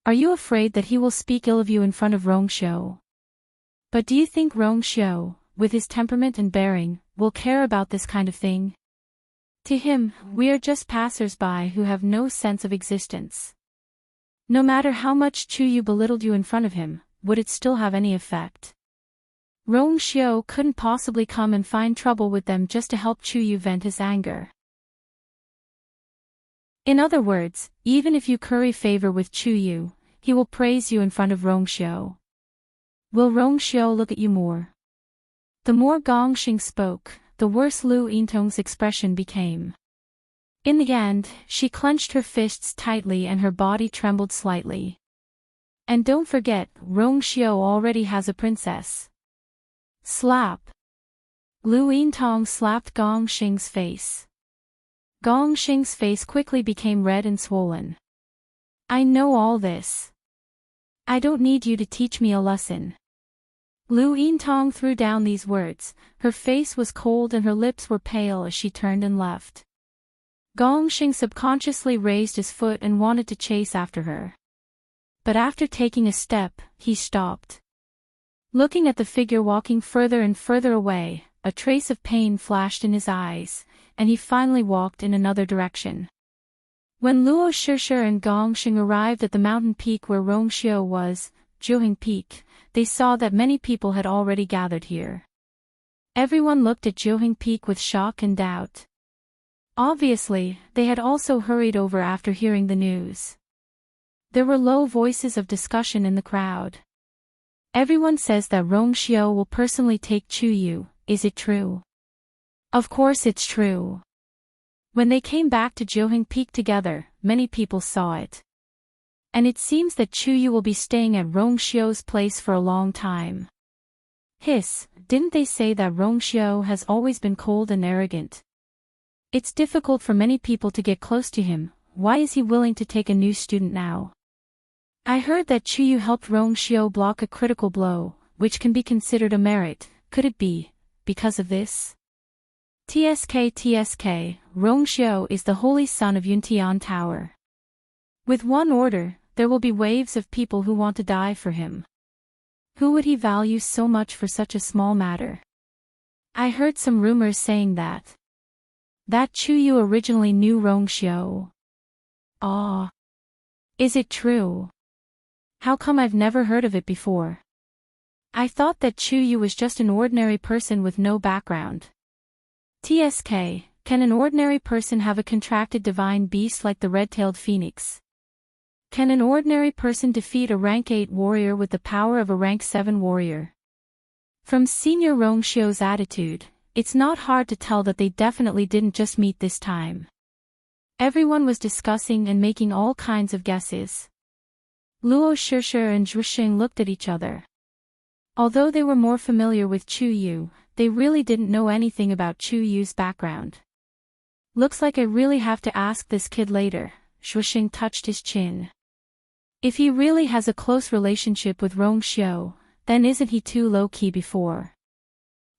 Are you afraid that he will speak ill of you in front of Rongxiu? But do you think Rongxiu, with his temperament and bearing, will care about this kind of thing? To him, we are just passers-by who have no sense of existence. No matter how much Chuyu belittled you in front of him, would it still have any effect? Rongxiu couldn't possibly come and find trouble with them just to help Chuyu vent his anger. In other words, even if you curry favor with Chuyu, he will praise you in front of Rongxiu. Will Rongxiu look at you more? The more Gongsheng spoke, the worse Lu Yintong's expression became. In the end, she clenched her fists tightly and her body trembled slightly. And don't forget, Rongxiu already has a princess. Slap. Lu Yintong slapped Gongsheng's face. Gongsheng's face quickly became red and swollen. I know all this. I don't need you to teach me a lesson. Lu Yintong threw down these words. Her face was cold and her lips were pale as she turned and left. Gongsheng subconsciously raised his foot and wanted to chase after her. But after taking a step, he stopped. Looking at the figure walking further and further away, a trace of pain flashed in his eyes, and he finally walked in another direction. When Luo Shishir and Gongsheng arrived at the mountain peak where Rongxiu was, Zhuheng Peak, they saw that many people had already gathered here. Everyone looked at Zhuheng Peak with shock and doubt. Obviously, they had also hurried over after hearing the news. There were low voices of discussion in the crowd. Everyone says that Rongxiu will personally take Chuyu. Is it true? Of course it's true. When they came back to Zhuheng Peak together, many people saw it. And it seems that Chuyu will be staying at Rongxiu's place for a long time. Hiss, didn't they say that Rongxiu has always been cold and arrogant? It's difficult for many people to get close to him. Why is he willing to take a new student now? I heard that Chuyu helped Rongxiu block a critical blow, which can be considered a merit. Could it be because of this? TSK, Rongxiu is the holy son of Yuntian Tower. With one order, there will be waves of people who want to die for him. Who would he value so much for such a small matter? I heard some rumors saying that Chu Yu originally knew Rongxiu. Ah. Is it true? How come I've never heard of it before? I thought that Chu Yu was just an ordinary person with no background. TSK, can an ordinary person have a contracted divine beast like the red-tailed phoenix? Can an ordinary person defeat a rank 8 warrior with the power of a rank 7 warrior? From Senior Rongxiu's attitude, it's not hard to tell that they definitely didn't just meet this time. Everyone was discussing and making all kinds of guesses. Luo Shishi and Zhuxing looked at each other. Although they were more familiar with Chu Yu, they really didn't know anything about Chu Yu's background. Looks like I really have to ask this kid later. Zhuxing touched his chin. If he really has a close relationship with Rongxiu, then isn't he too low-key before?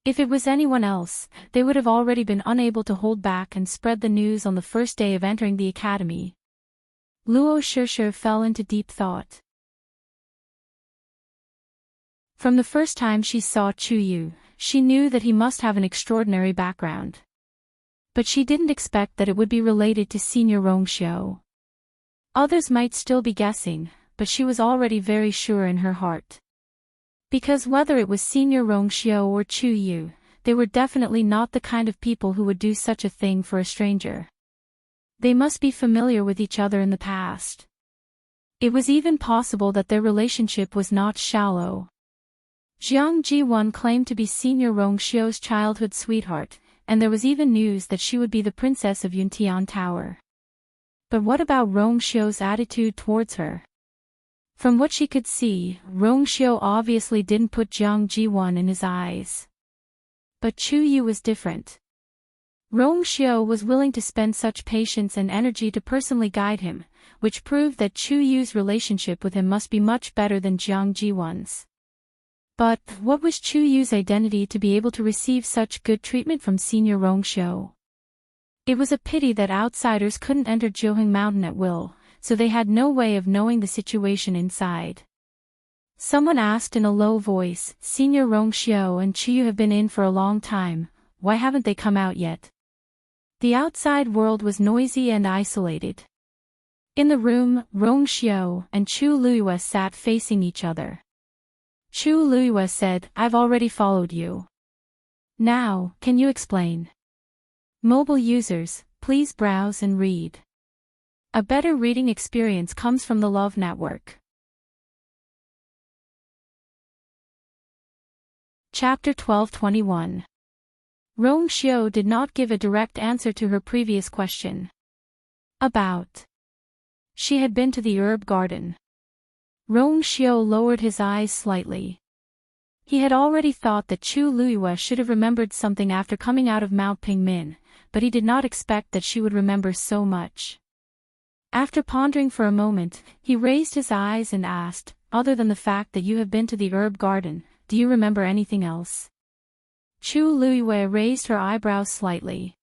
If it was anyone else, they would have already been unable to hold back and spread the news on the first day of entering the academy. Luo Shishi fell into deep thought. From the first time she saw Chu Yu, she knew that he must have an extraordinary background. But she didn't expect that it would be related to Senior Rongxiu. Others might still be guessing, but she was already very sure in her heart. Because whether it was Senior Rongxiu or Chu Yu, they were definitely not the kind of people who would do such a thing for a stranger. They must be familiar with each other in the past. It was even possible that their relationship was not shallow. Jiang Jiwan claimed to be Senior Rongxiu's childhood sweetheart, and there was even news that she would be the princess of Yuntian Tower. But what about Rongxiu's attitude towards her? From what she could see, Rongxiu obviously didn't put Jiang Jiwan in his eyes. But Chu Yu was different. Rongxiu was willing to spend such patience and energy to personally guide him, which proved that Chu Yu's relationship with him must be much better than Jiang Jiwan's. But what was Chu Yu's identity to be able to receive such good treatment from Senior Rongxiu? It was a pity that outsiders couldn't enter Jiuheng Mountain at will, so they had no way of knowing the situation inside. Someone asked in a low voice, Senior Rongxiu and Chu Yu have been in for a long time, why haven't they come out yet? The outside world was noisy and isolated. In the room, Rongxiu and Chu Luiyue sat facing each other. Chu Luiyue said, I've already followed you. Now, can you explain? Mobile users, please browse and read. A better reading experience comes from the Love Network. Chapter 1221. Rongxiu did not give a direct answer to her previous question. About. She had been to the herb garden. Rongxiu lowered his eyes slightly. He had already thought that Chu Luiyue should have remembered something after coming out of Mount Pingmin, but he did not expect that she would remember so much. After pondering for a moment, he raised his eyes and asked, other than the fact that you have been to the herb garden, do you remember anything else? Chu Luiyue raised her eyebrows slightly.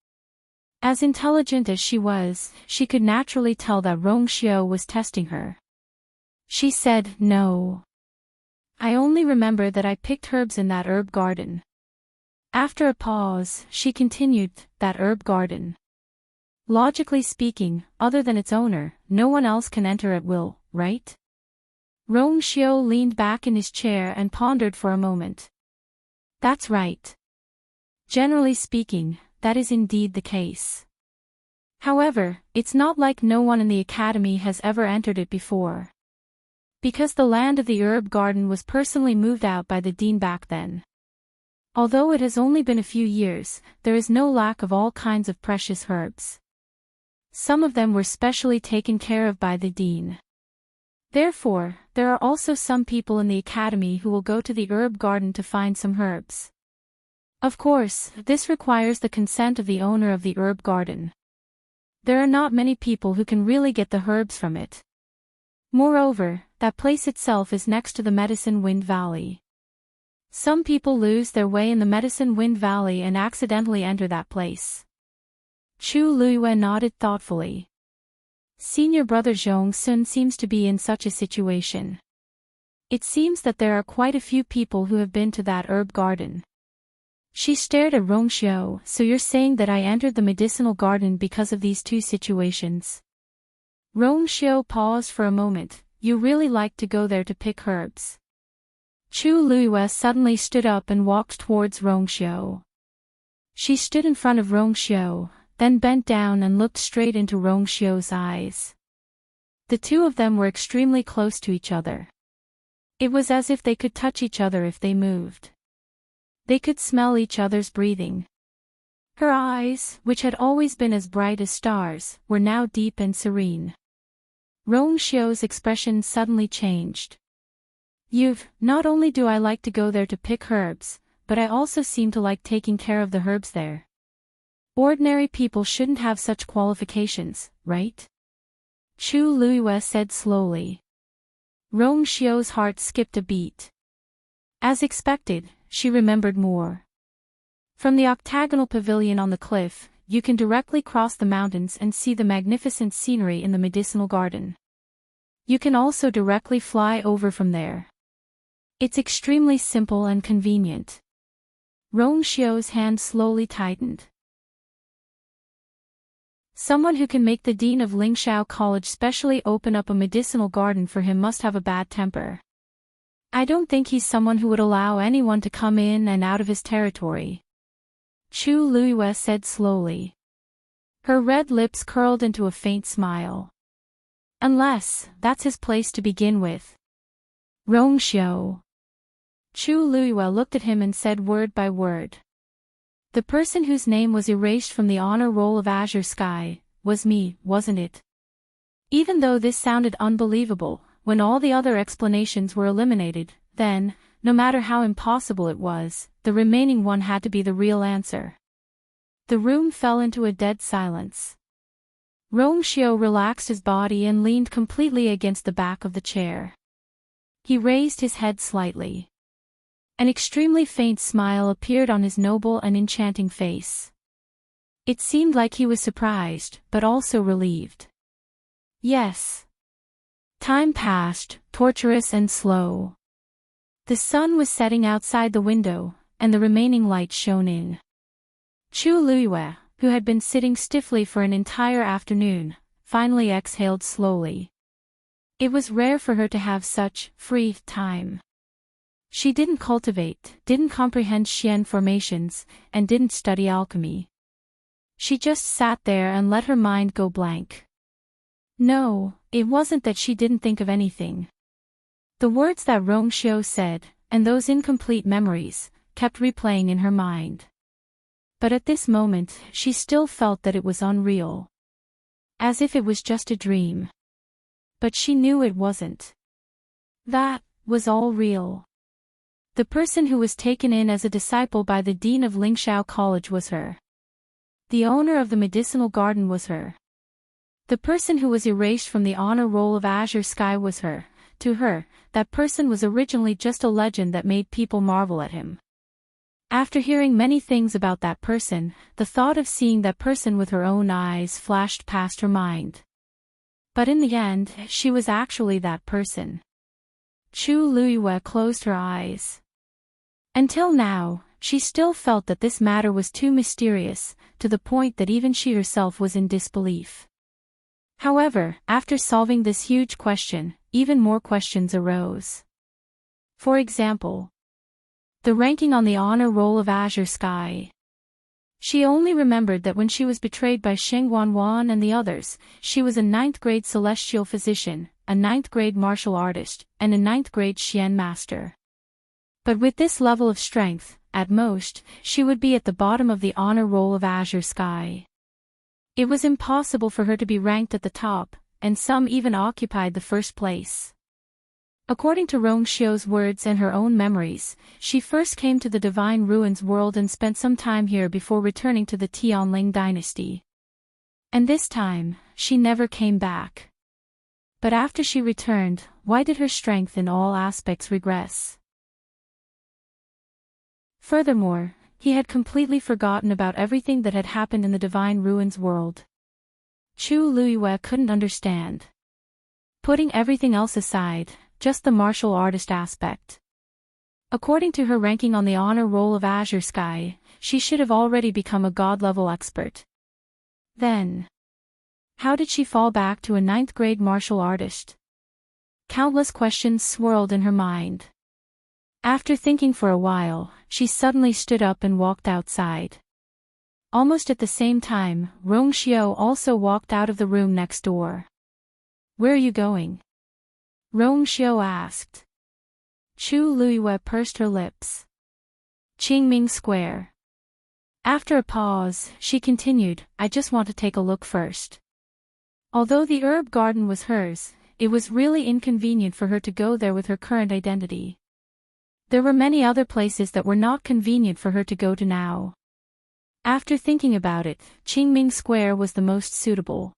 As intelligent as she was, she could naturally tell that Rongxiu was testing her. She said, no. I only remember that I picked herbs in that herb garden. After a pause, she continued, that herb garden. Logically speaking, other than its owner, no one else can enter at will, right? Rongxiu leaned back in his chair and pondered for a moment. That's right. Generally speaking, that is indeed the case. However, it's not like no one in the academy has ever entered it before. Because the land of the herb garden was personally moved out by the dean back then. Although it has only been a few years, there is no lack of all kinds of precious herbs. Some of them were specially taken care of by the dean. Therefore, there are also some people in the academy who will go to the herb garden to find some herbs. Of course, this requires the consent of the owner of the herb garden. There are not many people who can really get the herbs from it. Moreover, that place itself is next to the Medicine Wind Valley. Some people lose their way in the Medicine Wind Valley and accidentally enter that place. Chu Luiyue nodded thoughtfully. Senior brother Zhong Sun seems to be in such a situation. It seems that there are quite a few people who have been to that herb garden. She stared at Rongxiu. So you're saying that I entered the medicinal garden because of these two situations? Rongxiu paused for a moment. You really like to go there to pick herbs. Chu Luiyue suddenly stood up and walked towards Rongxiu. She stood in front of Rongxiu, then bent down and looked straight into Rongxiu's eyes. The two of them were extremely close to each other. It was as if they could touch each other if they moved. They could smell each other's breathing. Her eyes, which had always been as bright as stars, were now deep and serene. Rongxiu's expression suddenly changed. Not only do I like to go there to pick herbs, but I also seem to like taking care of the herbs there. Ordinary people shouldn't have such qualifications, right? Chu Luiyue said slowly. Rongxiu's heart skipped a beat. As expected, she remembered more. From the octagonal pavilion on the cliff, you can directly cross the mountains and see the magnificent scenery in the medicinal garden. You can also directly fly over from there. It's extremely simple and convenient. Rongxiu's hand slowly tightened. Someone who can make the dean of Lingxiao College specially open up a medicinal garden for him must have a bad temper. I don't think he's someone who would allow anyone to come in and out of his territory. Chu Luiyue said slowly. Her red lips curled into a faint smile. Unless, that's his place to begin with. Rongxiu. Chu Luiyue looked at him and said word by word. The person whose name was erased from the honor roll of Azure Sky, was me, wasn't it? Even though this sounded unbelievable, when all the other explanations were eliminated, then, no matter how impossible it was, the remaining one had to be the real answer. The room fell into a dead silence. Rongxiu relaxed his body and leaned completely against the back of the chair. He raised his head slightly. An extremely faint smile appeared on his noble and enchanting face. It seemed like he was surprised, but also relieved. Yes. Time passed, torturous and slow. The sun was setting outside the window, and the remaining light shone in. Chu Luiyue, who had been sitting stiffly for an entire afternoon, finally exhaled slowly. It was rare for her to have such free time. She didn't cultivate, didn't comprehend Xian formations, and didn't study alchemy. She just sat there and let her mind go blank. No, it wasn't that she didn't think of anything. The words that Rongxiu said, and those incomplete memories, kept replaying in her mind. But at this moment, she still felt that it was unreal. As if it was just a dream. But she knew it wasn't. That was all real. The person who was taken in as a disciple by the dean of Lingxiao College was her. The owner of the medicinal garden was her. The person who was erased from the honor roll of Azure Sky was her. To her, that person was originally just a legend that made people marvel at him. After hearing many things about that person, the thought of seeing that person with her own eyes flashed past her mind. But in the end, she was actually that person. Chu Luiyue closed her eyes. Until now, she still felt that this matter was too mysterious, to the point that even she herself was in disbelief. However, after solving this huge question, even more questions arose. For example, the ranking on the honor roll of Azure Sky. She only remembered that when she was betrayed by Sheng Wanwan and the others, she was a 9th-grade celestial physician, a 9th-grade martial artist, and a 9th-grade Xian master. But with this level of strength, at most, she would be at the bottom of the honor roll of Azure Sky. It was impossible for her to be ranked at the top, and some even occupied the first place. According to Rongxiu's words and her own memories, she first came to the Divine Ruins world and spent some time here before returning to the Tianling dynasty. And this time, she never came back. But after she returned, why did her strength in all aspects regress? Furthermore, he had completely forgotten about everything that had happened in the Divine Ruins world. Chu Luiyue couldn't understand. Putting everything else aside, just the martial artist aspect. According to her ranking on the honor roll of Azure Sky, she should have already become a god-level expert. Then, how did she fall back to a 9th-grade martial artist? Countless questions swirled in her mind. After thinking for a while, she suddenly stood up and walked outside. Almost at the same time, Rong Xiao also walked out of the room next door. "Where are you going?" Rong Xiao asked. Chu Luiyue pursed her lips. Qingming Square. After a pause, she continued, "I just want to take a look first." Although the herb garden was hers, it was really inconvenient for her to go there with her current identity. There were many other places that were not convenient for her to go to now. After thinking about it, Qingming Square was the most suitable.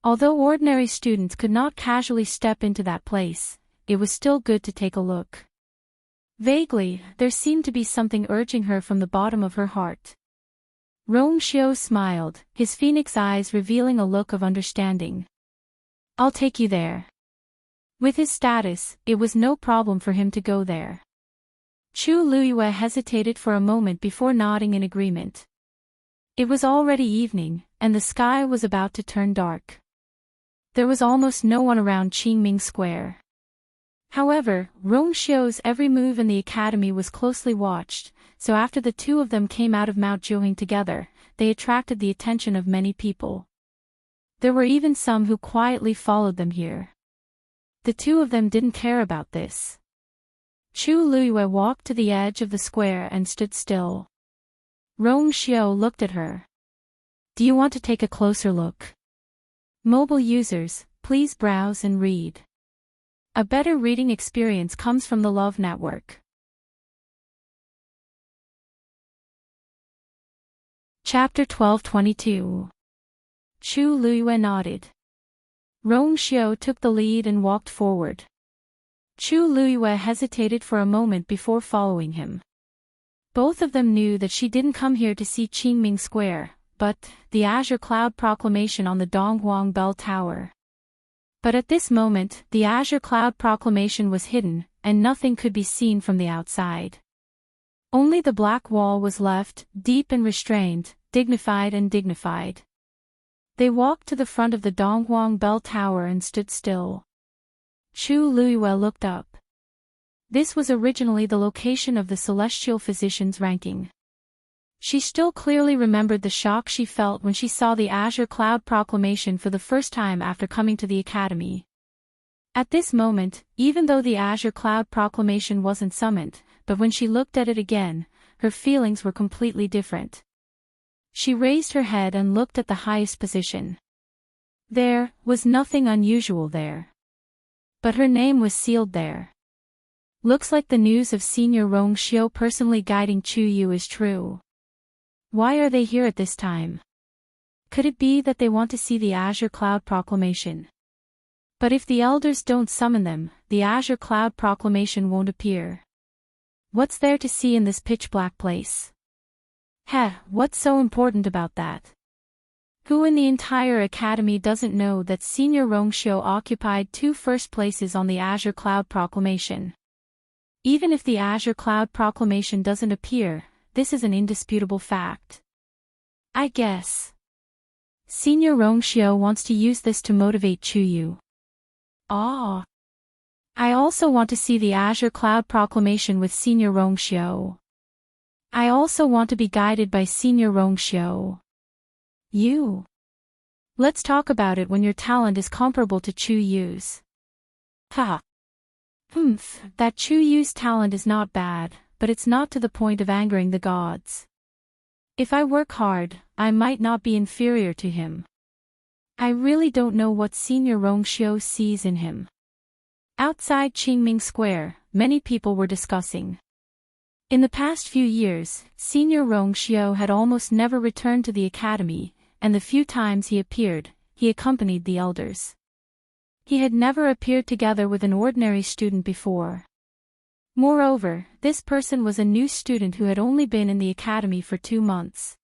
Although ordinary students could not casually step into that place, it was still good to take a look. Vaguely, there seemed to be something urging her from the bottom of her heart. Rong Xiao smiled, his phoenix eyes revealing a look of understanding. "I'll take you there." With his status, it was no problem for him to go there. Chu Luiyue hesitated for a moment before nodding in agreement. It was already evening, and the sky was about to turn dark. There was almost no one around Qingming Square. However, Rong Xiao's every move in the academy was closely watched, so after the two of them came out of Mount Jiuhing together, they attracted the attention of many people. There were even some who quietly followed them here. The two of them didn't care about this. Chu Luiyue walked to the edge of the square and stood still. Rong Xiao looked at her. "Do you want to take a closer look?" Mobile users, please browse and read. A better reading experience comes from the Love Network. Chapter 12:22. Chu Luiyue nodded. Rong Xiao took the lead and walked forward. Chu Luiyue hesitated for a moment before following him. Both of them knew that she didn't come here to see Qingming Square, but the Azure Cloud Proclamation on the Donghuang Bell Tower. But at this moment, the Azure Cloud Proclamation was hidden, and nothing could be seen from the outside. Only the black wall was left, deep and restrained, dignified and dignified. They walked to the front of the Donghuang Bell Tower and stood still. Chu Luiyue looked up. This was originally the location of the Celestial Physician's ranking. She still clearly remembered the shock she felt when she saw the Azure Cloud Proclamation for the first time after coming to the academy. At this moment, even though the Azure Cloud Proclamation wasn't summoned, but when she looked at it again, her feelings were completely different. She raised her head and looked at the highest position. There was nothing unusual there. But her name was sealed there. Looks like the news of Senior Rong Xiao personally guiding Chu Yu is true. Why are they here at this time? Could it be that they want to see the Azure Cloud Proclamation? But if the elders don't summon them, the Azure Cloud Proclamation won't appear. What's there to see in this pitch-black place? What's so important about that? Who in the entire academy doesn't know that Senior Rong Xiao occupied 2 first places on the Azure Cloud Proclamation? Even if the Azure Cloud Proclamation doesn't appear, this is an indisputable fact. I guess Senior Rong Xiao wants to use this to motivate Chu Yu. I also want to see the Azure Cloud Proclamation with Senior Rong Xiao. I also want to be guided by Senior Rong Xiao. Let's talk about it when your talent is comparable to Chu Yu's. That Chu Yu's talent is not bad, but it's not to the point of angering the gods. If I work hard, I might not be inferior to him. I really don't know what Senior Rong Xiao sees in him. Outside Qingming Square, many people were discussing. In the past few years, Senior Rong Xiao had almost never returned to the academy, and the few times he appeared, he accompanied the elders. He had never appeared together with an ordinary student before. Moreover, this person was a new student who had only been in the academy for 2 months.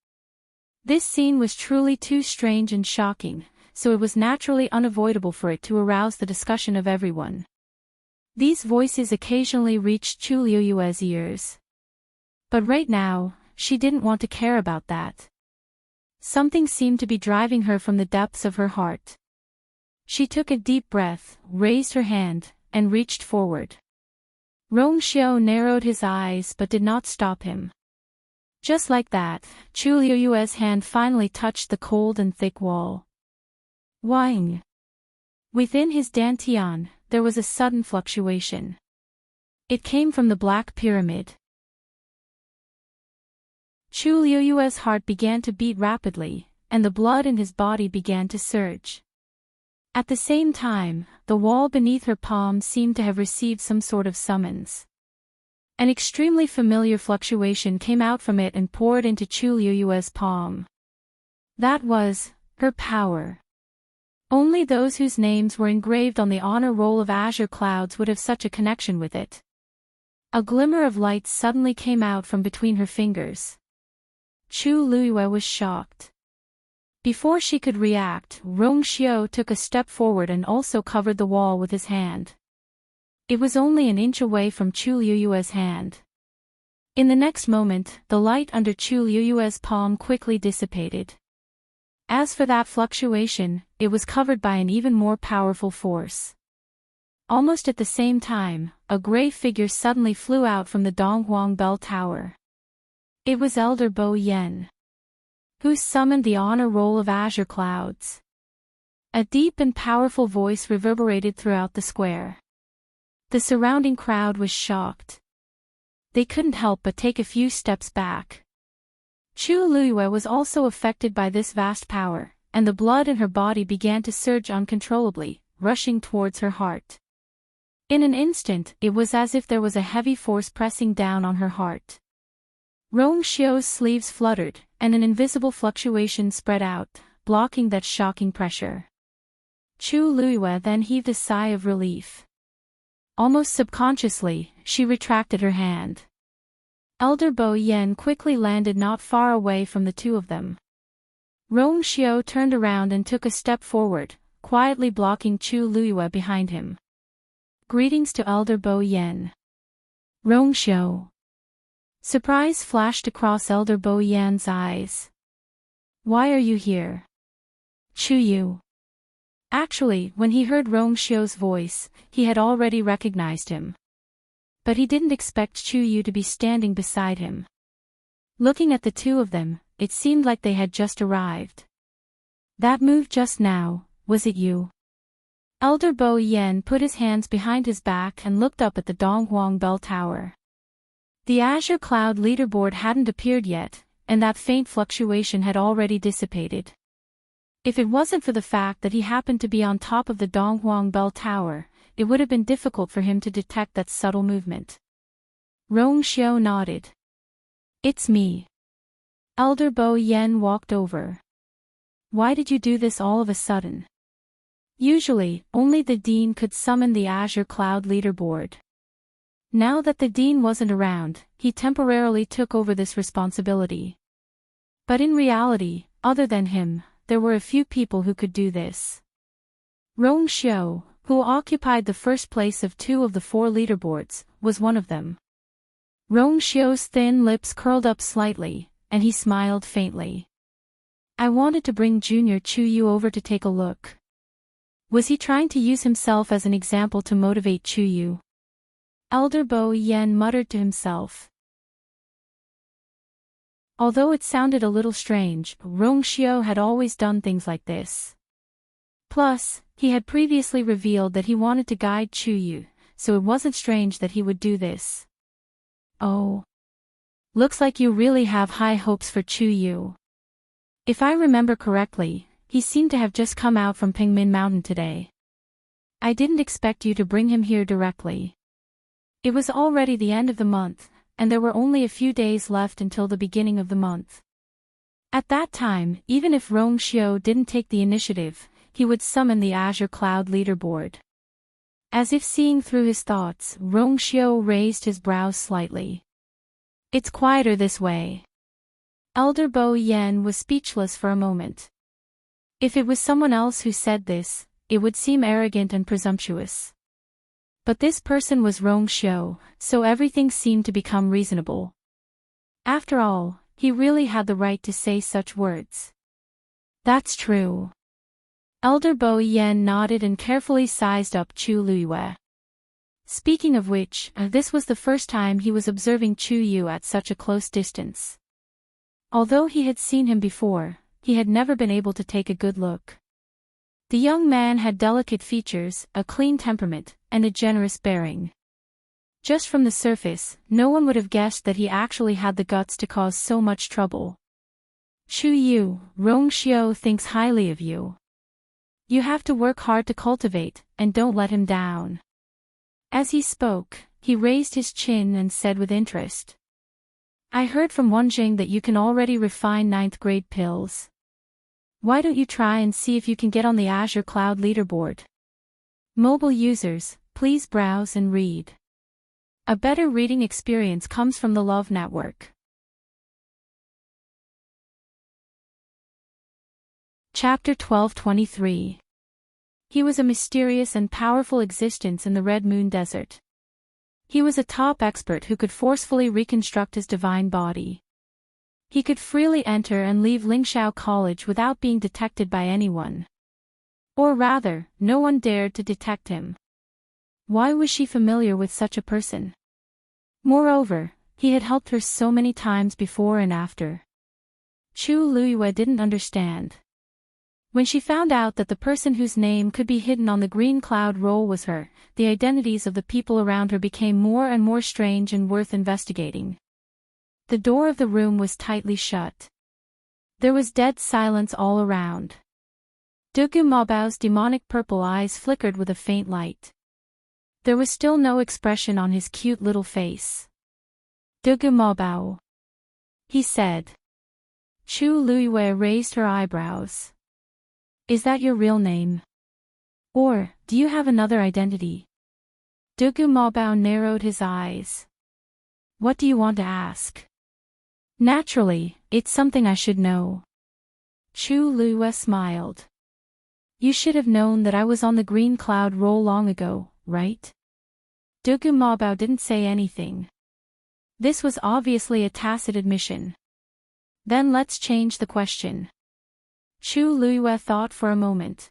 This scene was truly too strange and shocking, so it was naturally unavoidable for it to arouse the discussion of everyone. These voices occasionally reached Chu Liuyue's ears. But right now, she didn't want to care about that. Something seemed to be driving her from the depths of her heart. She took a deep breath, raised her hand, and reached forward. Rongxiao narrowed his eyes but did not stop him. Just like that, Chu Liuyue's hand finally touched the cold and thick wall. Wang. Within his dantian, there was a sudden fluctuation. It came from the Black Pyramid. Chu Liuyue's heart began to beat rapidly, and the blood in his body began to surge. At the same time, the wall beneath her palm seemed to have received some sort of summons. An extremely familiar fluctuation came out from it and poured into Chu Liuyue's palm. That was her power. Only those whose names were engraved on the honor roll of azure clouds would have such a connection with it. A glimmer of light suddenly came out from between her fingers. Chu Liyue was shocked. Before she could react, Rongxiao took a step forward and also covered the wall with his hand. It was only an inch away from Chu Liyue's hand. In the next moment, the light under Chu Liyue's palm quickly dissipated. As for that fluctuation, it was covered by an even more powerful force. Almost at the same time, a gray figure suddenly flew out from the Donghuang Bell Tower. It was Elder Bo Yen, who summoned the honor roll of azure clouds. A deep and powerful voice reverberated throughout the square. The surrounding crowd was shocked. They couldn't help but take a few steps back. Chu Liyue was also affected by this vast power, and the blood in her body began to surge uncontrollably, rushing towards her heart. In an instant, it was as if there was a heavy force pressing down on her heart. Rongxiao's sleeves fluttered, and an invisible fluctuation spread out, blocking that shocking pressure. Chu Liyue then heaved a sigh of relief. Almost subconsciously, she retracted her hand. Elder Bo Yen quickly landed not far away from the two of them. Rongxiao turned around and took a step forward, quietly blocking Chu Liyue behind him. Greetings to Elder Bo Yen. Rongxiao. Surprise flashed across Elder Bo Yan's eyes. Why are you here? Chu Yu. Actually, when he heard Rongxiao's voice, he had already recognized him. But he didn't expect Chu Yu to be standing beside him. Looking at the two of them, it seemed like they had just arrived. That move just now, was it you? Elder Bo Yen put his hands behind his back and looked up at the Donghuang Bell Tower. The azure cloud leaderboard hadn't appeared yet, and that faint fluctuation had already dissipated. If it wasn't for the fact that he happened to be on top of the Donghuang Bell Tower, it would have been difficult for him to detect that subtle movement. Rongxiao nodded. It's me. Elder Bo Yen walked over. Why did you do this all of a sudden? Usually, only the dean could summon the azure cloud leaderboard. Now that the dean wasn't around, he temporarily took over this responsibility. But in reality, other than him, there were a few people who could do this. Rongxiao, who occupied the first place of 2 of the 4 leaderboards, was one of them. Rongxiao's thin lips curled up slightly, and he smiled faintly. I wanted to bring Junior Chu Yu over to take a look. Was he trying to use himself as an example to motivate Chu Yu? Elder Bo Yen muttered to himself. Although it sounded a little strange, Rongxiao had always done things like this. Plus, he had previously revealed that he wanted to guide Chu Yu, so it wasn't strange that he would do this. Oh. Looks like you really have high hopes for Chu Yu. If I remember correctly, he seemed to have just come out from Pingmin Mountain today. I didn't expect you to bring him here directly. It was already the end of the month, and there were only a few days left until the beginning of the month. At that time, even if Rongxiao didn't take the initiative, he would summon the azure cloud leaderboard. As if seeing through his thoughts, Rongxiao raised his brows slightly. It's quieter this way. Elder Bo Yen was speechless for a moment. If it was someone else who said this, it would seem arrogant and presumptuous. But this person was Rong Xiu, so everything seemed to become reasonable. After all, he really had the right to say such words. That's true. Elder Bo Yen nodded and carefully sized up Chu Luiyue. Speaking of which, this was the first time he was observing Chu Yu at such a close distance. Although he had seen him before, he had never been able to take a good look. The young man had delicate features, a clean temperament, and a generous bearing. Just from the surface, no one would have guessed that he actually had the guts to cause so much trouble. Chu Yu, Rong Xiu thinks highly of you. You have to work hard to cultivate, and don't let him down. As he spoke, he raised his chin and said with interest. I heard from Wenjing that you can already refine 9th grade pills. Why don't you try and see if you can get on the Azure Cloud leaderboard? Mobile users, please browse and read. A better reading experience comes from the Love Network. Chapter 1223. He was a mysterious and powerful existence in the Red Moon Desert. He was a top expert who could forcefully reconstruct his divine body. He could freely enter and leave Lingxiao College without being detected by anyone. Or rather, no one dared to detect him. Why was she familiar with such a person? Moreover, he had helped her so many times before and after. Chu Luiyue didn't understand. When she found out that the person whose name could be hidden on the green cloud roll was her, the identities of the people around her became more and more strange and worth investigating. The door of the room was tightly shut. There was dead silence all around. Dugu Mabao's demonic purple eyes flickered with a faint light. There was still no expression on his cute little face. Dugu Mabao, he said. Chu Luiyue raised her eyebrows. Is that your real name? Or, do you have another identity? Dugu Mabao narrowed his eyes. What do you want to ask? Naturally, it's something I should know. Chu Luiyue smiled. You should have known that I was on the green cloud roll long ago, right? Dugu Mabao didn't say anything. This was obviously a tacit admission. Then let's change the question. Chu Luiyue thought for a moment.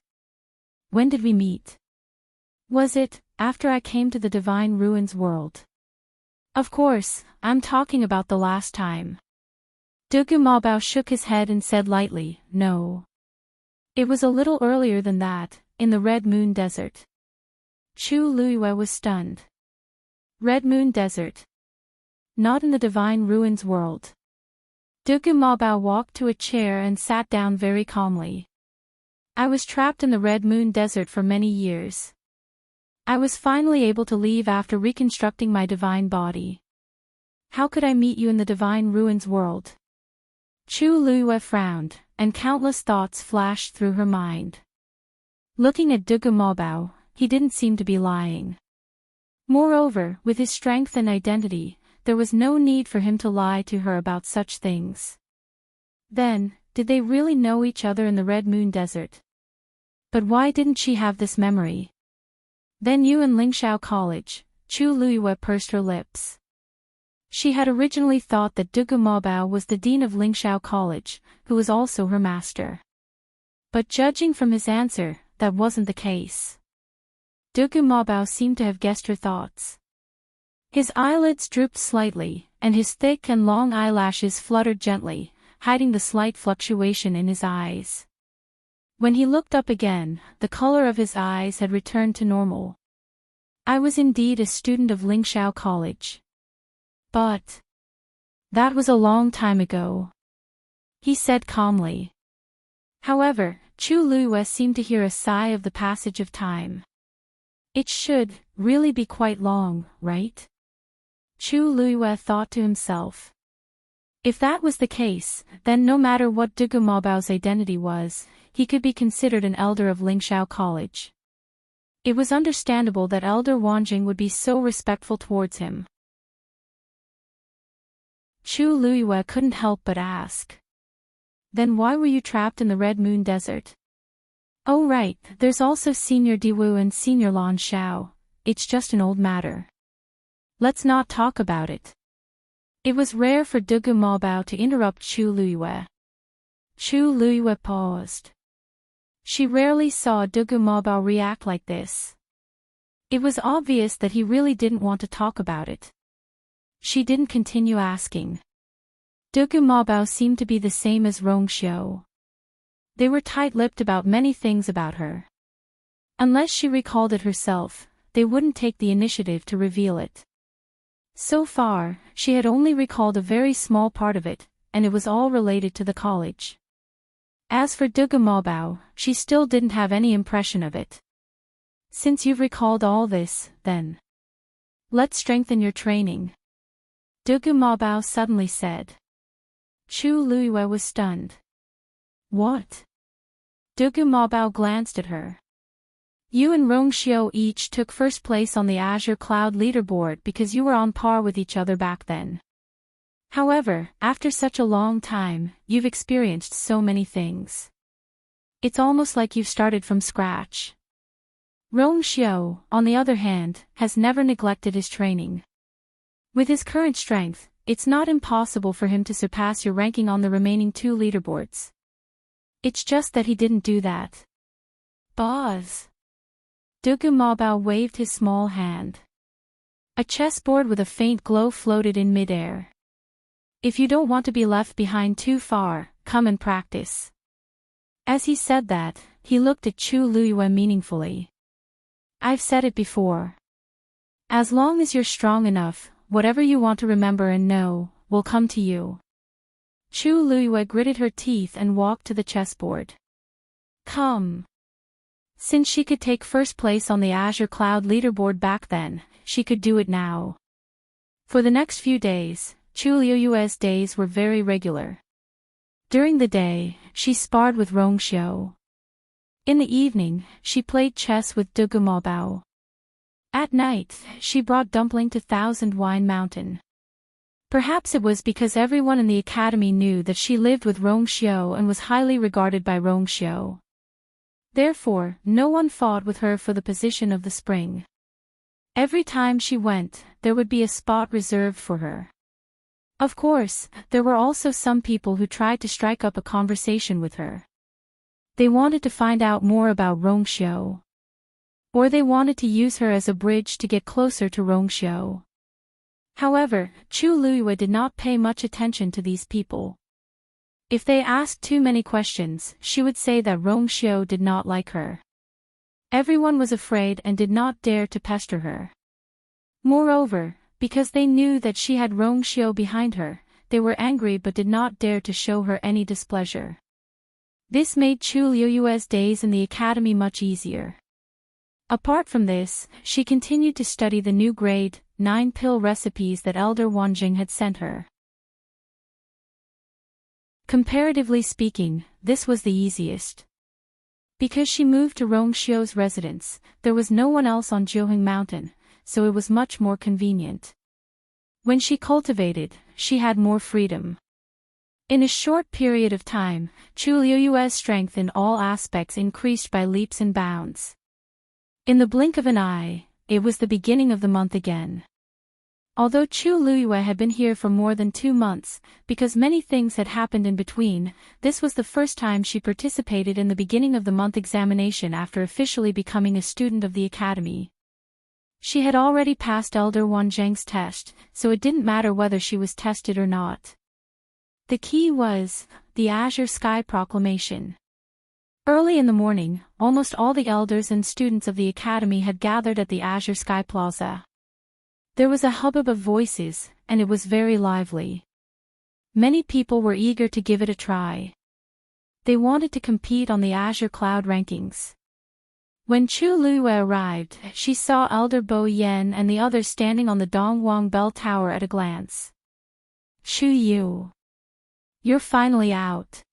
When did we meet? Was it, after I came to the Divine Ruins world? Of course, I'm talking about the last time. Dugu Mabao shook his head and said lightly, no. It was a little earlier than that, in the Red Moon Desert. Chu Luiyue was stunned. Red Moon Desert. Not in the Divine Ruins world. Dugu Mabao walked to a chair and sat down very calmly. I was trapped in the Red Moon Desert for many years. I was finally able to leave after reconstructing my divine body. How could I meet you in the Divine Ruins world? Chu Luiyue frowned, and countless thoughts flashed through her mind. Looking at Dugu Mabao, he didn't seem to be lying. Moreover, with his strength and identity, there was no need for him to lie to her about such things. Then, did they really know each other in the Red Moon Desert? But why didn't she have this memory? Then you in Lingxiao College, Chu Luiyue pursed her lips. She had originally thought that Dugu Mabao was the dean of Lingxiao College, who was also her master. But judging from his answer, that wasn't the case. Dugu Mabao seemed to have guessed her thoughts. His eyelids drooped slightly, and his thick and long eyelashes fluttered gently, hiding the slight fluctuation in his eyes. When he looked up again, the color of his eyes had returned to normal. I was indeed a student of Lingxiao College. But that was a long time ago, he said calmly. However, Chu Luiyue seemed to hear a sigh of the passage of time. It should really be quite long, right? Chu Luiyue thought to himself. If that was the case, then no matter what Dugu Mabao's identity was, he could be considered an elder of Lingxiao College. It was understandable that Elder Wanjing would be so respectful towards him. Chu Luiyue couldn't help but ask. Then why were you trapped in the Red Moon Desert? Oh right, there's also Senior Diwu and Senior Lan Xiao. It's just an old matter. Let's not talk about it. It was rare for Dugu Maobao to interrupt Chu Luiyue. Chu Luiyue paused. She rarely saw Dugu Maobao react like this. It was obvious that he really didn't want to talk about it. She didn't continue asking. Dugu Maobao seemed to be the same as Rongxiu. They were tight-lipped about many things about her. Unless she recalled it herself, they wouldn't take the initiative to reveal it. So far, she had only recalled a very small part of it, and it was all related to the college. As for Dugu Maobao, she still didn't have any impression of it. Since you've recalled all this, then let's strengthen your training, Dugu Maobao suddenly said. Chu Luiyue was stunned. What? Dugu Maobao glanced at her. You and Rongxiu each took first place on the Azure Cloud leaderboard because you were on par with each other back then. However, after such a long time, you've experienced so many things. It's almost like you've started from scratch. Rongxiu, on the other hand, has never neglected his training. With his current strength, it's not impossible for him to surpass your ranking on the remaining 2 leaderboards. It's just that he didn't do that. Boz. Dugu Maobao waved his small hand. A chessboard with a faint glow floated in midair. If you don't want to be left behind too far, come and practice. As he said that, he looked at Chu Luiyue meaningfully. I've said it before. As long as you're strong enough, whatever you want to remember and know, will come to you. Chu Luiyue gritted her teeth and walked to the chessboard. Come. Since she could take first place on the Azure Cloud leaderboard back then, she could do it now. For the next few days, Chu Luiyue's days were very regular. During the day, she sparred with Rongxiu. In the evening, she played chess with Dugu Maobao. At night, she brought Dumpling to Thousand Wine Mountain. Perhaps it was because everyone in the academy knew that she lived with Rongxiu and was highly regarded by Rongxiu. Therefore, no one fought with her for the position of the spring. Every time she went, there would be a spot reserved for her. Of course, there were also some people who tried to strike up a conversation with her. They wanted to find out more about Rongxiu. Or they wanted to use her as a bridge to get closer to Rongxiu. However, Chu Luiyue did not pay much attention to these people. If they asked too many questions, she would say that Rongxiu did not like her. Everyone was afraid and did not dare to pester her. Moreover, because they knew that she had Rongxiu behind her, they were angry but did not dare to show her any displeasure. This made Chu Luiyue's days in the academy much easier. Apart from this, she continued to study the new grade 9 pill recipes that Elder Wanjing had sent her. Comparatively speaking, this was the easiest. Because she moved to Rongxiu's residence, there was no one else on Jiuheng Mountain, so it was much more convenient. When she cultivated, she had more freedom. In a short period of time, Chu Luiyue's strength in all aspects increased by leaps and bounds. In the blink of an eye, it was the beginning of the month again. Although Chu Luiyue had been here for more than 2 months, because many things had happened in between, this was the first time she participated in the beginning of the month examination after officially becoming a student of the academy. She had already passed Elder Wanzhang's test, so it didn't matter whether she was tested or not. The key was the Azure Sky Proclamation. Early in the morning, almost all the elders and students of the academy had gathered at the Azure Sky Plaza. There was a hubbub of voices, and it was very lively. Many people were eager to give it a try. They wanted to compete on the Azure Cloud rankings. When Chu Luiyue arrived, she saw Elder Bo Yen and the others standing on the Dongwang Bell Tower at a glance. Chu Yu. You're finally out.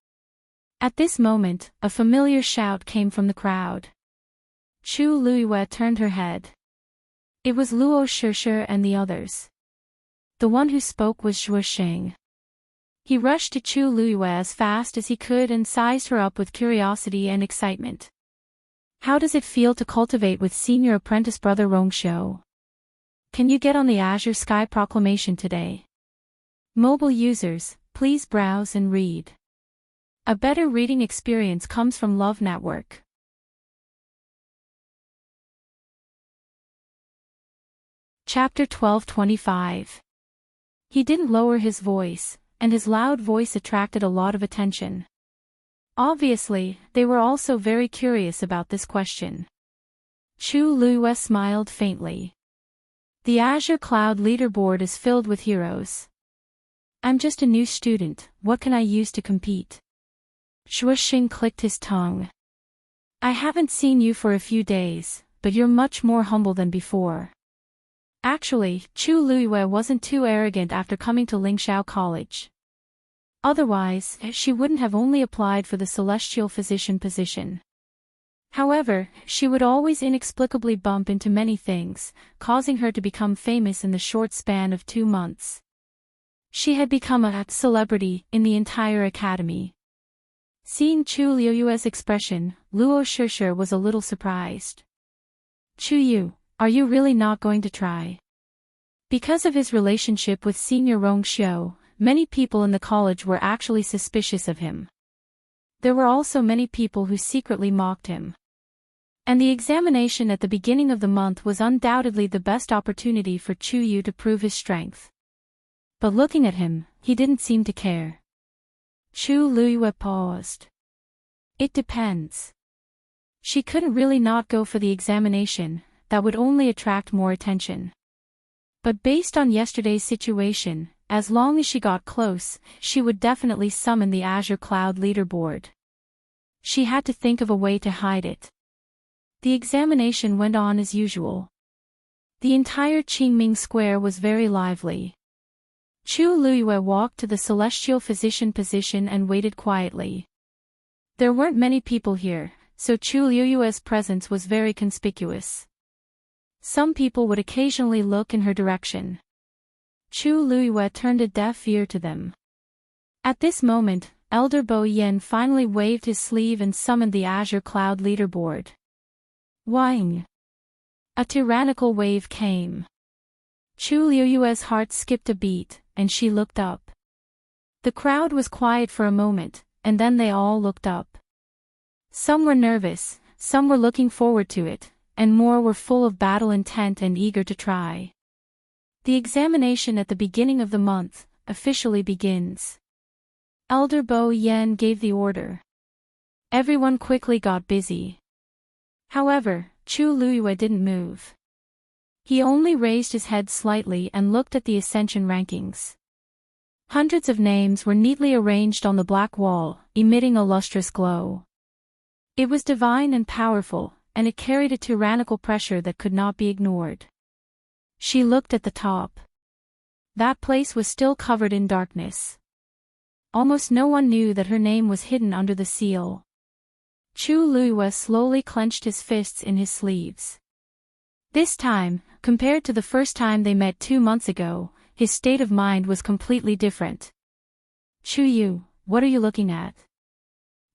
At this moment, a familiar shout came from the crowd. Chu Luiyue turned her head. It was Luo Shishir and the others. The one who spoke was Zhuo Sheng. He rushed to Chu Luiyue as fast as he could and sized her up with curiosity and excitement. How does it feel to cultivate with senior apprentice brother Rongsho? Can you get on the Azure Sky proclamation today? Mobile users, please browse and read. A better reading experience comes from Love Network. Chapter 12:25. He didn't lower his voice, and his loud voice attracted a lot of attention. Obviously, they were also very curious about this question. Chu Luiyue smiled faintly. The Azure Cloud leaderboard is filled with heroes. I'm just a new student, what can I use to compete? Shuoxing clicked his tongue. I haven't seen you for a few days, but you're much more humble than before. Actually, Chu Luiyue wasn't too arrogant after coming to Lingxiao College. Otherwise, she wouldn't have only applied for the celestial physician position. However, she would always inexplicably bump into many things, causing her to become famous in the short span of 2 months. She had become a celebrity in the entire academy. Seeing Chu Luiyue's expression, Luo Shishir was a little surprised. Chu Yu, are you really not going to try? Because of his relationship with Senior Rongsho, many people in the college were actually suspicious of him. There were also many people who secretly mocked him. And the examination at the beginning of the month was undoubtedly the best opportunity for Chu Yu to prove his strength. But looking at him, he didn't seem to care. Chu Luiyue paused. It depends. She couldn't really not go for the examination, that would only attract more attention. But based on yesterday's situation, as long as she got close, she would definitely summon the Azure Cloud leaderboard. She had to think of a way to hide it. The examination went on as usual. The entire Qingming Square was very lively. Chu Luiyue walked to the celestial physician position and waited quietly. There weren't many people here, so Chu Luiyue's presence was very conspicuous. Some people would occasionally look in her direction. Chu Luiyue turned a deaf ear to them. At this moment, Elder Bo Yen finally waved his sleeve and summoned the Azure Cloud leaderboard. Wang! A tyrannical wave came. Chu Luiyue's heart skipped a beat, and she looked up. The crowd was quiet for a moment, and then they all looked up. Some were nervous, some were looking forward to it, and more were full of battle intent and eager to try. The examination at the beginning of the month officially begins. Elder Bo Yen gave the order. Everyone quickly got busy. However, Chu Luiyue didn't move. He only raised his head slightly and looked at the ascension rankings. Hundreds of names were neatly arranged on the black wall, emitting a lustrous glow. It was divine and powerful, and it carried a tyrannical pressure that could not be ignored. She looked at the top. That place was still covered in darkness. Almost no one knew that her name was hidden under the seal. Chu Luiyue slowly clenched his fists in his sleeves. This time, compared to the first time they met 2 months ago, his state of mind was completely different. Chu Yu, what are you looking at?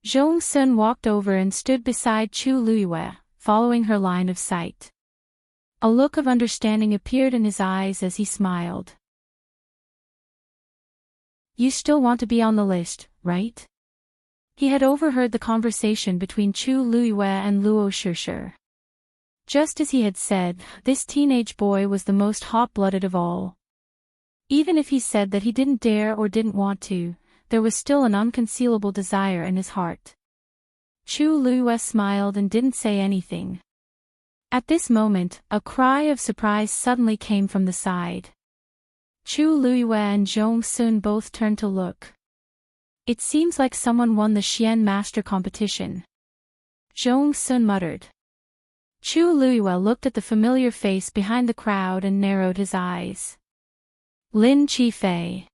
Zhong Sun walked over and stood beside Chu Luiyue, following her line of sight. A look of understanding appeared in his eyes as he smiled. You still want to be on the list, right? He had overheard the conversation between Chu Luiyue and Luo Shishir. Just as he had said, this teenage boy was the most hot-blooded of all. Even if he said that he didn't dare or didn't want to, there was still an unconcealable desire in his heart. Chu Luiyue smiled and didn't say anything. At this moment, a cry of surprise suddenly came from the side. Chu Luiyue and Zhong Sun both turned to look. It seems like someone won the Xian Master competition. Zhong Sun muttered. Chu Luiyue looked at the familiar face behind the crowd and narrowed his eyes. Lin Qifei.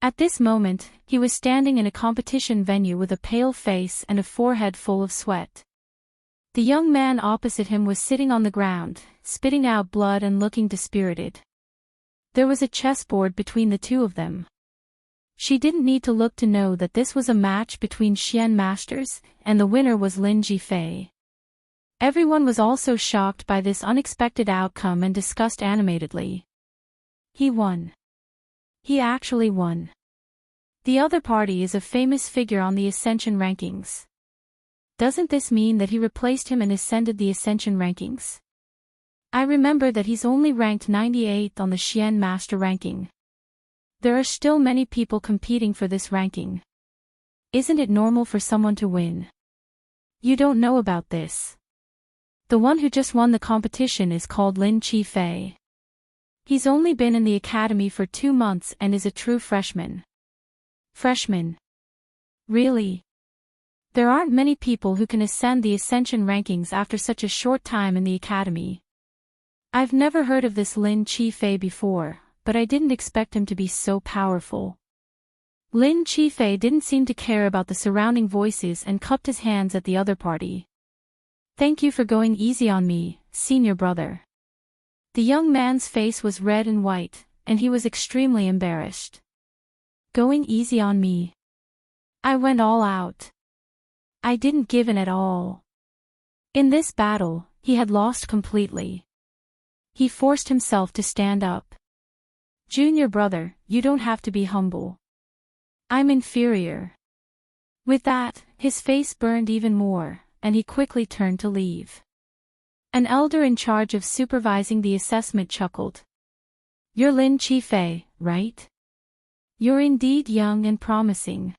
At this moment, he was standing in a competition venue with a pale face and a forehead full of sweat. The young man opposite him was sitting on the ground, spitting out blood and looking dispirited. There was a chessboard between the two of them. She didn't need to look to know that this was a match between Xian masters, and the winner was Lin Qifei. Everyone was also shocked by this unexpected outcome and discussed animatedly. He won. He actually won. The other party is a famous figure on the Ascension rankings. Doesn't this mean that he replaced him and ascended the Ascension rankings? I remember that he's only ranked 98th on the Xian Master ranking. There are still many people competing for this ranking. Isn't it normal for someone to win? You don't know about this. The one who just won the competition is called Lin Qifei. He's only been in the academy for 2 months and is a true freshman. Freshman? Really? There aren't many people who can ascend the Ascension rankings after such a short time in the academy. I've never heard of this Lin Qifei before, but I didn't expect him to be so powerful. Lin Qifei didn't seem to care about the surrounding voices and cupped his hands at the other party. Thank you for going easy on me, senior brother. The young man's face was red and white, and he was extremely embarrassed. Going easy on me. I went all out. I didn't give in at all. In this battle, he had lost completely. He forced himself to stand up. Junior brother, you don't have to be humble. I'm inferior. With that, his face burned even more, and he quickly turned to leave. An elder in charge of supervising the assessment chuckled. You're Lin Qifei, right? You're indeed young and promising.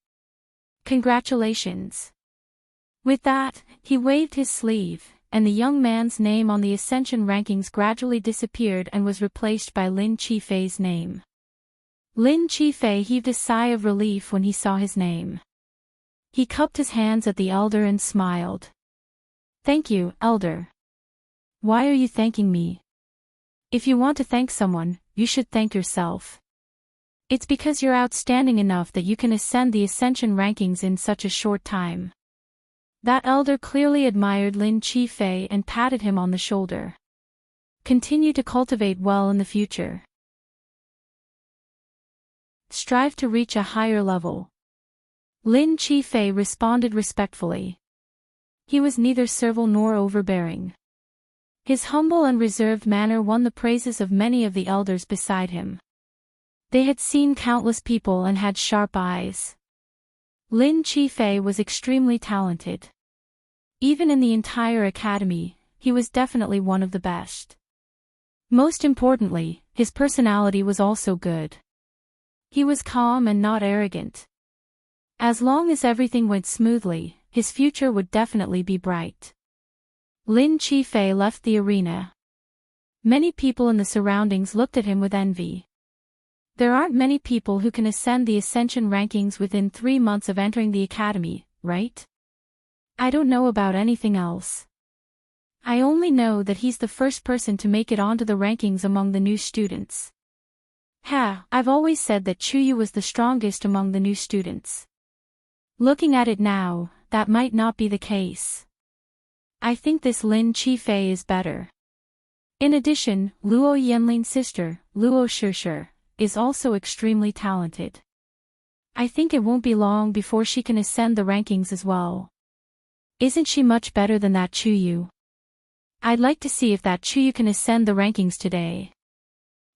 Congratulations. With that, he waved his sleeve, and the young man's name on the Ascension rankings gradually disappeared and was replaced by Lin Qifei's name. Lin Qifei heaved a sigh of relief when he saw his name. He cupped his hands at the elder and smiled. Thank you, elder. Why are you thanking me? If you want to thank someone, you should thank yourself. It's because you're outstanding enough that you can ascend the Ascension rankings in such a short time. That elder clearly admired Lin Qifei and patted him on the shoulder. Continue to cultivate well in the future. Strive to reach a higher level. Lin Qifei responded respectfully. He was neither servile nor overbearing. His humble and reserved manner won the praises of many of the elders beside him. They had seen countless people and had sharp eyes. Lin Qifei was extremely talented. Even in the entire academy, he was definitely one of the best. Most importantly, his personality was also good. He was calm and not arrogant. As long as everything went smoothly, his future would definitely be bright. Lin Qifei left the arena. Many people in the surroundings looked at him with envy. There aren't many people who can ascend the Ascension rankings within 3 months of entering the academy, right? I don't know about anything else. I only know that he's the first person to make it onto the rankings among the new students. I've always said that Chuyu was the strongest among the new students. Looking at it now, that might not be the case. I think this Lin Qifei is better. In addition, Luo Yanlin's sister, Luo Shishir, is also extremely talented. I think it won't be long before she can ascend the rankings as well. Isn't she much better than that Chuyu? I'd like to see if that Chuyu can ascend the rankings today.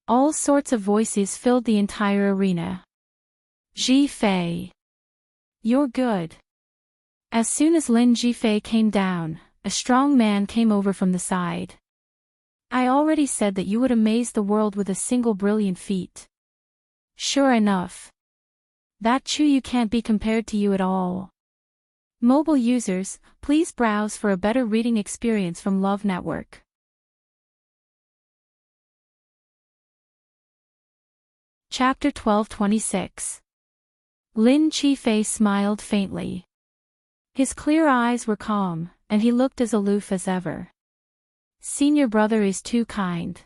All sorts of voices filled the entire arena. Ji Fei. You're good. As soon as Lin Qifei came down, a strong man came over from the side. I already said that you would amaze the world with a single brilliant feat. Sure enough. That Chuyu can't be compared to you at all. Mobile users, please browse for a better reading experience from Love Network. Chapter 1226. Lin Qifei smiled faintly. His clear eyes were calm, and he looked as aloof as ever. Senior brother is too kind.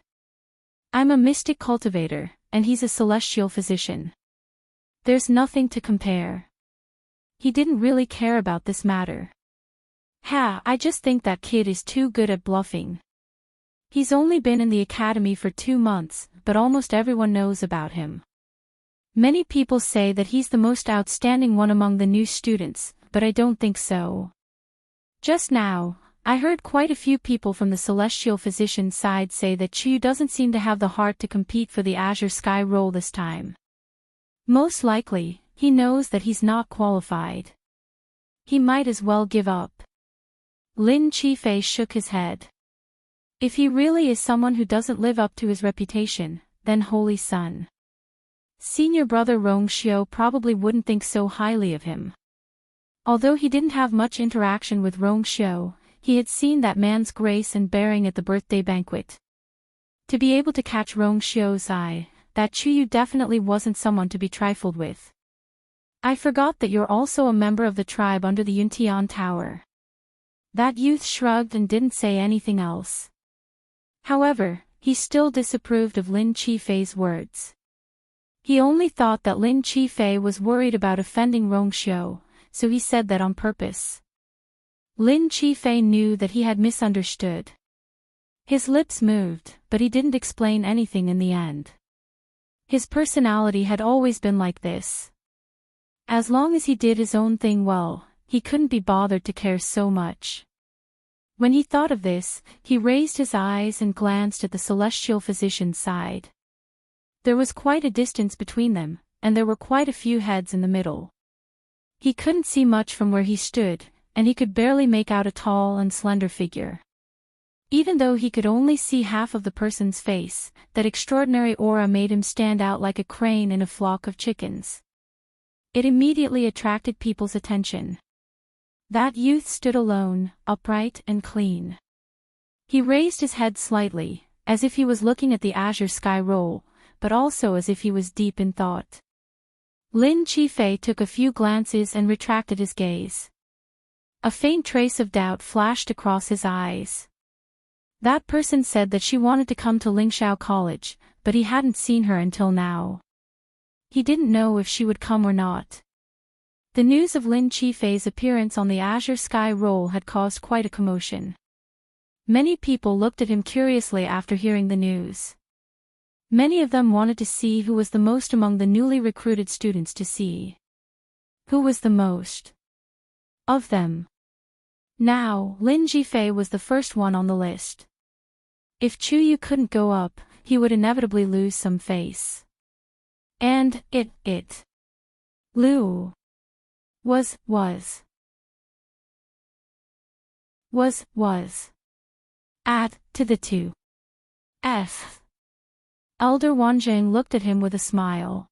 I'm a mystic cultivator, and he's a celestial physician. There's nothing to compare. He didn't really care about this matter. I just think that kid is too good at bluffing. He's only been in the academy for 2 months, but almost everyone knows about him. Many people say that he's the most outstanding one among the new students, but I don't think so. Just now, I heard quite a few people from the celestial physician's side say that Chu doesn't seem to have the heart to compete for the Azure Sky role this time. Most likely, he knows that he's not qualified. He might as well give up. Lin Qifei shook his head. If he really is someone who doesn't live up to his reputation, then Holy Son. Senior brother Rongxiu probably wouldn't think so highly of him. Although he didn't have much interaction with Rongxiu, he had seen that man's grace and bearing at the birthday banquet. To be able to catch Rongxiu's eye, that Chuyu definitely wasn't someone to be trifled with. I forgot that you're also a member of the tribe under the Yuntian Tower. That youth shrugged and didn't say anything else. However, he still disapproved of Lin Qifei's words. He only thought that Lin Qifei was worried about offending Rongxiu, so he said that on purpose. Lin Qifei knew that he had misunderstood. His lips moved, but he didn't explain anything in the end. His personality had always been like this. As long as he did his own thing well, he couldn't be bothered to care so much. When he thought of this, he raised his eyes and glanced at the celestial physician's side. There was quite a distance between them, and there were quite a few heads in the middle. He couldn't see much from where he stood, and he could barely make out a tall and slender figure. Even though he could only see half of the person's face, that extraordinary aura made him stand out like a crane in a flock of chickens. It immediately attracted people's attention. That youth stood alone, upright and clean. He raised his head slightly, as if he was looking at the azure sky roll, but also as if he was deep in thought. Lin Qifei took a few glances and retracted his gaze. A faint trace of doubt flashed across his eyes. That person said that she wanted to come to Lingxiao College, but he hadn't seen her until now. He didn't know if she would come or not. The news of Lin Qifei's appearance on the azure sky roll had caused quite a commotion. Many people looked at him curiously after hearing the news. Many of them wanted to see who was the most among the newly recruited students to see. Who was the most of them? Now, Lin Qifei was the first one on the list. If Chuyu couldn't go up, he would inevitably lose some face. And, Lu was add to the two. F. Elder Wanzheng looked at him with a smile.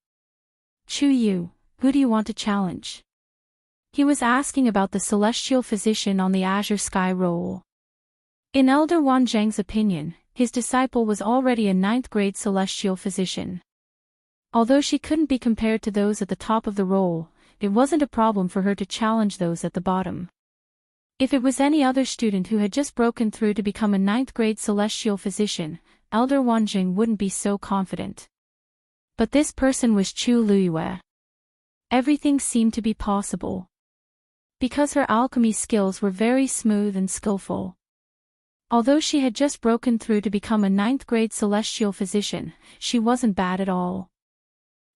Chuyu, who do you want to challenge? He was asking about the celestial physician on the azure sky roll. In Elder Wanzheng's opinion, his disciple was already a 9th grade celestial physician. Although she couldn't be compared to those at the top of the roll, it wasn't a problem for her to challenge those at the bottom. If it was any other student who had just broken through to become a 9th grade celestial physician, Elder Wanzheng wouldn't be so confident. But this person was Chu Luiyue. Everything seemed to be possible. Because her alchemy skills were very smooth and skillful. Although she had just broken through to become a 9th grade celestial physician, she wasn't bad at all.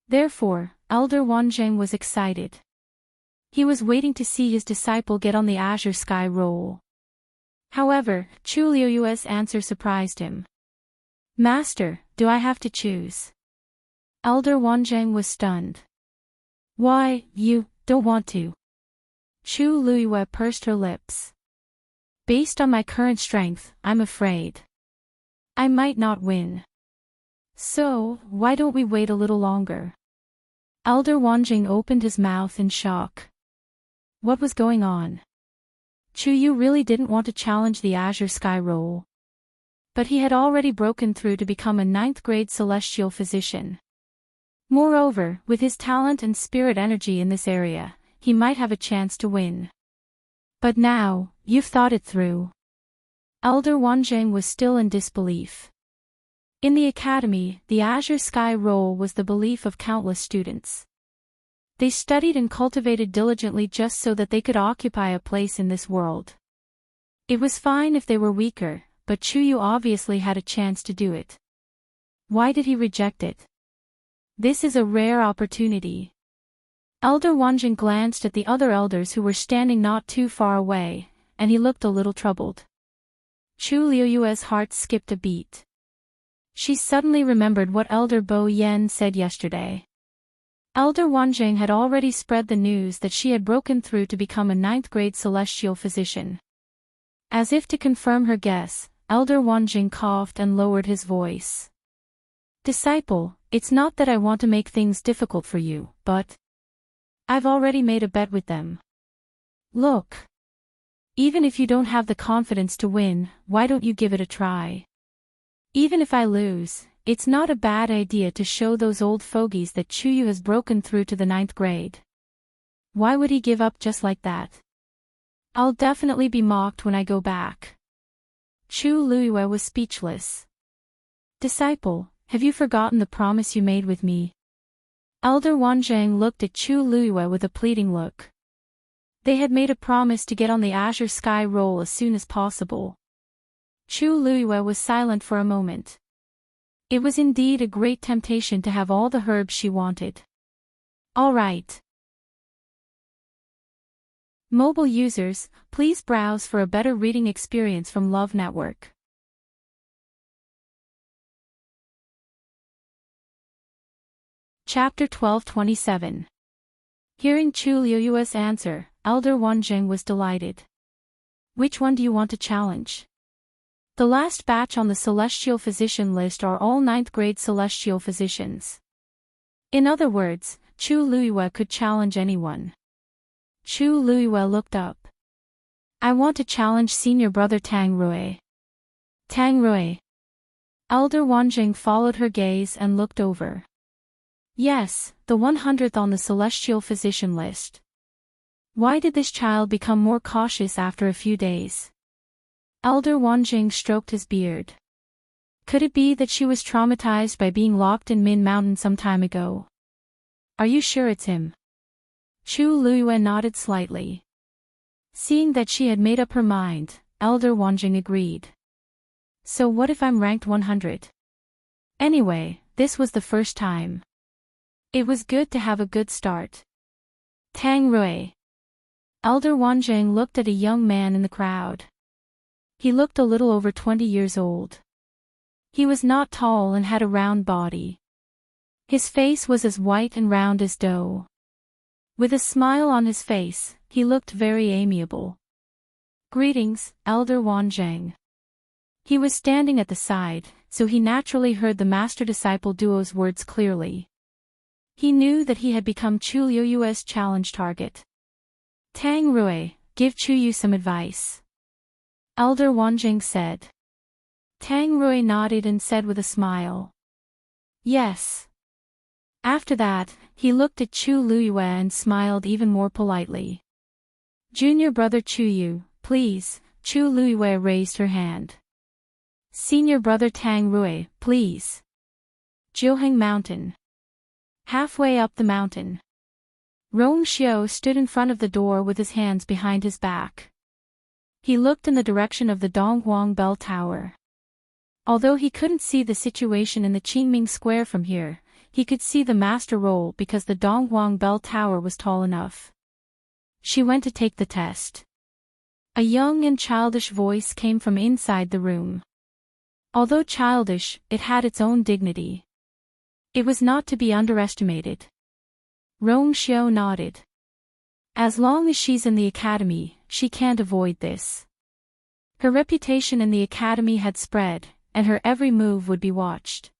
Therefore, Elder Wanzheng was excited. He was waiting to see his disciple get on the azure sky roll. However, Chu Luiyue's answer surprised him. Master, do I have to choose? Elder Wanzheng was stunned. Why, you don't want to? Chu Luiyue pursed her lips. Based on my current strength, I'm afraid I might not win. So, why don't we wait a little longer? Elder Wanzheng opened his mouth in shock. What was going on? Chuyu really didn't want to challenge the azure sky roll. But he had already broken through to become a 9th grade celestial physician. Moreover, with his talent and spirit energy in this area, he might have a chance to win. But now, you've thought it through. Elder Wanzheng was still in disbelief. In the academy, the azure sky roll was the belief of countless students. They studied and cultivated diligently just so that they could occupy a place in this world. It was fine if they were weaker, but Chuyu obviously had a chance to do it. Why did he reject it? This is a rare opportunity. Elder Wanzheng glanced at the other elders who were standing not too far away, and he looked a little troubled. Chu Liuyue's heart skipped a beat. She suddenly remembered what Elder Bo Yen said yesterday. Elder Wanjing had already spread the news that she had broken through to become a 9th-grade celestial physician. As if to confirm her guess, Elder Wanjing coughed and lowered his voice. Disciple, it's not that I want to make things difficult for you, but I've already made a bet with them. Look. Even if you don't have the confidence to win, why don't you give it a try? Even if I lose, it's not a bad idea to show those old fogies that Chuyu has broken through to the 9th grade. Why would he give up just like that? I'll definitely be mocked when I go back. Chu Luyue was speechless. Disciple, have you forgotten the promise you made with me? Elder Wanzhang looked at Chu Luyue with a pleading look. They had made a promise to get on the Azure Sky roll as soon as possible. Chu Luyue was silent for a moment. It was indeed a great temptation to have all the herbs she wanted. All right. Mobile users, please browse for a better reading experience from Love Network. Chapter 1227. Hearing Chu Liuyue's answer, Elder Wanjing was delighted. Which one do you want to challenge? The last batch on the Celestial Physician list are all 9th grade Celestial Physicians. In other words, Chu Luyue could challenge anyone. Chu Luyue looked up. I want to challenge Senior Brother Tang Rui. Tang Rui. Elder Wanjing followed her gaze and looked over. Yes, the 100th on the Celestial Physician list. Why did this child become more cautious after a few days? Elder Wanjing stroked his beard. Could it be that she was traumatized by being locked in Min Mountain some time ago? Are you sure it's him? Chu Luyue nodded slightly. Seeing that she had made up her mind, Elder Wanjing agreed. So what if I'm ranked 100? Anyway, this was the first time. It was good to have a good start. Tang Rui. Elder Wanjing looked at a young man in the crowd. He looked a little over 20 years old. He was not tall and had a round body. His face was as white and round as dough. With a smile on his face, he looked very amiable. Greetings, Elder Wanjing. He was standing at the side, so he naturally heard the master-disciple duo's words clearly. He knew that he had become Chu Liuyue's challenge target. Tang Rui, give Chuyu some advice. Elder Wanjing said. Tang Rui nodded and said with a smile. Yes. After that, he looked at Chu Luyue and smiled even more politely. Junior Brother Chuyu, please. Chu Luyue raised her hand. Senior Brother Tang Rui, please. Jiuheng Mountain. Halfway up the mountain. Rong Xiao stood in front of the door with his hands behind his back. He looked in the direction of the Donghuang Bell Tower. Although he couldn't see the situation in the Qingming Square from here, he could see the master roll because the Donghuang Bell Tower was tall enough. She went to take the test. A young and childish voice came from inside the room. Although childish, it had its own dignity. It was not to be underestimated. Rong Xiao nodded. As long as she's in the academy, she can't avoid this. Her reputation in the academy had spread, and her every move would be watched.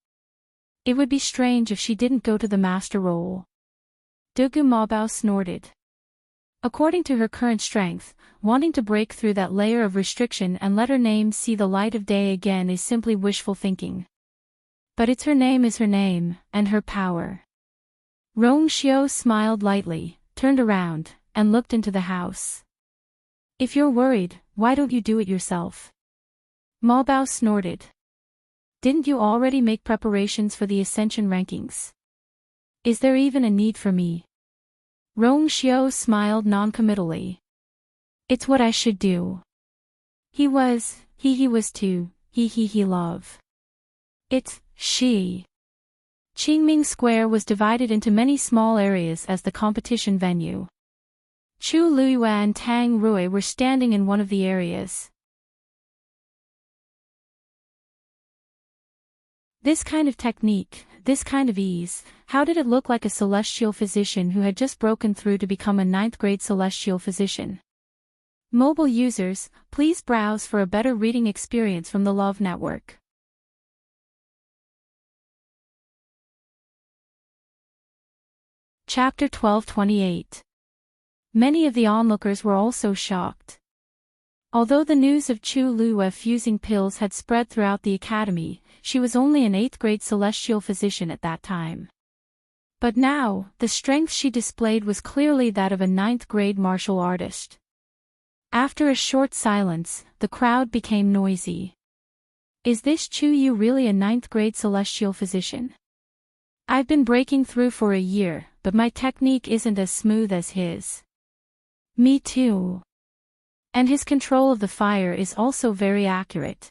It would be strange if she didn't go to the master role. Dugu Mabao snorted. According to her current strength, wanting to break through that layer of restriction and let her name see the light of day again is simply wishful thinking. But it's her name is her name, and her power. Rong Xiao smiled lightly, turned around, and looked into the house. If you're worried, why don't you do it yourself? Ma Bao snorted. Didn't you already make preparations for the ascension rankings? Is there even a need for me? Rong Xiao smiled noncommittally. It's what I should do. He was too, he love. She. Qingming Square was divided into many small areas as the competition venue. Chu Luyue and Tang Rui were standing in one of the areas. This kind of technique, this kind of ease, how did it look like a celestial physician who had just broken through to become a ninth-grade celestial physician? Mobile users, please browse for a better reading experience from the Love Network. Chapter 12:28. Many of the onlookers were also shocked. Although the news of Chu Luo fusing pills had spread throughout the academy, she was only an 8th-grade celestial physician at that time. But now, the strength she displayed was clearly that of a 9th-grade martial artist. After a short silence, the crowd became noisy. Is this Chu Yu really a 9th-grade celestial physician? I've been breaking through for a year, but my technique isn't as smooth as his. Me too. And his control of the fire is also very accurate.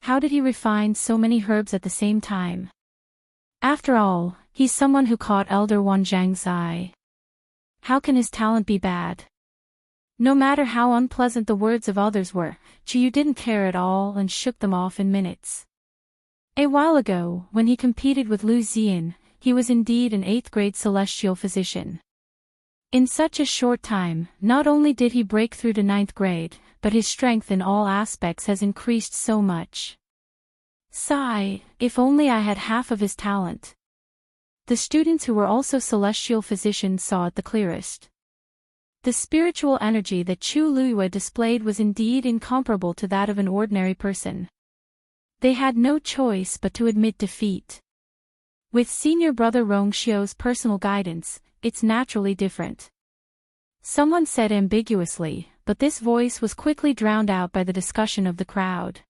How did he refine so many herbs at the same time? After all, he's someone who caught Elder Wan Zhang's eye. How can his talent be bad? No matter how unpleasant the words of others were, Chu Yu didn't care at all and shook them off in minutes. A while ago, when he competed with Lu Ziyan, he was indeed an 8th-grade celestial physician. In such a short time, not only did he break through to 9th grade, but his strength in all aspects has increased so much. Sigh, if only I had half of his talent. The students who were also celestial physicians saw it the clearest. The spiritual energy that Chu Luo displayed was indeed incomparable to that of an ordinary person. They had no choice but to admit defeat. With senior brother Rong Xiu's personal guidance, it's naturally different. Someone said ambiguously, but this voice was quickly drowned out by the discussion of the crowd.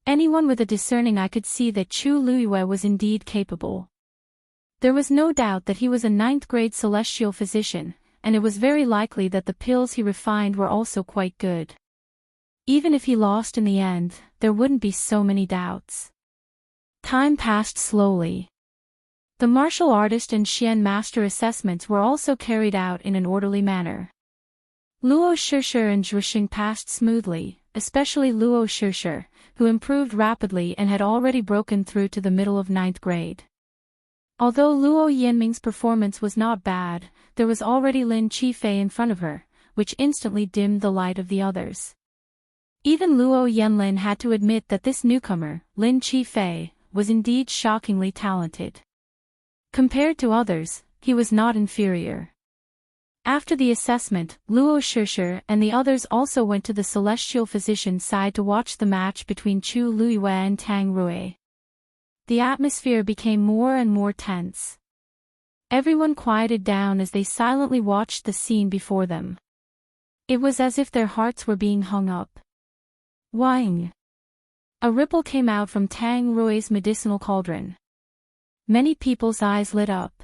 Anyone with a discerning eye could see that Chu Luo was indeed capable. There was no doubt that he was a 9th-grade celestial physician, and it was very likely that the pills he refined were also quite good. Even if he lost in the end, there wouldn't be so many doubts. Time passed slowly. The martial artist and Xian master assessments were also carried out in an orderly manner. Luo Shishir and Zhuxing passed smoothly, especially Luo Shishir, who improved rapidly and had already broken through to the middle of 9th grade. Although Luo Yanming's performance was not bad, there was already Lin Qifei in front of her, which instantly dimmed the light of the others. Even Luo Yanlin had to admit that this newcomer, Lin Qifei, was indeed shockingly talented. Compared to others, he was not inferior. After the assessment, Luo Shishir and the others also went to the celestial physician's side to watch the match between Chu Luo and Tang Rui. The atmosphere became more and more tense. Everyone quieted down as they silently watched the scene before them. It was as if their hearts were being hung up. Wang! A ripple came out from Tang Rui's medicinal cauldron. Many people's eyes lit up.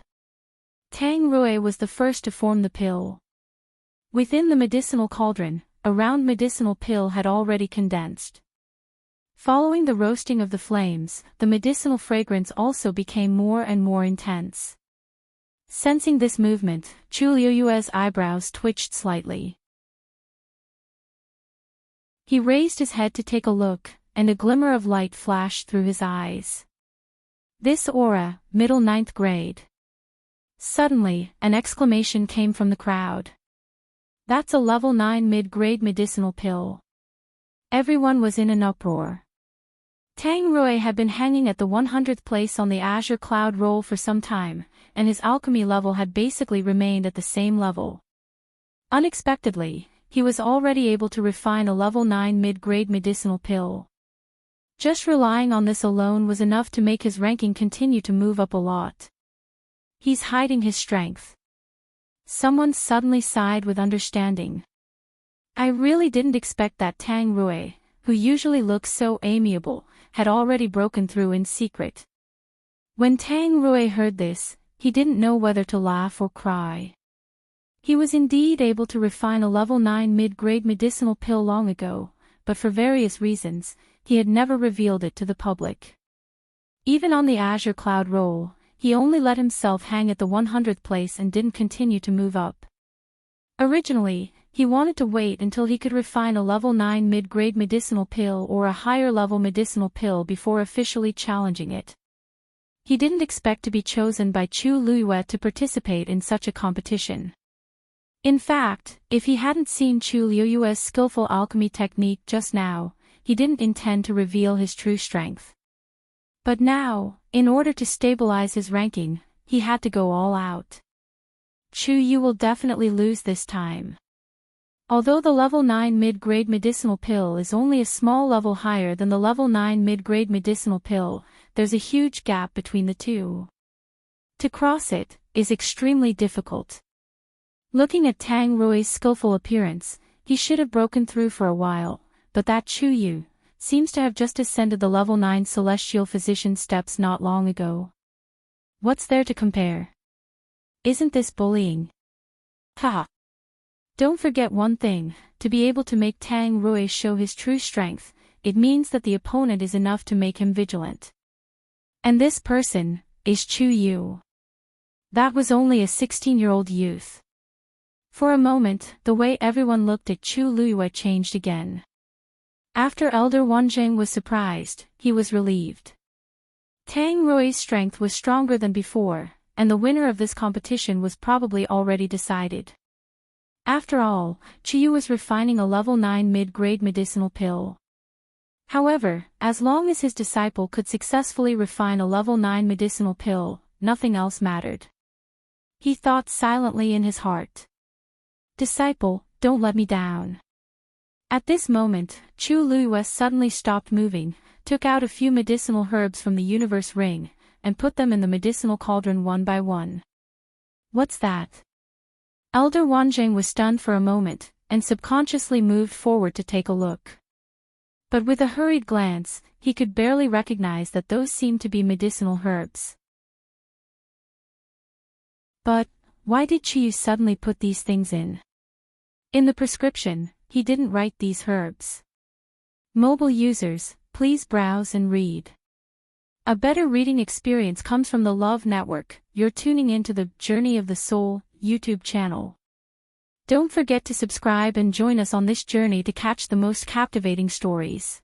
Tang Rui was the first to form the pill. Within the medicinal cauldron, a round medicinal pill had already condensed. Following the roasting of the flames, the medicinal fragrance also became more and more intense. Sensing this movement, Chu Luo's eyebrows twitched slightly. He raised his head to take a look, and a glimmer of light flashed through his eyes. This aura, middle 9th grade. Suddenly, an exclamation came from the crowd. That's a level 9 mid-grade medicinal pill. Everyone was in an uproar. Tang Rui had been hanging at the 100th place on the Azure Cloud Roll for some time, and his alchemy level had basically remained at the same level. Unexpectedly, he was already able to refine a level 9 mid-grade medicinal pill. Just relying on this alone was enough to make his ranking continue to move up a lot. He's hiding his strength. Someone suddenly sighed with understanding. I really didn't expect that Tang Rui, who usually looks so amiable, had already broken through in secret. When Tang Rui heard this, he didn't know whether to laugh or cry. He was indeed able to refine a level 9 mid-grade medicinal pill long ago, but for various reasons, he had never revealed it to the public. Even on the Azure Cloud Roll, he only let himself hang at the 100th place and didn't continue to move up. Originally, he wanted to wait until he could refine a level 9 mid-grade medicinal pill or a higher level medicinal pill before officially challenging it. He didn't expect to be chosen by Chu Luiyue to participate in such a competition. In fact, if he hadn't seen Chu Luiyue's skillful alchemy technique just now, he didn't intend to reveal his true strength. But now, in order to stabilize his ranking, he had to go all out. Chu Yu will definitely lose this time. Although the level 9 mid-grade medicinal pill is only a small level higher than the level 9 mid-grade medicinal pill, there's a huge gap between the two. To cross it is extremely difficult. Looking at Tang Rui's skillful appearance, he should have broken through for a while, but that Chu Yu seems to have just ascended the level 9 celestial physician steps not long ago. What's there to compare? Isn't this bullying? Haha. Don't forget one thing, to be able to make Tang Rui show his true strength, it means that the opponent is enough to make him vigilant. And this person is Chu Yu. That was only a 16-year-old youth. For a moment, the way everyone looked at Chu Luiyue changed again. After Elder Wanzheng was surprised, he was relieved. Tang Rui's strength was stronger than before, and the winner of this competition was probably already decided. After all, Chu Yu was refining a level 9 mid-grade medicinal pill. However, as long as his disciple could successfully refine a level 9 medicinal pill, nothing else mattered. He thought silently in his heart. Disciple, don't let me down. At this moment, Chu Luiyue suddenly stopped moving, took out a few medicinal herbs from the universe ring, and put them in the medicinal cauldron one by one. What's that? Elder Wanzheng was stunned for a moment, and subconsciously moved forward to take a look. But with a hurried glance, he could barely recognize that those seemed to be medicinal herbs. But why did Chu Yu suddenly put these things in? In the prescription, he didn't write these herbs. Mobile users, please browse and read. A better reading experience comes from the Love Network. You're tuning into the Journey of the Soul YouTube channel. Don't forget to subscribe and join us on this journey to catch the most captivating stories.